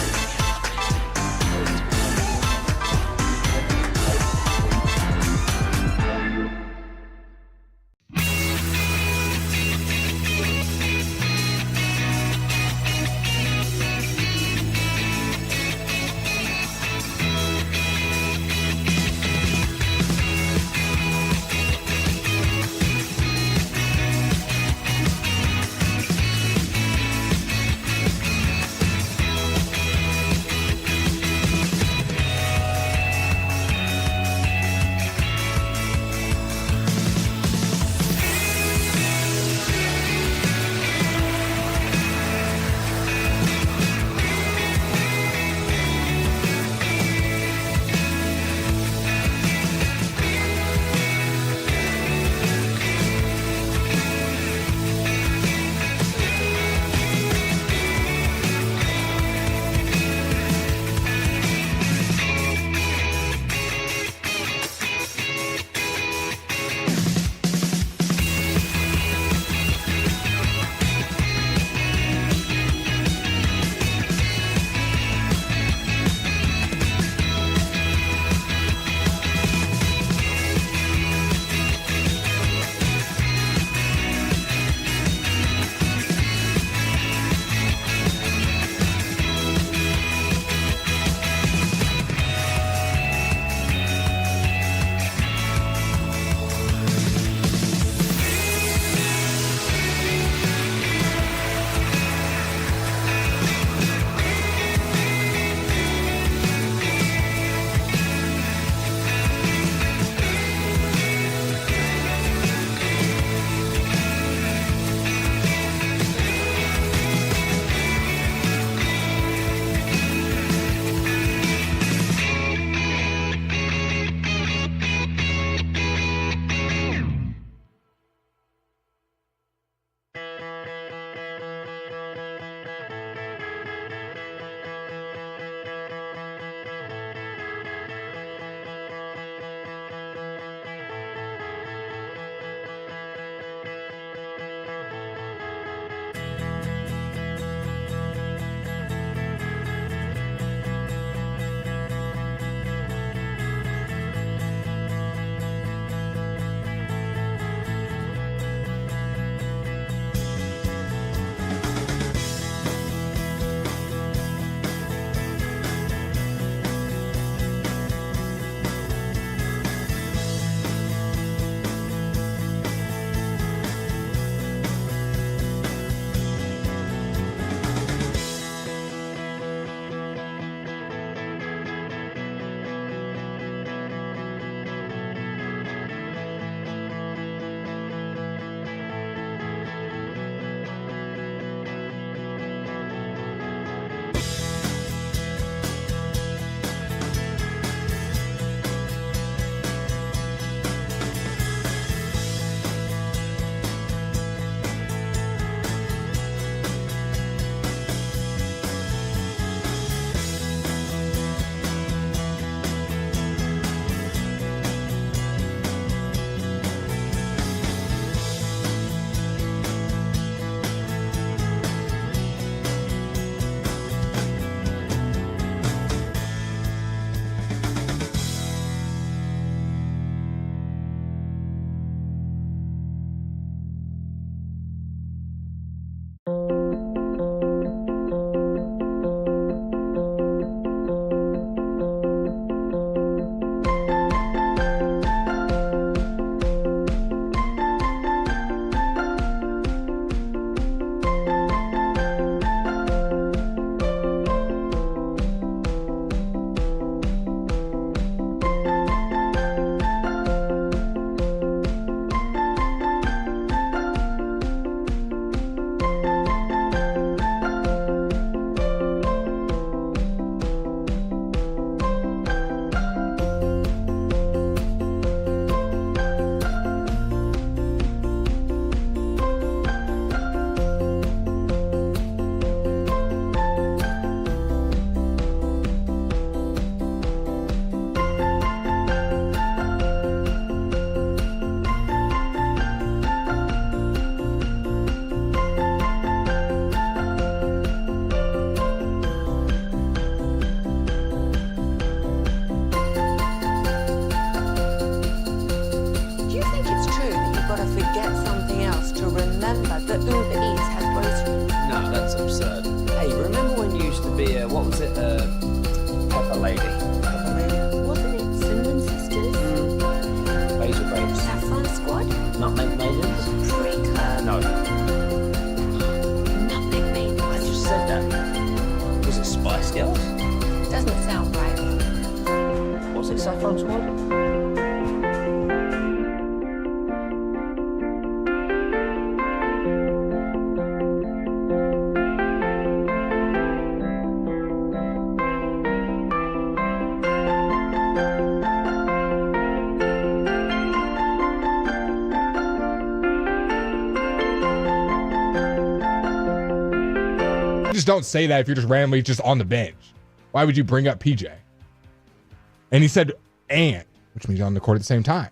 that Uber Eats has groceries? No, that's absurd. Hey, remember when you used to be a, what was it, Pepper Lady? Pepper Lady? Wasn't it Cinnamon Sisters? Basil Grapes? Saffron Squad? Nutmeg Maidens? Pre-curd? No. Nutmeg Maidens? I just said that. Was it Spice Girls? Doesn't sound right. Was it Saffron Squad? Just don't say that if you're just randomly just on the bench. Why would you bring up PJ? And he said which means on the court at the same time.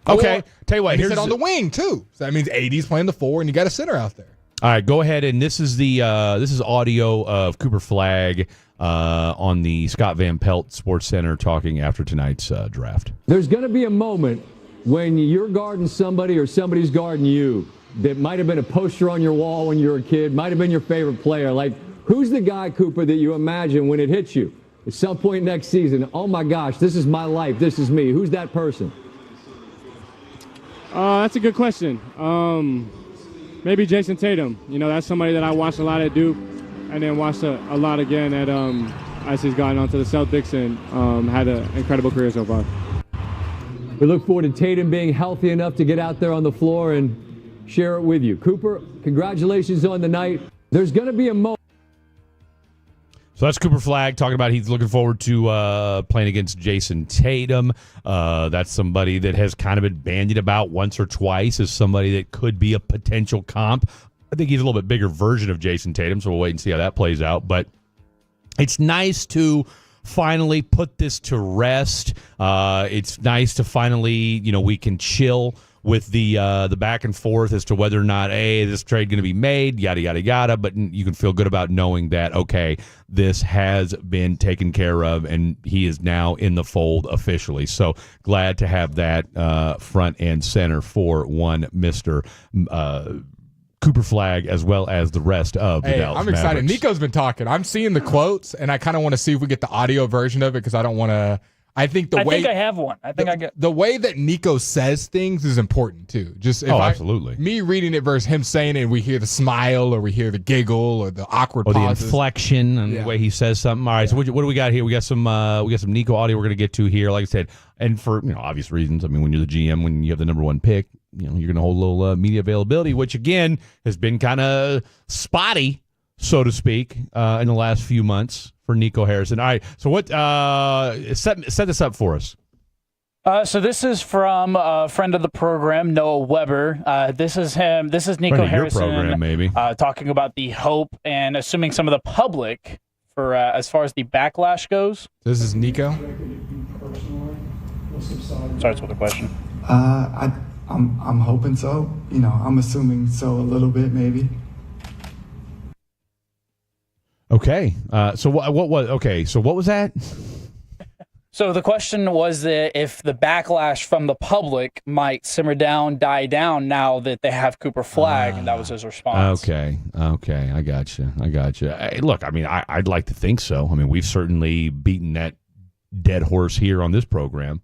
Okay, tell you what. He said on the wing too. So that means AD's playing the 4 and you got a center out there. All right, go ahead, and this is the this is audio of Cooper Flagg on the Scott Van Pelt Sports Center talking after tonight's draft. There's going to be a moment when you're guarding somebody or somebody's guarding you that might have been a poster on your wall when you were a kid, might have been your favorite player. Like, who's the guy, Cooper, that you imagine when it hits you at some point next season? Oh my gosh, this is my life. This is me. Who's that person? That's a good question. Maybe Jason Tatum. You know, that's somebody that I watched a lot at Duke and then watched a lot again at as he's gotten onto the Celtics and had an incredible career so far. We look forward to Tatum being healthy enough to get out there on the floor and share it with you. Cooper, congratulations on the night. There's going to be a moment. So that's Cooper Flagg talking about he's looking forward to playing against Jason Tatum. That's somebody that has kind of been bandied about once or twice as somebody that could be a potential comp. I think he's a little bit bigger version of Jason Tatum, so we'll wait and see how that plays out. But it's nice to finally put this to rest. It's nice to finally, we can chill with the back and forth as to whether or not, this trade going to be made, yada, yada, yada. But you can feel good about knowing that, okay, this has been taken care of, and he is now in the fold officially. So glad to have that front and center for one Mr. Cooper Flagg, as well as the rest of the Dallas I'm excited. Mavericks. Nico's been talking. I'm seeing the quotes, and I kind of want to see if we get the audio version of it because I don't want to. I think I have one. I get the way that Nico says things is important too. Just absolutely. Me reading it versus him saying it, and we hear the smile or we hear the giggle or the awkward or pauses. the inflection and the way he says something. All right, so what do we got here? We got some Nico audio we're going to get to here. Like I said, and for obvious reasons. I mean, when you're the GM, when you have the number one pick, you're going to hold a little media availability, which again has been kind of spotty, so to speak, in the last few months for Nico Harrison. All right, so what? Set this up for us. So this is from a friend of the program, Noah Weber. This is him. This is Nico Harrison, program, maybe. Talking about the hope and assuming some of the public for as far as the backlash goes. This is Nico. Starts with a question. I'm hoping so. I'm assuming so a little bit, maybe. Okay. So what was okay? So what was that? So the question was that if the backlash from the public might simmer down, die down now that they have Cooper Flagg, and that was his response. Okay. I got you. Look, I mean, I'd like to think so. I mean, we've certainly beaten that dead horse here on this program.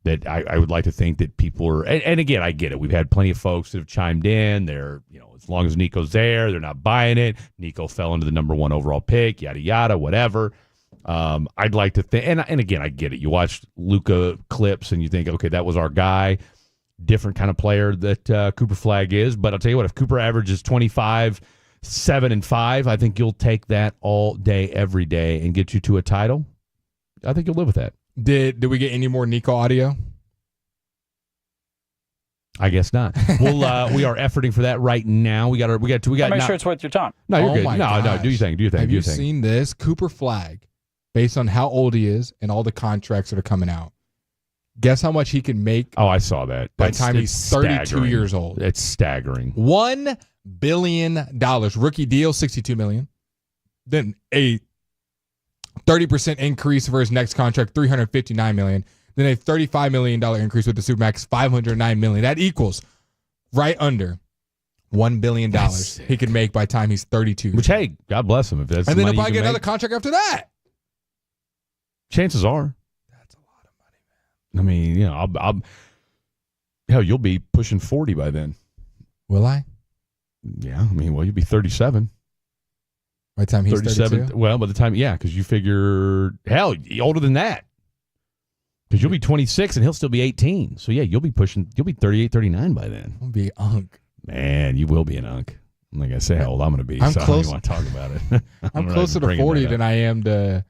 That I would like to think that people are, and again, I get it. We've had plenty of folks that have chimed in. They're, as long as Nico's there, they're not buying it. Nico fell into the number one overall pick, yada, yada, whatever. I'd like to think, and again, I get it. You watch Luka clips and you think, okay, that was our guy. Different kind of player that Cooper Flagg is. But I'll tell you what, if Cooper averages 25, 7, and 5, I think you'll take that all day, every day, and get you to a title. I think you'll live with that. Did we get any more Nico audio? I guess not. We are efforting for that right now. We got. Make sure it's worth your time. No, you're good. No. Do you think? Have you seen this? Cooper Flagg, based on how old he is and all the contracts that are coming out. Guess how much he can make? Oh, I saw that. By the time he's 32 years old. It's staggering. $1 billion rookie deal, $62 million. Then a 30% increase for his next contract, $359 million. Then a $35 million increase with the Supermax, $509 million. That equals right under $1 billion he could make by the time he's 32. Which, hey, God bless him. If that's and the then he'll money probably you get can another make. contract after that. Chances are. That's a lot of money, man. I mean, you know, hell, you'll be pushing 40 by then. Will I? Yeah, I mean, well, you'll be 37. By the time he's 32? Well, by the time, yeah, because you figure, hell, older than that. Because you'll be 26 and he'll still be 18. So, yeah, you'll be 38, 39 by then. I'll be unk. Man, you will be an unk. I'm not going to say how old I'm going to be. I'm so close. I don't even want to talk about it. I'm closer to 40 than I am to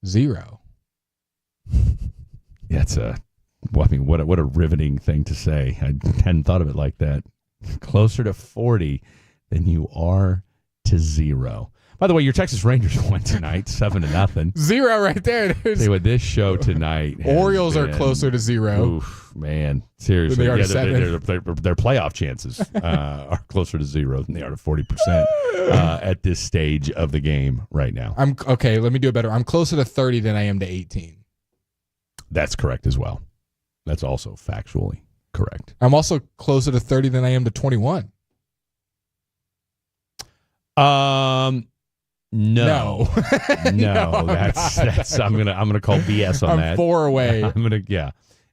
0. That's well, I mean, what a riveting thing to say. I hadn't thought of it like that. Closer to 40 than you are to 0. By the way, your Texas Rangers won tonight, 7-0. 0 right there. Say what this show tonight. Orioles are closer to 0. Oof, man, seriously. They are to 7. Their playoff chances are closer to 0 than they are to 40% at this stage of the game right now. Okay, let me do it better. I'm closer to 30 than I am to 18. That's correct as well. That's also factually correct. I'm also closer to 30 than I am to 21. No, that's I'm gonna call BS on that. I'm 4 away.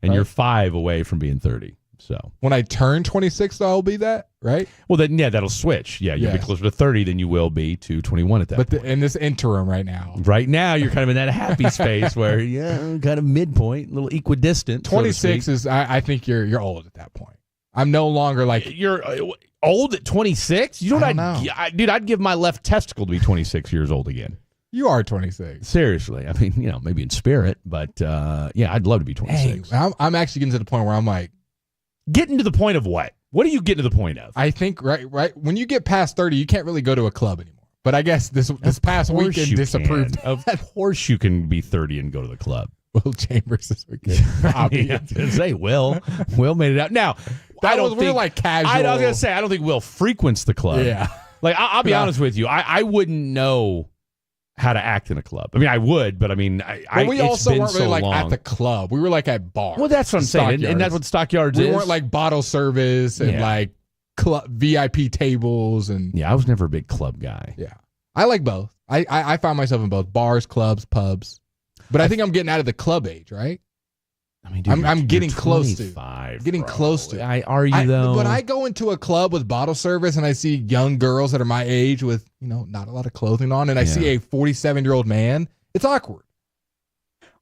And you're 5 away from being 30. So when I turn 26, though, I'll be that, right? Well, then that'll switch. Yeah, you'll be closer to 30 than you will be to 21 at that point. But in this interim right now, you're kind of in that happy space where kind of midpoint, a little equidistant. 26 is. I think you're old at that point. I'm no longer like you're. Old at 26? You know what? Dude, I'd give my left testicle to be 26 years old again. You are 26. Seriously. I mean, maybe in spirit, but I'd love to be 26. Hey, I'm actually getting to the point where I'm like. Getting to the point of what? What are you getting to the point of? I think, right, when you get past 30, you can't really go to a club anymore. But I guess this past weekend disapproved. Of course you can be 30 and go to the club. Will Chambers this weekend. Will made it out. Now, I don't think like casual. I was gonna say I don't think Will frequents the club. Yeah, like I'll be honest with you, I wouldn't know how to act in a club. I mean, I would, but I mean, we also weren't really like at the club. We were like at bars. Well, that's what I'm saying, and that's what Stockyards is. We weren't like bottle service and like club VIP tables and. Yeah, I was never a big club guy. Yeah, I like both. I found myself in both bars, clubs, pubs, but I think I'm getting out of the club age, right? I mean, dude, I'm getting close to. Getting close to. Are you though? But I go into a club with bottle service and I see young girls that are my age with not a lot of clothing on, and I see a 47-year-old man. It's awkward.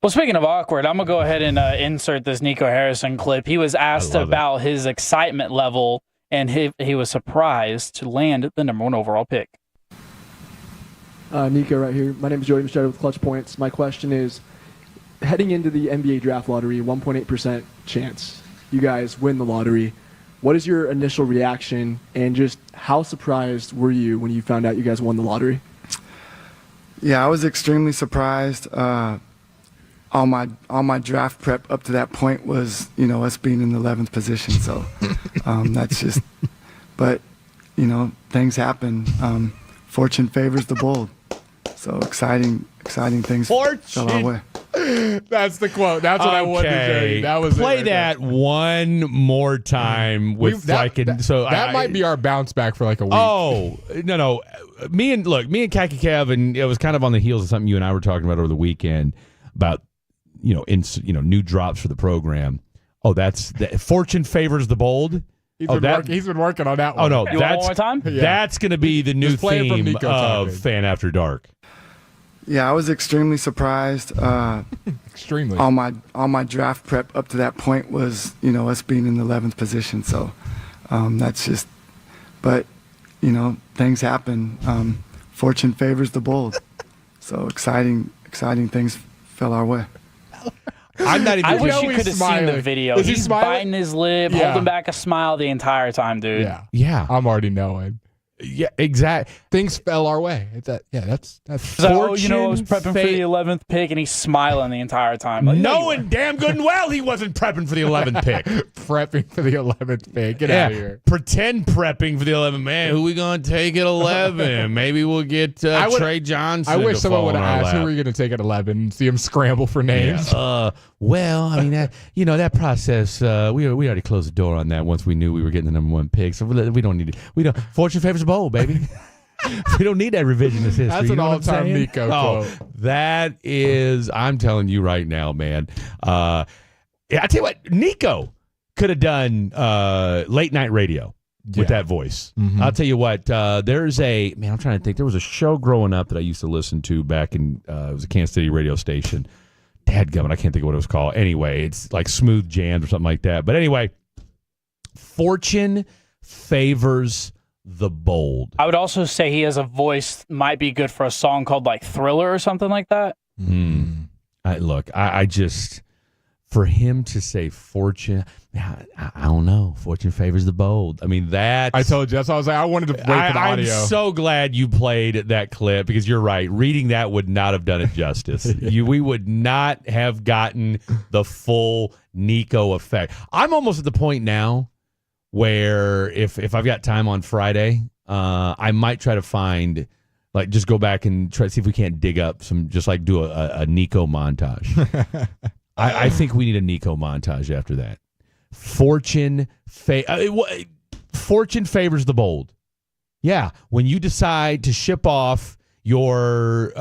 Well, speaking of awkward, I'm gonna go ahead and insert this Nico Harrison clip. He was asked about his excitement level, and he was surprised to land the #1 overall pick. Nico, right here. My name is Joey Machado with Clutch Points. My question is, heading into the NBA draft lottery, 1.8% chance you guys win the lottery. What is your initial reaction, and just how surprised were you when you found out you guys won the lottery? Yeah, I was extremely surprised. All my draft prep up to that point was, us being in the 11th position. So that's just, but things happen. Fortune favors the bold. So exciting things fell our way. That's the quote. That's what I wanted to show you. That was play that one more time with that might be our bounce back for like a week. Oh no! Me and Khaki Kev, and it was kind of on the heels of something you and I were talking about over the weekend about new drops for the program. Oh, that's Fortune favors the bold. He's been working on that one. Oh no, you want one more time? That's going to be the new theme of Fan After Dark. Yeah, I was extremely surprised. Extremely. All my draft prep up to that point was, us being in the 11th position. So that's just, but things happen. Fortune favors the bold. So exciting things fell our way. I'm not even. I wish you could have seen the video. He's biting his lip, holding back a smile the entire time, dude. Yeah. I'm already knowing. Yeah, exactly. Things fell our way. That's So, I was prepping for the 11th pick, and he's smiling the entire time. Like, knowing damn good and well he wasn't prepping for the 11th pick. Prepping for the 11th pick. Get out of here. Pretend prepping for the 11th. Man, who we going to take at 11? Maybe we'll get Trey Johnson. I wish someone would have asked, who lap. are you going to take at 11? See him scramble for names. Yeah. Well, I mean, that process, we already closed the door on that once we knew we were getting the number 1 pick. So we don't need it. Fortune favors the bold, baby. We don't need that revisionist history. That's an all-time Nico quote. That is, I'm telling you right now, man. I tell you what, Nico could have done late night radio with that voice. Mm-hmm. I'll tell you what, I'm trying to think. There was a show growing up that I used to listen to back in, it was a Kansas City radio station. Dadgummit, I can't think of what it was called. Anyway, it's like Smooth Jams or something like that. But anyway, fortune favors the bold. I would also say he has a voice might be good for a song called like Thriller or something like that. I just, for him to say fortune, I don't know. Fortune favors the bold. I mean, that. I told you. That's why I was like, I wanted to wait for the audio. I'm so glad you played that clip because you're right. Reading that would not have done it justice. We would not have gotten the full Nico effect. I'm almost at the point now where if I've got time on Friday, I might try to find, like, just go back and try to see if we can't dig up some, just like do a Nico montage. I think we need a Nico montage after that. Fortune favors the bold. Yeah, when you decide to ship off your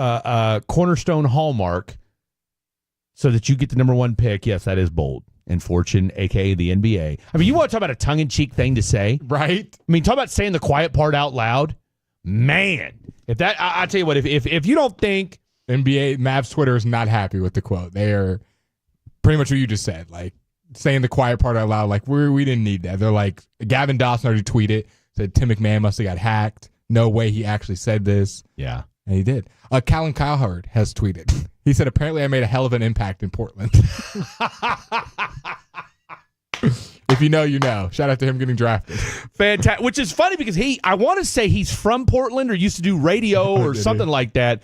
cornerstone hallmark so that you get the number 1 pick, yes, that is bold. And fortune, a.k.a. the NBA. I mean, you want to talk about a tongue-in-cheek thing to say? Right. I mean, talk about saying the quiet part out loud. Man, if that, I tell you what, if you don't think. NBA, Mavs Twitter is not happy with the quote. They are pretty much what you just said. Like, saying the quiet part out loud, like, we didn't need that. They're like, Gavin Dawson already tweeted, said Tim McMahon must have got hacked. No way he actually said this. Yeah. And he did. Colin Cowherd has tweeted. He said, apparently I made a hell of an impact in Portland. If you know, you know. Shout out to him getting drafted. Fantastic. Which is funny because I want to say he's from Portland or used to do radio or something like that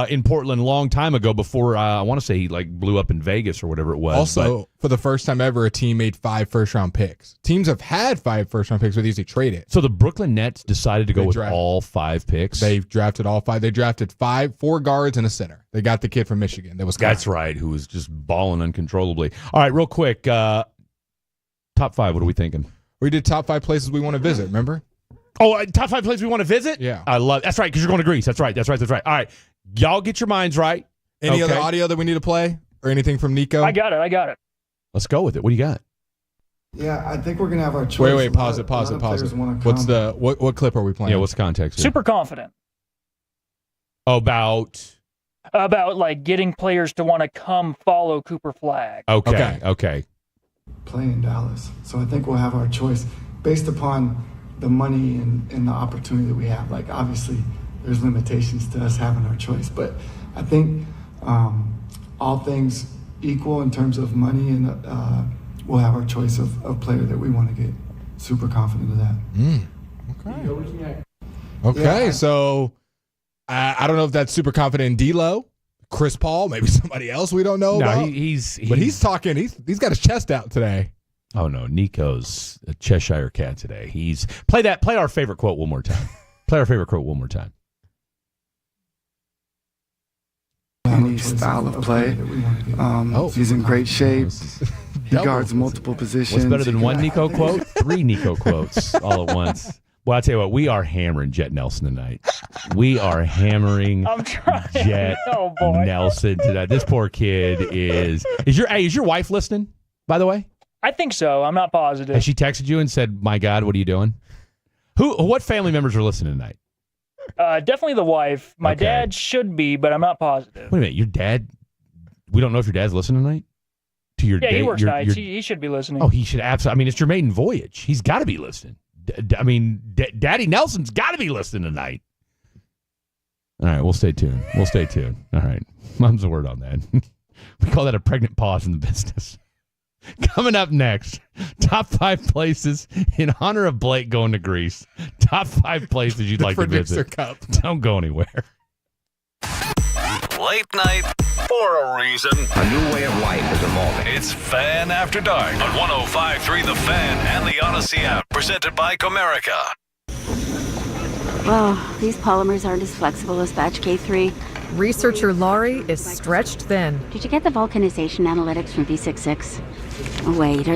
in Portland a long time ago before, I want to say he like blew up in Vegas or whatever it was. Also, for the first time ever, a team made 5 first-round picks. Teams have had 5 first-round picks, but easily traded. So the Brooklyn Nets decided to go with all 5 picks? They've drafted all 5. They drafted 4 guards and a center. They got the kid from Michigan. That's right, who was just balling uncontrollably. All right, real quick, top 5, what are we thinking? We did top 5 places we want to visit, remember? Oh, top 5 places we want to visit? Yeah. I love that's right, because you're going to Greece. That's right. All right. Y'all get your minds right. Any other audio that we need to play? Or anything from Nico? I got it. Let's go with it. What do you got? Yeah, I think we're going to have our choice. Wait, pause it. What's what clip are we playing? Yeah, what's the context here? Super confident. About like getting players to want to come follow Cooper Flagg. Okay. Play in Dallas. So I think we'll have our choice based upon the money and the opportunity that we have. Like, obviously, there's limitations to us having our choice, but I think all things equal in terms of money, and we'll have our choice of player that we want to get. Super confident of that. Okay, so I don't know if that's super confident in D-Lo, Chris Paul, maybe somebody else we don't know about. But he's talking. He's got his chest out today. Oh no, Nico's a Cheshire cat today. He's play our favorite quote one more time. Play our favorite quote one more time. Any style of play. He's in great shape. He guards multiple positions. What's better than one Nico quote? 3 Nico quotes all at once. Well, I'll tell you what, we are hammering Jet Nelson tonight. We are hammering Jet Nelson tonight. This poor kid is your wife listening, by the way? I think so. I'm not positive. Has she texted you and said, "My God, what are you doing?" What family members are listening tonight? Definitely the wife. My dad should be, but I'm not positive. Wait a minute, your dad? We don't know if your dad's listening tonight. To your he works nights. He should be listening. Oh, he should absolutely. I mean, it's your maiden voyage. He's got to be listening. Daddy Nelson's got to be listening tonight. All right, we'll stay tuned. All right, Mom's the word on that. We call that a pregnant pause in the business. Coming up next, top 5 places in honor of Blake going to Greece. Top 5 places you'd like to visit. Cup. Don't go anywhere. Late night for a reason. A new way of life is evolving. It's Fan After Dark on 105.3 The Fan and the Odyssey app, presented by Comerica. Well, these polymers aren't as flexible as batch K3. Researcher Laurie is stretched thin. Did you get the vulcanization analytics from V66? Oh, wait,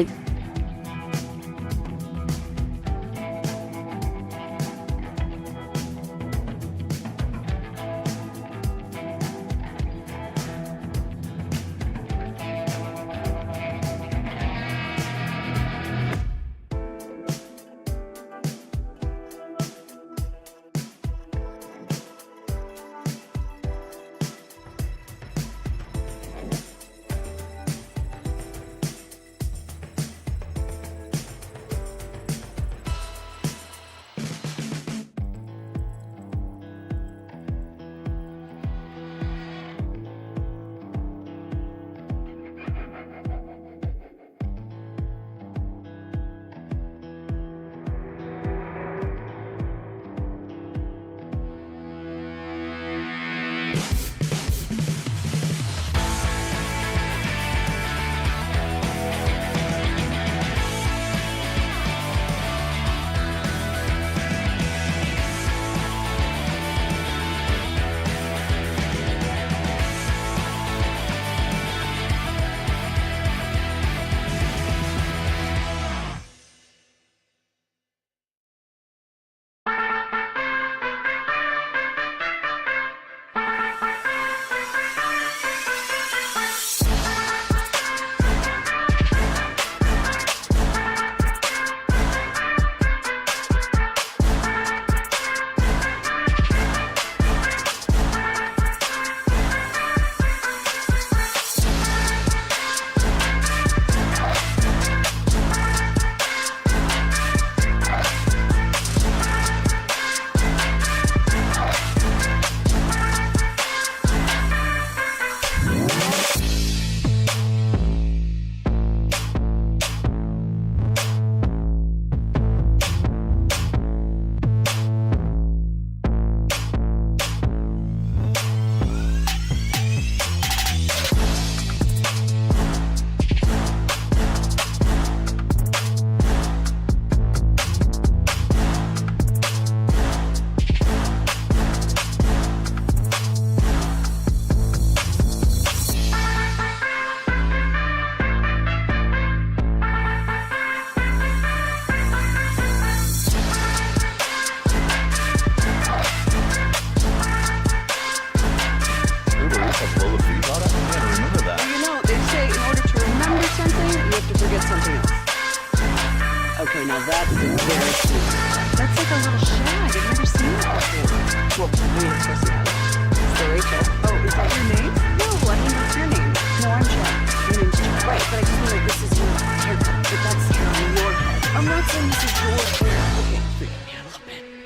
Okay, now that is very cute. That's like a little shag. I've never seen it before. Well, we of course have. It's the Rachel. Oh, is that your name? No, I mean, what's your name? No, I'm Chad. Your name's Chad. Right, but I just feel like this is your haircut. But that's hair on your head. I'm not saying this is your hair. Okay, freak me out a little bit.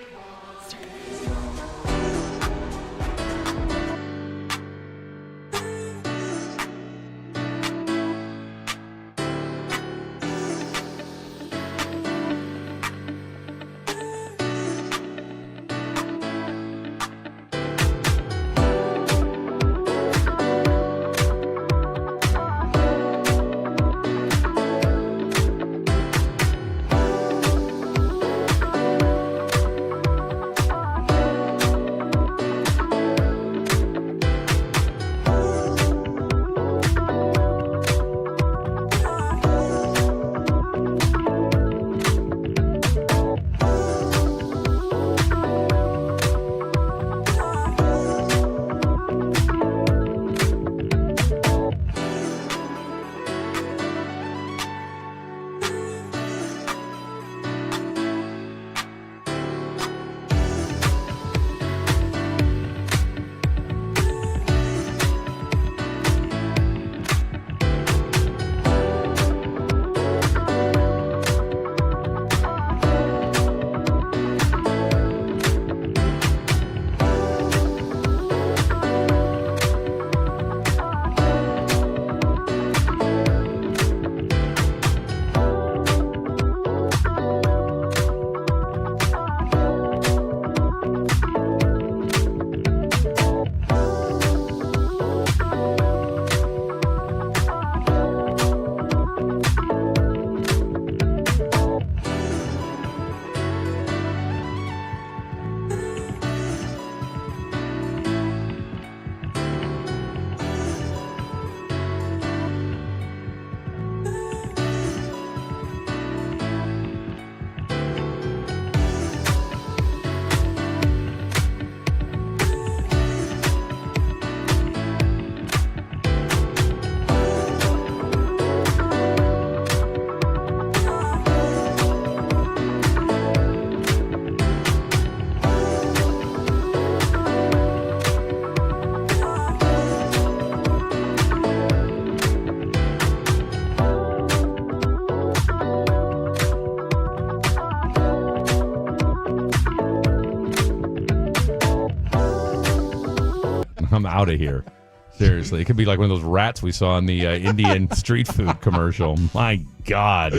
I'm out of here. Seriously, it could be like one of those rats we saw in the Indian street food commercial. My God.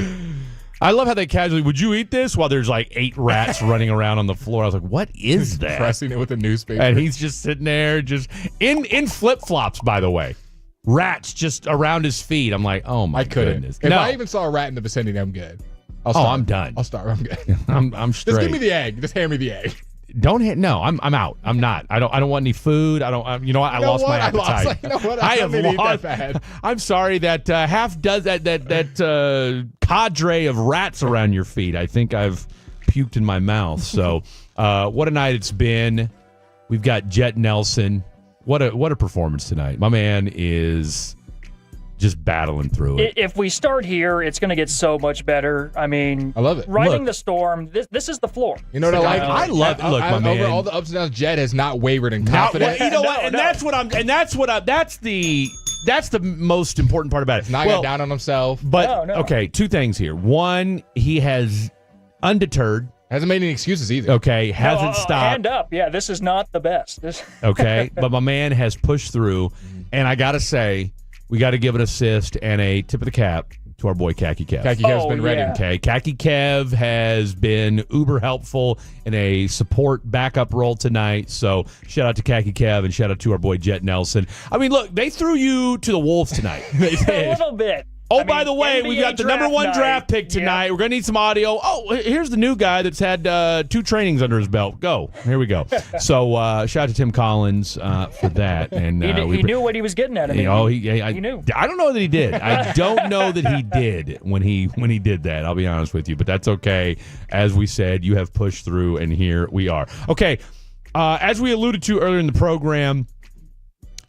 I love how they casually, would you eat this? While there's like 8 rats running around on the floor. I was like, what is that? Pressing it with a newspaper. And he's just sitting there, just in flip-flops, by the way. Rats just around his feet. I'm like, oh my goodness. If I even saw a rat in the vicinity, I'm good. I'm done. I'll start. I'm good. I'm straight. Just give me the egg. Just hand me the egg. No, I'm out. I'm not. I don't want any food. I don't. You know what? I lost my appetite. You know what? I have lost. lost. That bad. I'm sorry that half does that cadre of rats around your feet. I think I've puked in my mouth. So, what a night it's been. We've got Jet Nelson. What a performance tonight. My man is just battling through it. If we start here, it's going to get so much better. I mean, I love it. Riding the storm, this is the floor. You know what I like? I love it. Look, my man. Over all the ups and downs, Jet has not wavered in confidence. You know what? And that's the most important part about it. He's not got down on himself. But okay, 2 things here. One, he has undeterred. Hasn't made any excuses either. Okay, hasn't stopped. Hand up. Yeah, this is not the best. Okay, but my man has pushed through, and I got to say, we got to give an assist and a tip of the cap to our boy Khaki Kev. Khaki Kev's been ready. Okay, Khaki Kev has been uber helpful in a support backup role tonight. So shout out to Khaki Kev and shout out to our boy Jet Nelson. I mean, look, they threw you to the wolves tonight. A little bit. Oh, by the way, we've got the number 1 draft pick tonight. Yeah. We're going to need some audio. Oh, here's the new guy that's had 2 trainings under his belt. Go. Here we go. So shout out to Tim Collins for that. And he knew what he was getting at. He knew. I don't know that he did. I don't know that he did when he did that. I'll be honest with you, but that's okay. As we said, you have pushed through, and here we are. Okay, as we alluded to earlier in the program,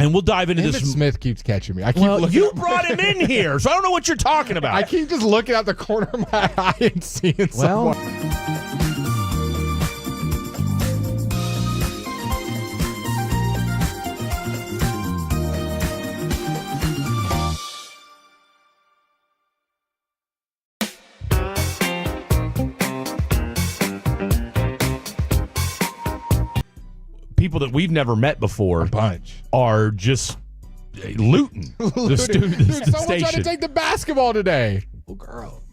and we'll dive into this. Smith keeps catching me. You brought him in here, so I don't know what you're talking about. I keep just looking out the corner of my eye and seeing someone. People that we've never met before are just looting the Someone tried to station. take the basketball today. Little girl.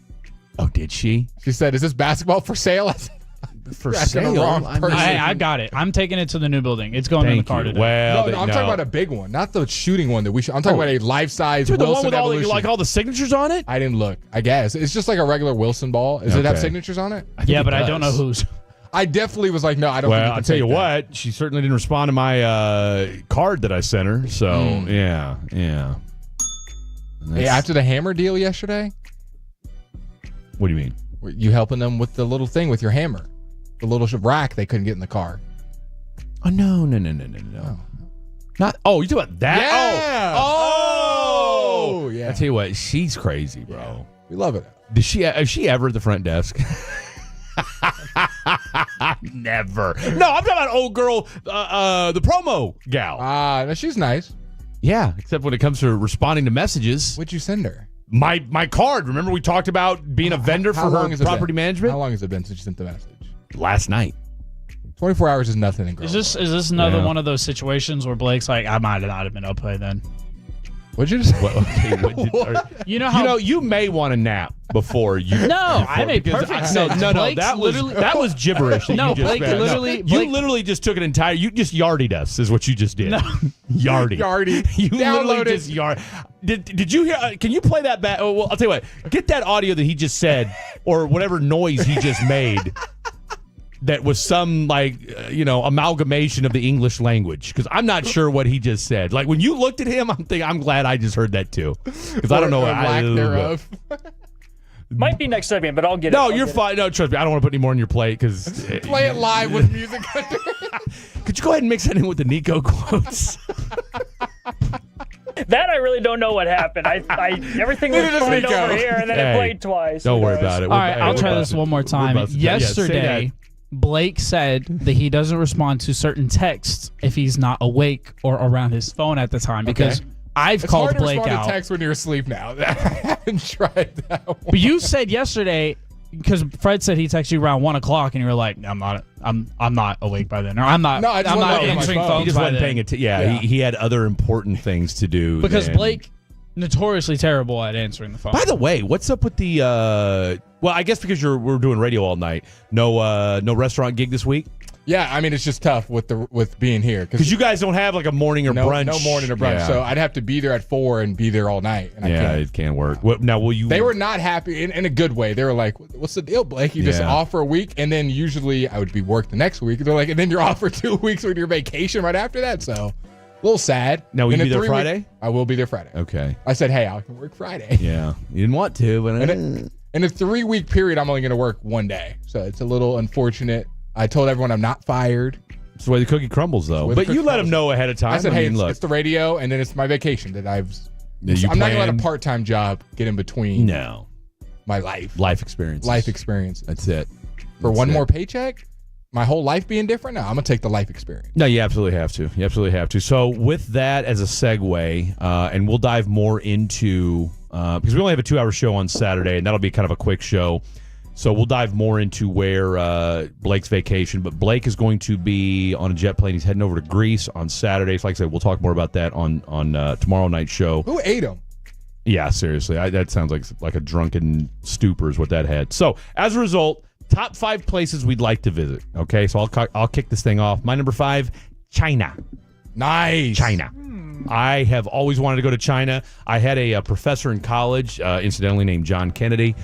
Oh, did she? She said, "Is this basketball for sale?" For sale? I got it. I'm taking it to the new building. It's going in the car today. Well, I'm talking about a big one, not the shooting one that we should. I'm talking about a life-size Wilson the one with Evolution. all the signatures on it? I didn't look. I guess it's just like a regular Wilson ball. Does it have signatures on it? Yeah, but I don't know whose. I definitely was like, no, I don't. Well, I'll tell you what, she certainly didn't respond to my card that I sent her. So yeah. Hey, after the hammer deal yesterday, what do you mean? Were you helping them with the little thing with your hammer, the little rack they couldn't get in the car? Oh no. Not. Oh, you talking about that? Yeah. Oh, yeah. I tell you what, she's crazy, bro. Yeah. We love it. Is she ever at the front desk? Never. No, I'm talking about old girl, the promo gal. No, she's nice. Yeah, except when it comes to responding to messages. What'd you send her? My card. Remember we talked about being a vendor for her property management? How long has it been since you sent the message? Last night. 24 hours is nothing in girl. Is this another one of those situations where Blake's like, I might not have been up play then? What'd you just You know how you may want to nap before you. No, I made perfect sense. No, Blake's that was gibberish. No, Blake literally. You literally just took an entire. You just yardied us, is what you just did. No. Yardy. You literally just yard. Did you hear? Can you play that back? Oh, well, I'll tell you what. Get that audio that he just said, or whatever noise he just made. That was some amalgamation of the English language, because I'm not sure what he just said. Like when you looked at him, I'm glad I just heard that too, because I don't know lack thereof. Might be next segment, but I'll get it. No, you're fine. No, trust me, I don't want to put any more on your plate because play it live with music. Could you go ahead and mix that in with the Nico quotes? That I really don't know what happened. I everything was played over here and then it played twice. Don't worry about it. All right, I'll try this one more time. Yesterday, Blake said that he doesn't respond to certain texts if he's not awake or around his phone at the time, because I've called Blake out. It's hard to respond to text when you're asleep now. I haven't tried that one. But you said yesterday, because Fred said he texted you around 1 o'clock, and you were like, I'm not I'm not awake by then. Or I'm not. No, I just I'm wasn't not looking at my answering phone. phones He just by wasn't then. paying attention. Yeah, he had other important things to do. Because than- Blake notoriously terrible at answering the phone. By the way, what's up with the? Well, I guess because we're doing radio all night. No restaurant gig this week. Yeah, I mean it's just tough with being here Because you guys don't have like a morning or brunch. No morning or brunch. Yeah. So I'd have to be there at 4 and be there all night. And I can't. It can't work. Now, will you? They were not happy in a good way. They were like, "What's the deal, Blake? You just off for a week, and then usually I would be work the next week." They're like, "And then you're off for 2 weeks with your vacation right after that." So a little sad. Now, will In you a be there 3 Friday? I will be there Friday. Okay. I said, "Hey, I can work Friday." Yeah, you didn't want to, but in a 3-week period, I'm only going to work 1 day, so it's a little unfortunate. I told everyone I'm not fired. It's the way the cookie crumbles, though. But you let them know ahead of time. I said, "Hey, look, it's the radio, and then it's my vacation that I'm not going to let a part-time job get in between. No, my life experience, life experience. That's it. For one more paycheck, my whole life being different. No, I'm gonna take the life experience. No, you absolutely have to. You absolutely have to. So with that as a segue, and we'll dive more into because we only have a 2-hour show on Saturday, and that'll be kind of a quick show. So we'll dive more into where Blake's vacation. But Blake is going to be on a jet plane. He's heading over to Greece on Saturday. So like I said, we'll talk more about that on tomorrow night's show. Who ate him? Yeah, seriously. That sounds like a drunken stupor is what that had. So as a result, top 5 places we'd like to visit. Okay, so I'll kick this thing off. My number 5, China. Nice. China. I have always wanted to go to China. I had a professor in college, incidentally named John Kennedy.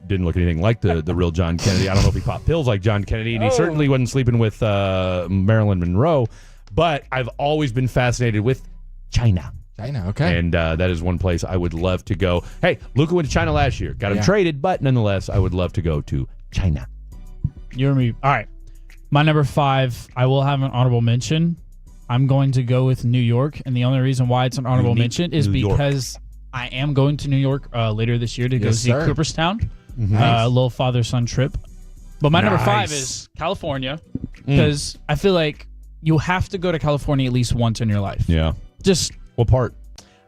Didn't look anything like the real John Kennedy. I don't know if he popped pills like John Kennedy, and he certainly wasn't sleeping with Marilyn Monroe. But I've always been fascinated with China. China, okay. And that is one place I would love to go. Hey, Luka went to China last year. Got him traded, but nonetheless, I would love to go to China. You and me. All right. My number 5, I will have an honorable mention. I'm going to go with New York, and the only reason why it's an honorable mention is because I am going to New York later this year to go see Cooperstown. A little father-son trip. But my number 5 is California, because I feel like you have to go to California at least once in your life. Yeah. Just what part?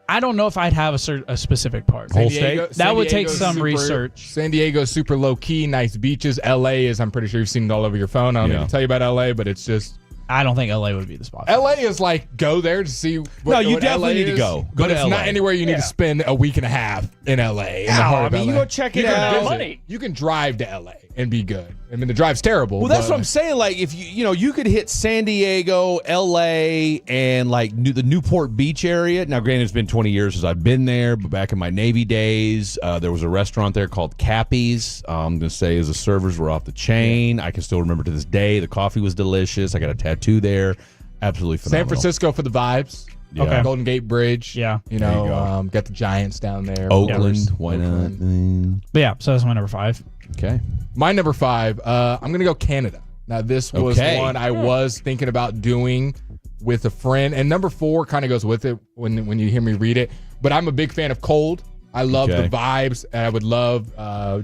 I don't know if I'd have a specific part. Whole state? That would take some research. San Diego's super low-key, nice beaches. L.A. is, I'm pretty sure you've seen it all over your phone. I don't need to tell you about L.A., but it's just... I don't think LA would be the spot. LA is like, go there to see what, no, you what definitely LA need to is, go. But to it's LA. not anywhere you need to spend a week and a half in LA. In the heart of LA. you go check it out. Money. You can drive to LA and be good. I mean, the drive's terrible. Well, that's what I'm saying. Like, if you could hit San Diego, LA, and like the Newport Beach area. Now, granted, it's been 20 years since I've been there, but back in my Navy days, there was a restaurant there called Cappy's. I'm going to say as the servers were off the chain. I can still remember to this day. The coffee was delicious. I got a tattoo there. Absolutely phenomenal. San Francisco for the vibes. Yeah. Okay. Golden Gate Bridge. Yeah. You know, got the Giants down there. Oakland. Why not? But yeah, so that's my number 5. Okay. My number 5, I'm going to go Canada. Now, this was one I was thinking about doing with a friend. And number 4 kind of goes with it when you hear me read it. But I'm a big fan of cold. I love the vibes, and I would love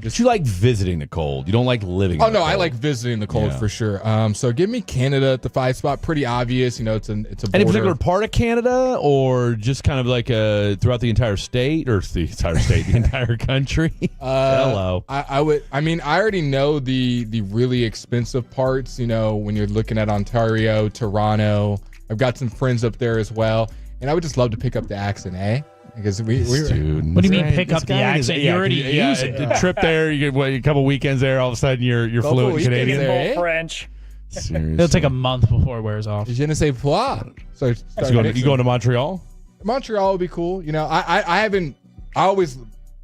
just... But you like visiting the cold. You don't like living in the cold. I like visiting the cold for sure. So give me Canada at the 5 spot. Pretty obvious. You know, it's a border. Any particular part of Canada, or just kind of like throughout the entire state, or the entire country? Hello. I already know the really expensive parts, you know, when you're looking at Ontario, Toronto. I've got some friends up there as well. And I would just love to pick up the accent, Because what do you mean pick up the accent? You already use it. A trip there, you get a couple weekends there, all of a sudden you're fluent Canadian. There, French. Seriously. It'll take a month before it wears off. Je ne sais quoi. So you going to Montreal? Montreal would be cool. You know, I always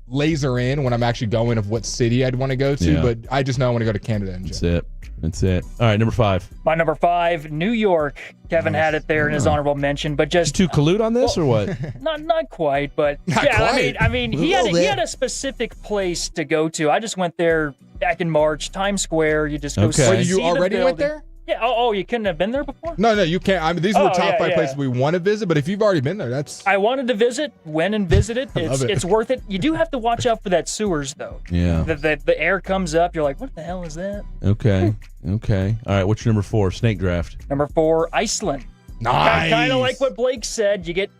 laser in when I'm actually going of what city I'd want to go to, but I just know I want to go to Canada in general. That's it. All right, number 5. My number 5, New York. Kevin had it there in his honorable mention, but just too collude on this or what? Not quite, but Not quite. I mean, he had a specific place to go to. I just went there back in March, Times Square. You just go see Wait, you the already went building. there? Yeah. Oh, you couldn't have been there before? No, you can't. I mean, these were top 5 places we want to visit, but if you've already been there, that's... I wanted to visit, went and visited. love it. It's worth it. You do have to watch out for that sewers, though. Yeah. The air comes up. You're like, what the hell is that? Okay. All right, what's your number 4? Snake draft. Number 4, Iceland. Nice. Kind of like what Blake said. You get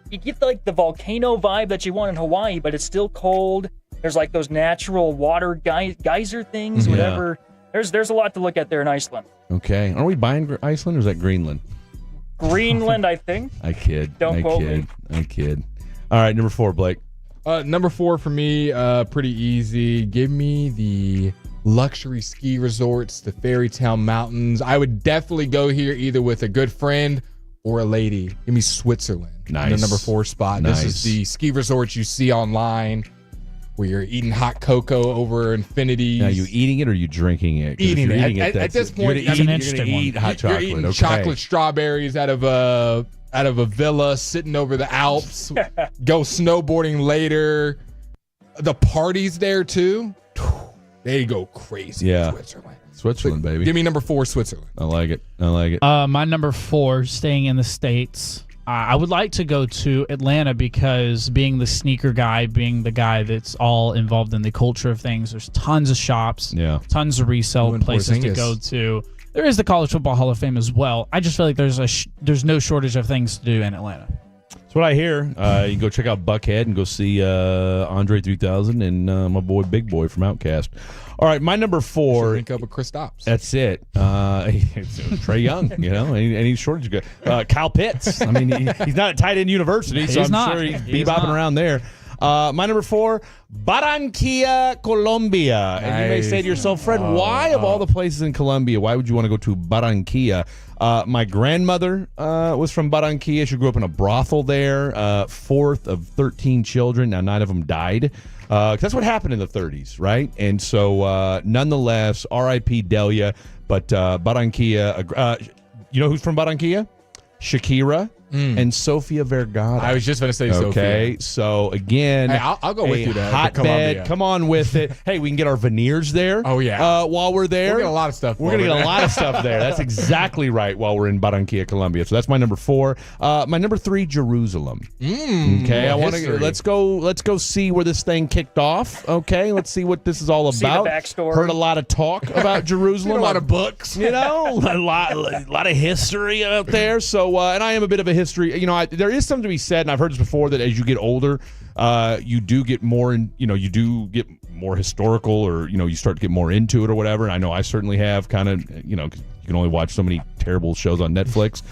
like the volcano vibe that you want in Hawaii, but it's still cold. There's like those natural water geyser things, whatever. There's a lot to look at there in Iceland. Okay. Are we buying Iceland or is that Greenland? Greenland, I think. I kid. Don't quote me. I kid. All right, number 4, Blake. Number 4 for me, pretty easy. Give me the luxury ski resorts, the fairy tale mountains. I would definitely go here either with a good friend or a lady. Give me Switzerland. Nice. In the number 4 spot. Nice. This is the ski resorts you see online where you're eating hot cocoa over infinities. Now, you eating it or you drinking it? 'Cause Eating if you're it. eating At this point, you're you're going to eat hot chocolate. You're eating okay. chocolate strawberries out of a villa sitting over the Alps. Go snowboarding later. The parties there too. They go crazy. Yeah. In Switzerland, baby. Give me number 4, Switzerland. I like it. My number 4, staying in the States. I would like to go to Atlanta because being the sneaker guy, being the guy that's all involved in the culture of things, there's tons of shops, tons of resale places to go to. There is the College Football Hall of Fame as well. I just feel like there's no shortage of things to do in Atlanta. That's what I hear. You can go check out Buckhead and go see Andre 3000 and my boy Big Boy from Outkast. All right, my number 4. Link up with Chris Stops. That's it. Trey Young, any shortage. Kyle Pitts. I mean, he's not at tight end university, so I'm sure he's bebopping around there. My number 4, Barranquilla, Colombia. Nice. And you may say to yourself, Fred, why of all the places in Colombia, why would you want to go to Barranquilla? My grandmother was from Barranquilla. She grew up in a brothel there, 4th of 13 children. Now, 9 of them died. That's what happened in the 30s, right? And so, nonetheless, R.I.P. Delia. But Barranquilla, you know who's from Barranquilla? Shakira and Sofia Vergara. I was just going to say Sofia. Okay, so again, hey, I'll go with you to hotbed. Come on with it. Hey, we can get our veneers there. Oh yeah. While we're there, we'll get a lot of stuff. We're gonna get a lot of stuff there. That's exactly right. While we're in Barranquilla, Colombia. So that's my number 4. My number 3, Jerusalem. Okay, I want to. Let's go see where this thing kicked off. Okay, let's see what this is all about. See the backstory. Heard a lot of talk about Jerusalem. A lot of books. A lot of history out there. So, and I am a bit of a history. There is something to be said, and I've heard this before, that as you get older, you do get more you do get more historical, or you start to get more into it or whatever. And I know I certainly have, kind of, 'cause you can only watch so many terrible shows on Netflix.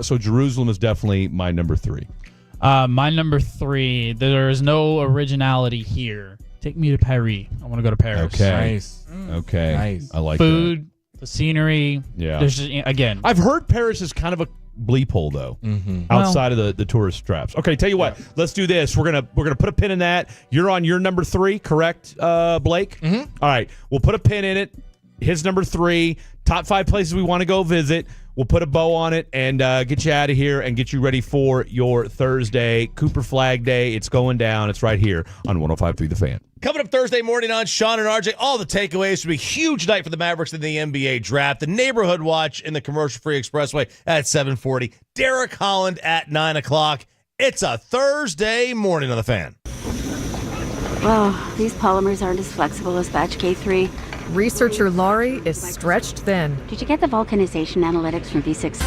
So Jerusalem is definitely my number 3. My number 3, there is no originality here. Take me to Paris. I want to go to Paris. Okay. Nice. Okay. Nice. I like food, the scenery. Yeah. There's just, again, I've heard Paris is kind of a bleep hole though, outside of the tourist traps. Okay, tell you what, let's do this. We're gonna put a pin in that. You're on your number 3, correct, Blake? All right, we'll put a pin in it. His number 3, top 5 places we want to go visit. We'll put a bow on it and get you out of here and get you ready for your Thursday Cooper Flagg Day. It's going down. It's right here on 105.3 The Fan. Coming up Thursday morning on Sean and RJ, all the takeaways. Should be a huge night for the Mavericks in the NBA draft. The Neighborhood Watch in the Commercial-Free Expressway at 7:40. Derek Holland at 9 o'clock. It's a Thursday morning on The Fan. Well, these polymers aren't as flexible as batch K3. Researcher Laurie is stretched thin. Did you get the vulcanization analytics from V6?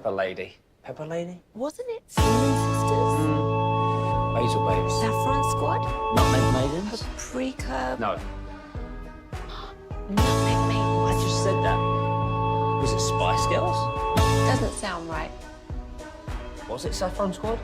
Pepper Lady. Pepper Lady? Wasn't it Cinnamon Sisters? Basil Babes. Saffron Squad? Nutmeg Maidens? Paprika? No. Nutmeg Maidens? I just said that. Was it Spice Girls? Doesn't sound right. Was it Saffron Squad?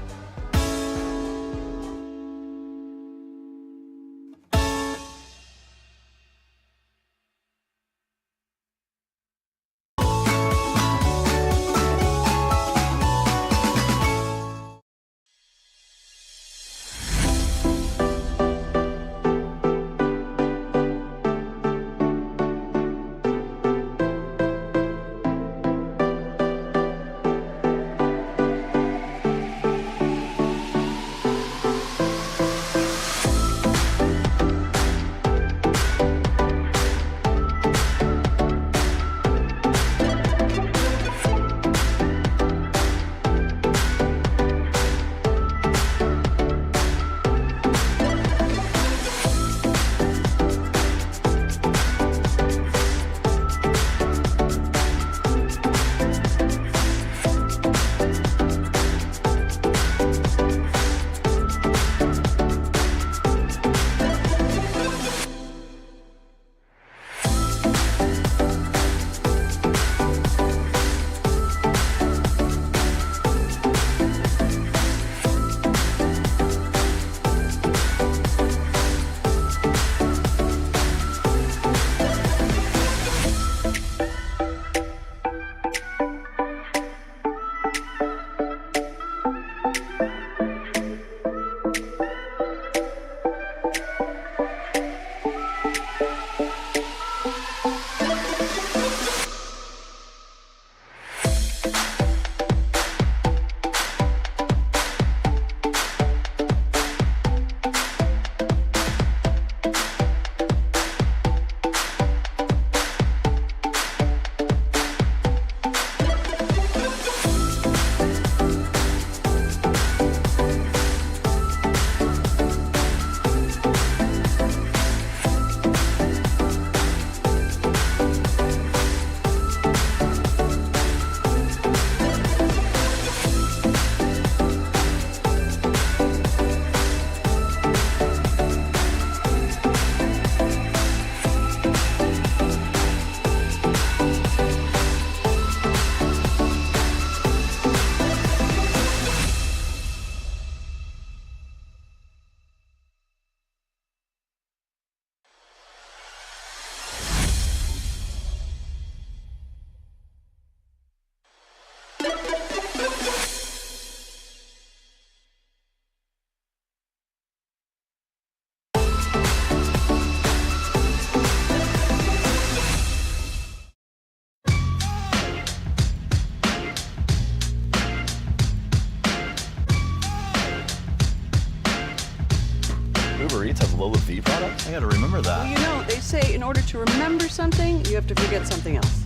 Uber Eats has low fee products? I gotta remember that. Well, you know, they say in order to remember something, you have to forget something else.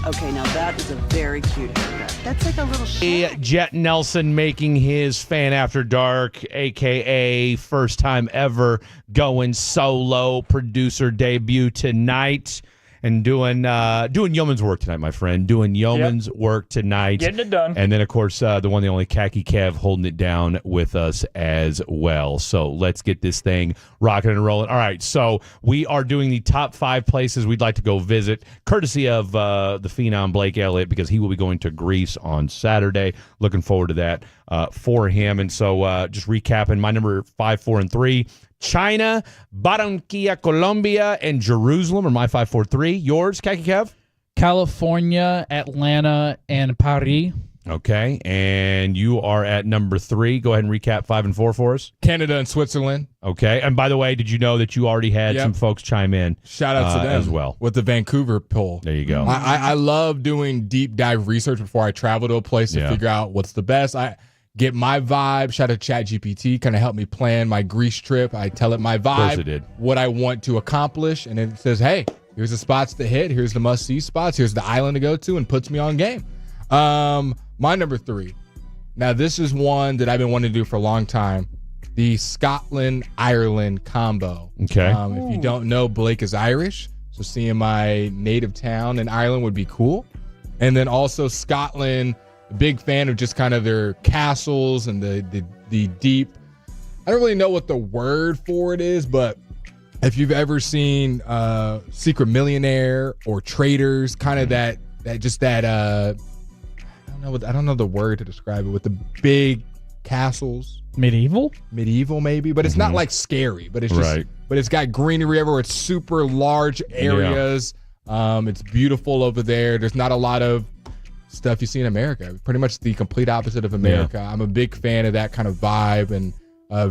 Okay, now that is a very cute haircut. That's like a little shit. Jet Nelson making his Fan After Dark, a.k.a. first time ever going solo producer debut tonight. And doing yeoman's work tonight, my friend. Doing yeoman's work tonight. Getting it done. And then, of course, the one, the only Khaki Kev holding it down with us as well. So let's get this thing rocking and rolling. All right, so we are doing the top 5 places we'd like to go visit, courtesy of the Phenom Blake Elliott, because he will be going to Greece on Saturday. Looking forward to that for him. And so just recapping, my number 5, 4, and 3. China, Barranquilla, Colombia, and Jerusalem are my 5, 4, 3. Yours, Khaki Kev? California, Atlanta, and Paris. Okay, and you are at number 3. Go ahead and recap 5 and 4 for us. Canada and Switzerland. Okay, and by the way, did you know that you already had some folks chime in? Shout out to them as well with the Vancouver poll. There you go. I love doing deep dive research before I travel to a place to figure out what's the best. I get my vibe. Shout out to ChatGPT, kind of help me plan my Greece trip. I tell it my vibe, of course it did. What I want to accomplish, and it says, hey, here's the spots to hit, here's the must-see spots, here's the island to go to, and puts me on game. My number 3. Now, this is one that I've been wanting to do for a long time. The Scotland-Ireland combo. Okay. If you don't know, Blake is Irish, so seeing my native town in Ireland would be cool. And then also Scotland, big fan of just kind of their castles and the deep. I don't really know what the word for it is, but if you've ever seen Secret Millionaire or Traders, kind of that I don't know the word to describe it, with the big castles. Medieval maybe, but it's not like scary, but it's just but it's got greenery everywhere. It's super large areas. It's beautiful over there. There's not a lot of stuff you see in America. Pretty much the complete opposite of America. I'm a big fan of that kind of vibe and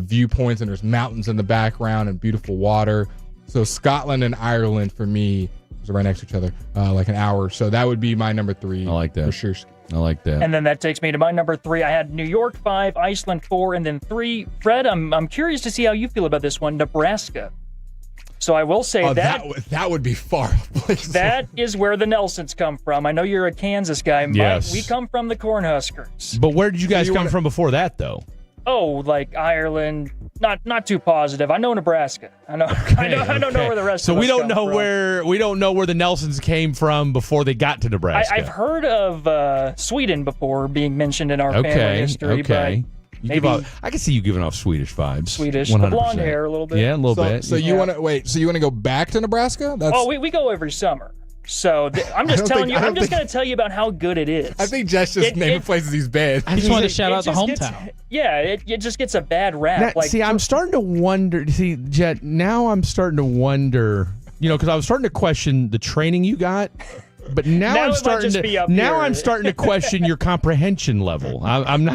viewpoints, and there's mountains in the background and beautiful water. So Scotland and Ireland for me is right next to each other, like an hour. So that would be my number 3. I like that for sure. I like that. And then that takes me to my number 3. I had New York 5, Iceland 4, and then 3. Fred, I'm curious to see how you feel about this one, Nebraska. So I will say that would be far. That is where the Nelsons come from. I know you're a Kansas guy, but Yes. we come from the Cornhuskers. But where did you guys come from before that, though? Oh, like Ireland. Not too positive. I know Nebraska. I don't know where the rest. So of us we don't come know from. we don't know where the Nelsons came from before they got to Nebraska. I've heard of Sweden before being mentioned in our family history. Okay. Maybe I can see you giving off Swedish vibes. Swedish, 100%. the blonde hair a little bit. Yeah, a little bit. So you want to wait? So you want to go back to Nebraska? We go every summer. So I'm just telling you. I'm just going to tell you about how good it is. I think Jess just naming places he's been. I just wanted to shout out the hometown. It just gets a bad rap. I'm starting to wonder. See, Jet, now I'm starting to wonder. Because I was starting to question the training you got. But now I'm starting to question your comprehension level. I'm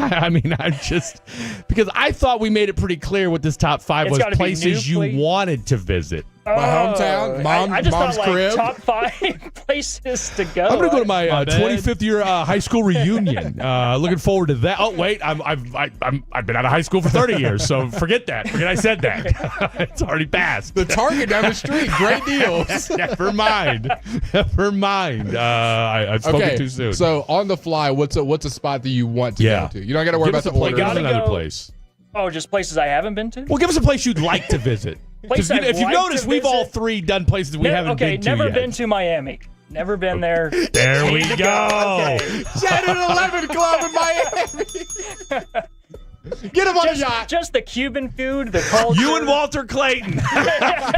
just because I thought we made it pretty clear what this top 5 was places you wanted to visit. My hometown, mom's crib. Top 5 places to go. I'm gonna go to my 25th year high school reunion. Looking forward to that. Oh wait, I've been out of high school for 30 years, so forget that. Forget I said that. It's already passed. The Target down the street, great deals. Never mind. I've spoken too soon. So on the fly, what's a spot that you want to go to? You don't got to worry about the order. Give us another place. Oh, just places I haven't been to? Well, give us a place you'd like to visit. If you've noticed, we've all 3 done places we haven't been to never yet. been to Miami. Never been there. There we go. Jet at 11 Club in Miami. Get him on a yacht. Just the Cuban food, the culture. You and Walter Clayton.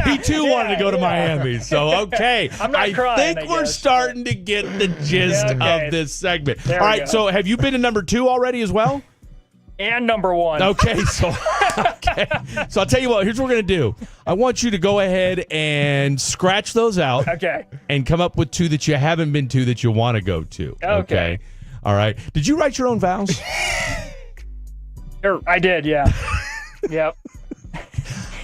He too wanted to go to Miami. So, okay. I'm not crying, think we're starting to get the gist of this segment. There all we right. go. So, have you been to number 2 already as well? And number 1. Okay, so I'll tell you what, here's what we're going to do. I want you to go ahead and scratch those out. Okay. And come up with 2 that you haven't been to that you want to go to. Okay. All right. Did you write your own vows? I did, yeah. Yep.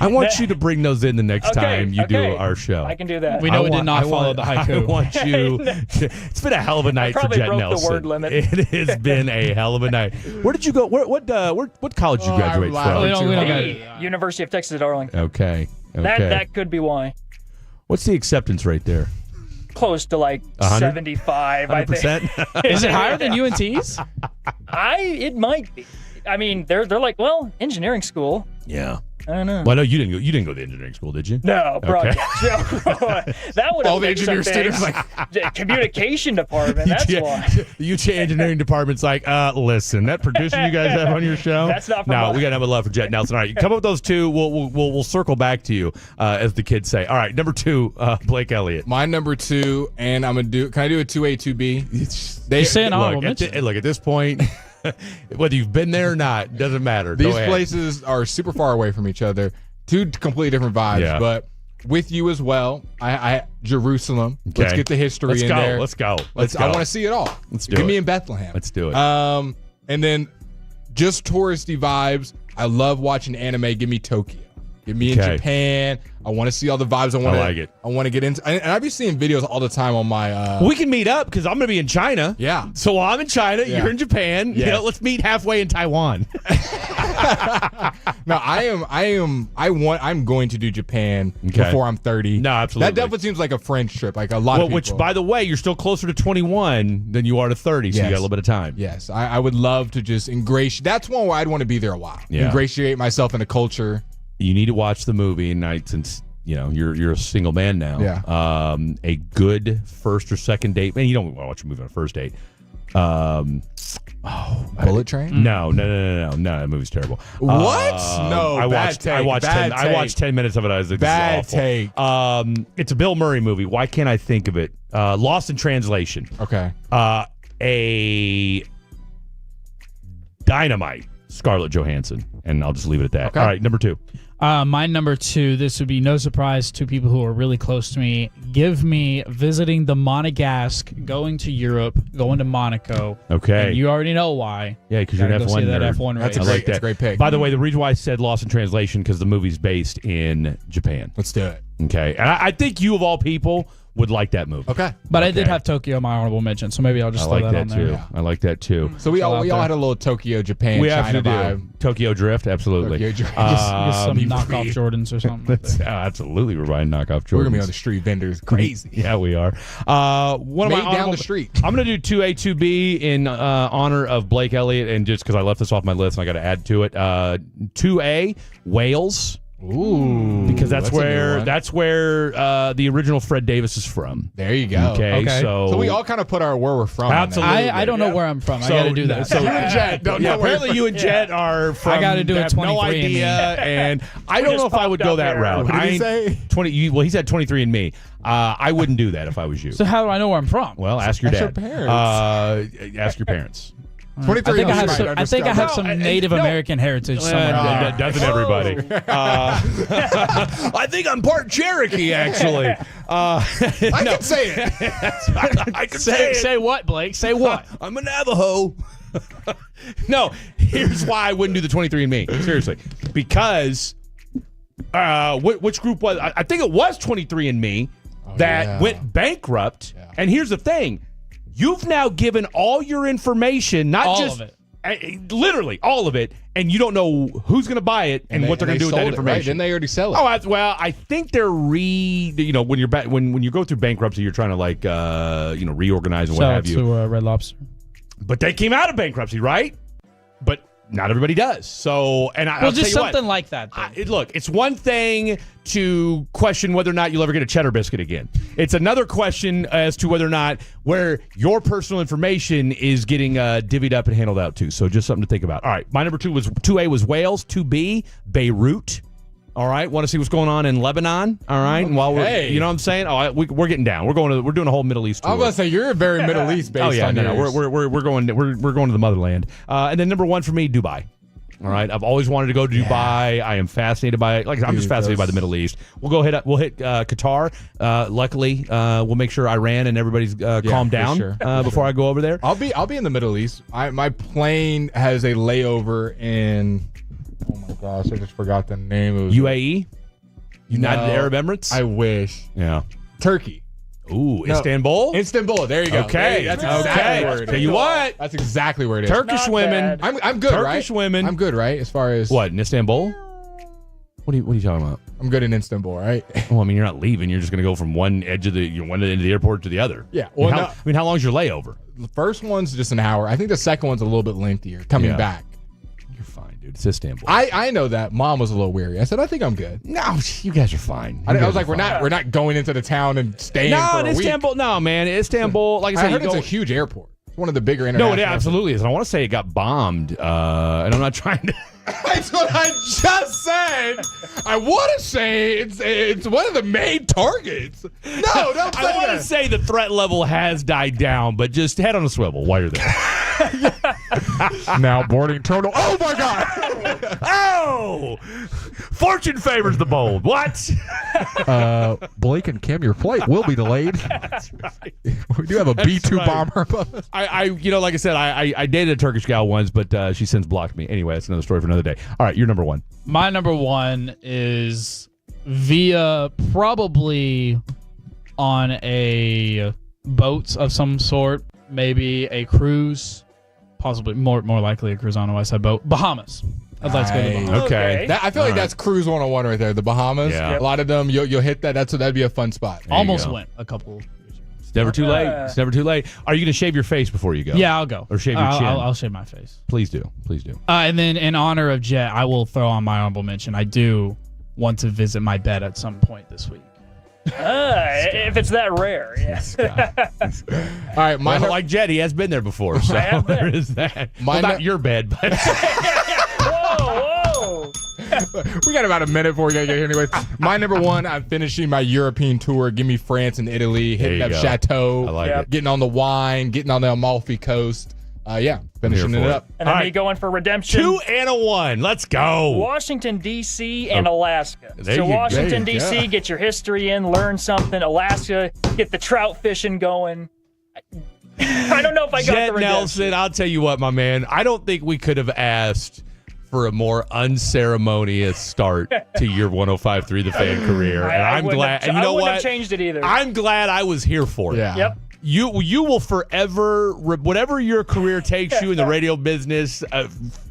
I want you to bring those in the next time you do our show. I can do that. We know it did not follow the haiku. I want you. It's been a hell of a night for Jet broke Nelson. the word limit. It has been a hell of a night. Where did you go? What college did you graduate from? University of Texas at Arlington. Okay. That could be why. What's the acceptance rate there? Close to like 75, 100%? I think. Is it higher than UNT's? It might be. I mean, they're like, well, engineering school. Yeah. I don't know. Well, no, you didn't go to the engineering school, did you? No, bro. Okay. That would have all the engineering students communication department. That's why. The UTA engineering department's like, listen, that producer you guys have on your show. That's not for No, mine. we gotta have a love for Jet Nelson. All right, you come up with those 2. We'll circle back to you, as the kids say. All right, number 2, Blake Elliott. My number 2, and I'm gonna do. Can I do a 2A 2B? You're saying honorable mention. Look, at this point, whether you've been there or not, doesn't matter. These places are super far away from each other. 2 completely different vibes, but with you as well. I Jerusalem. Okay. Let's get the history in there. Let's go. I want to see it all. Let's do Give it. me in Bethlehem. Let's do it. And then just touristy vibes. I love watching anime. Give me Tokyo. Give me in Japan. I want to see all the vibes. I like it. I want to get into. And I be seeing videos all the time on my. We can meet up because I'm going to be in China. Yeah. So while I'm in China, you're in Japan. Yes. Let's meet halfway in Taiwan. No, I'm going to do Japan before I'm 30. No, absolutely. That definitely seems like a French trip. Like a lot of people. Which, by the way, you're still closer to 21 than you are to 30, so you got a little bit of time. Yes, I would love to just ingratiate. That's one where I'd want to be there a while. Yeah. Ingratiate myself in the culture. You need to watch the movie, and since you're a single man now. Yeah. A good first or second date. Man, you don't want to watch a movie on a first date. Bullet Train? No. That movie's terrible. What? No, I bad watched. take, I watched. bad 10, I watched 10 minutes of it. I was like, Bad this is awful. take. It's a Bill Murray movie. Why can't I think of it? Lost in Translation. Okay. A dynamite Scarlett Johansson, and I'll just leave it at that. Okay. All right, number 2. My number 2, this would be no surprise to people who are really close to me. Give me visiting the Monegasque, going to Europe, going to Monaco. Okay. And you already know why. Yeah, because you're an Gotta go F1 see that nerd. F1 race. That's a great pick. By the way, the reason why I said Lost in Translation, because the movie's based in Japan. Let's do it. Okay. And I think you, of all people, would like that movie. Okay. But I did have Tokyo on my honorable mention, so maybe I'll just throw that on there. Too. I like that too. So we all had a little Tokyo, Japan, We China actually vibe. do. Tokyo Drift, absolutely. Tokyo Drift. Get some knockoff Jordans or something. Absolutely, we're buying knockoff Jordans. We're gonna be on the street vendors, crazy. Yeah, we are. One of my down the street. I'm gonna do 2A, 2B in honor of Blake Elliott, and just because I left this off my list and I got to add to it. 2A, Wales. Ooh, because that's a new where one. the original Fred Davis is from. There you go. Okay. So we all kind of put where we're from. Absolutely. I don't know where I'm from. I got to do that. So you and Jet don't know. Apparently you and Jet are from. I got to do it. 23 no idea, and I don't know if I would go that route. What did he say? 20. Well, he said 23 and me. I wouldn't do that if I was you. So how do I know where I'm from? Well, ask your dad. Ask your parents. Ask your parents. 23. I think I have some Native American heritage somewhere. Doesn't everybody? I think I'm part Cherokee, actually. I can say it. I can say it. Say what, Blake? Say what? I'm a Navajo. No, here's why I wouldn't do the 23andMe. Seriously. Because which group was I think it was 23andMe that went bankrupt. Yeah. And here's the thing. You've now given all your information, not all just of it. Literally all of it, and you don't know who's going to buy it and what they're going to do with that information. Right? Didn't they already sell it? Oh, well, I think they're when you're when you go through bankruptcy, you're trying to reorganize and what have you. To Red Lobster. But they came out of bankruptcy, right? But not everybody does. So, and I'll just tell you something like that. Look, it's one thing to question whether or not you'll ever get a cheddar biscuit again. It's another question as to whether or not where your personal information is getting divvied up and handled out too. So just something to think about. All right, my number 2A was Wales. 2B, Beirut. All right, want to see what's going on in Lebanon? All right, and while we're, you know what I'm saying? We're getting down. We're doing a whole Middle East tour. I was gonna say you're very Middle East based. Oh yeah, on no, yours. we're going to the motherland. And then number 1 for me, Dubai. All right, I've always wanted to go to Dubai. I am fascinated by it. I'm just fascinated by the Middle East. We'll hit Qatar. Luckily, we'll make sure Iran and everybody's calmed down before I go over there. I'll be in the Middle East. My plane has a layover in. Oh my gosh, I just forgot the name of UAE. United Arab Emirates? I wish. Yeah. Turkey. Ooh, Istanbul? Istanbul. There you go. Okay. That's exactly where it is. Tell you what. That's exactly where it is. Turkish women. I'm good, right? Turkish women. I'm good, right? As far as what, in Istanbul? What are you talking about? I'm good in Istanbul, right? Well, I mean, you're not leaving. You're just going to go from one end of the airport to the other. Yeah. Well, I mean, how long's your layover? The first one's just an hour. I think the second one's a little bit lengthier coming back. You're fine, dude. It's Istanbul. I know that. Mom was a little weary. I said, I think I'm good. No, you guys are fine. I was like, we're not going into the town and staying for a week. Istanbul. No, man, Istanbul. Like I said, heard it's a huge airport. It's one of the bigger international. No, it absolutely is. And I want to say it got bombed. And I'm not trying to. That's what I just said. I want to say it's one of the main targets. No, don't say I want to say the threat level has died down, but just head on a swivel while you're there. Now boarding terminal. Oh my God! Oh, fortune favors the bold. What? Blake and Kim, your flight will be delayed. That's right. We do have a B-2 bomber. Like I said, I dated a Turkish gal once, but she since blocked me. Anyway, that's another story for another day. All right, you're number 1. My number 1 is via probably on a boat of some sort, maybe a cruise, possibly more likely a cruise on a West Side boat. Bahamas. I'd like to go to the Bahamas. Okay. I feel like that's Cruise 101 right there. The Bahamas. Yeah. A lot of them, you'll hit that. That'd be a fun spot. Almost went a couple. It's never too late. It's never too late. Are you going to shave your face before you go? Yeah, I'll go. Or shave your chin? I'll shave my face. Please do. Please do. And then in honor of Jet, I will throw on my honorable mention. I do want to visit my bed at some point this week. If it's that rare, yeah. All right, like Jed, he has been there before, so there is that. Not your bed, but whoa. We got about a minute before we gotta get here anyways. My number one, I'm finishing my European tour. Give me France and Italy, hitting up Chateau, I like it. getting on the wine, getting on the Amalfi Coast. Finishing it up. And then me going for redemption. 2 and a 1. Let's go. Washington, D.C. and Alaska. There So you- Washington, there you D.C., go. get your history in, learn something. Alaska, get the trout fishing going. I don't know if I got Jet the redemption. Nelson, I'll tell you what, my man. I don't think we could have asked for a more unceremonious start to your 105.3 The Fan career. And I'm wouldn't glad. have- And you know I wouldn't what? have changed it either. I'm glad I was here for it. Yeah. Yep. You will forever, whatever your career takes you in the radio business,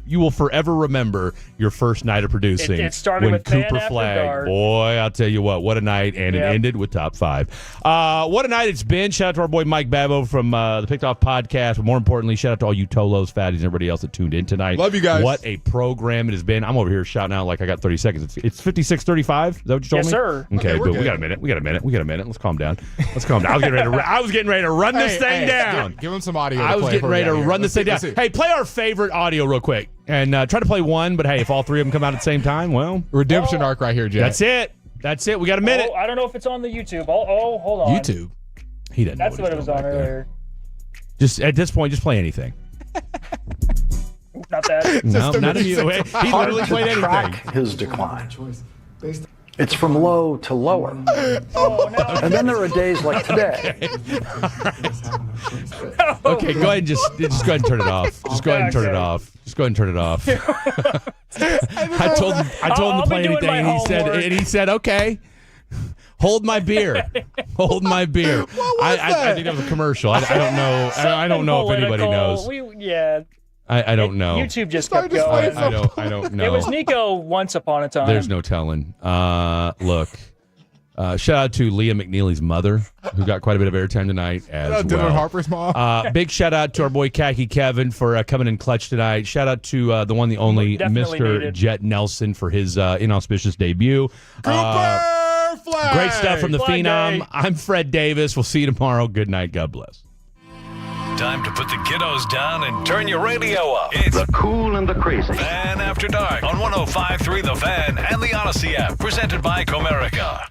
you will forever remember your first night of producing. It started when with Fan Cooper After Flagg. Dark. Boy, I'll tell you what a night, and it ended with top 5. What a night it's been. Shout out to our boy Mike Babau from the Picked Off Podcast. But more importantly, shout out to all you Tolos, Fatties, and everybody else that tuned in tonight. Love you guys. What a program it has been. I'm over here shouting out like I got 30 seconds. It's 56:35. Is that what you told Yes, me? sir. Okay, we're good. good. We got a minute. Let's calm down. I was getting ready to run this thing down. Give him some audio. I was getting ready to run this thing down. Let's see. Hey, play our favorite audio real quick. And try to play one, but hey, if all three of them come out at the same time, well. Redemption arc right here, Jay. That's it. We got a minute. I don't know if it's on the YouTube. Hold on. YouTube. He doesn't know That's what it was on earlier. Just at this point, just play anything. Not that. No, not a you. He literally played anything. Track his decline. It's from low to lower. Oh, no. And then there are days like today. Okay, go ahead and just go ahead and turn it off. Just go ahead and turn it off. Just go ahead and turn it off. I told him I'll to play be doing anything, my and he said, okay. Hold my beer. Hold my beer. I think that was a commercial. I don't know. I don't know if anybody knows. I don't know. YouTube just kept going. I don't know. It was Nico once upon a time. There's no telling. Look, shout out to Leah McNeely's mother, who got quite a bit of airtime tonight as Dylan well. Harper's mom. Big shout out to our boy Khaki Kevin for coming in clutch tonight. Shout out to the one, the only Definitely Mr. needed. Jet Nelson for his inauspicious debut. Flag. Great stuff from the Flag Phenom. Day. I'm Fred Davis. We'll see you tomorrow. Good night. God bless. Time to put the kiddos down and turn your radio up. It's The cool and the crazy. Fan After Dark on 105.3 The Fan and the Odyssey app, presented by Comerica.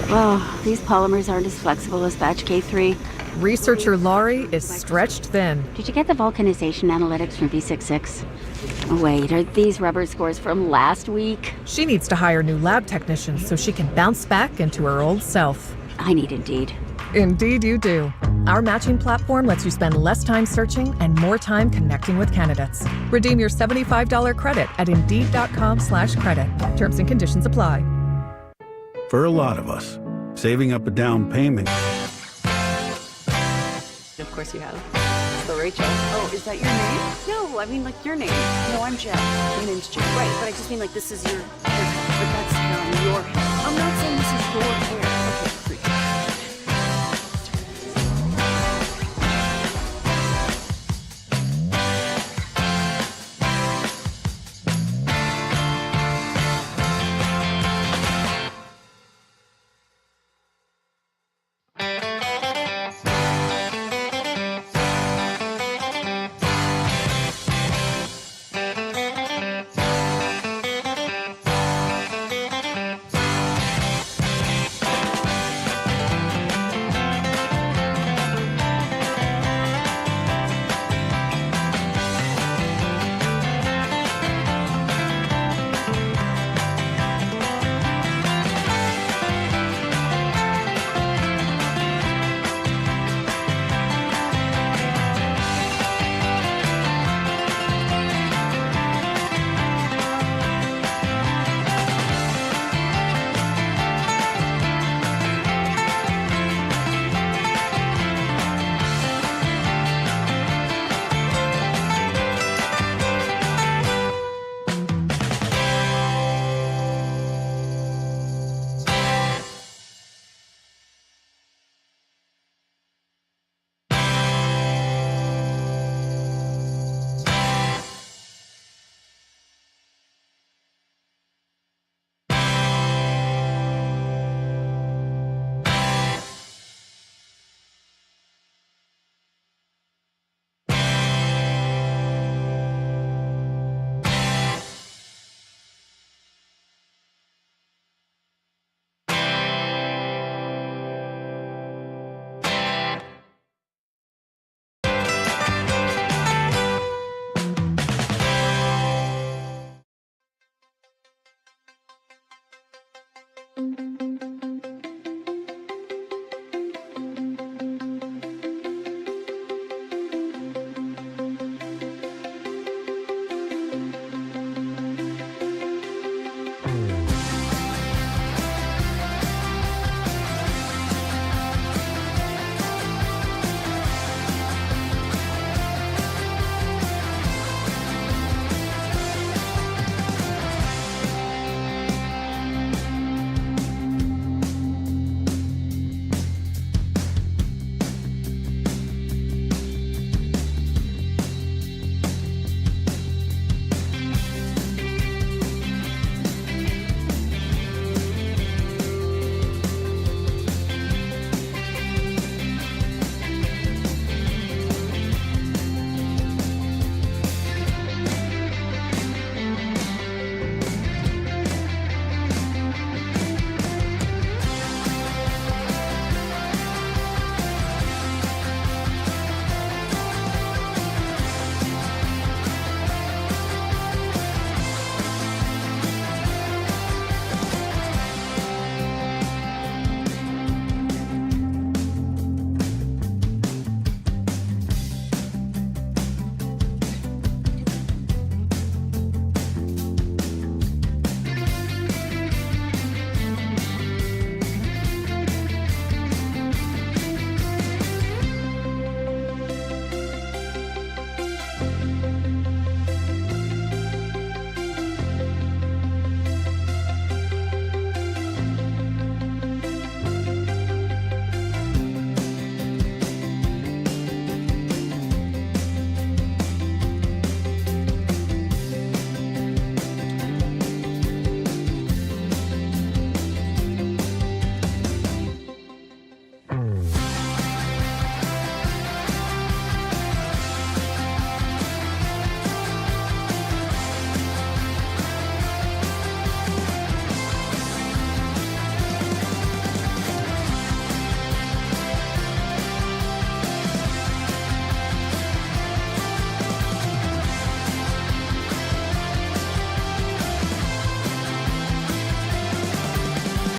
Oh, these polymers aren't as flexible as batch K3. Researcher Laurie is stretched thin. Did you get the vulcanization analytics from V66? Wait, are these rubber scores from last week? She needs to hire new lab technicians so she can bounce back into her old self. I need Indeed. Indeed you do. Our matching platform lets you spend less time searching and more time connecting with candidates. Redeem your $75 credit at Indeed.com/credit. Terms and conditions apply. For a lot of us, saving up a down payment. Of course you have. So Rachel. Oh, is that your name? No, I mean like your name. No, I'm Jen. My name's Jen. Right, but I just mean like this is your haircut. But that's hair on your head. I'm not saying this is your hair. Okay, freak. Network.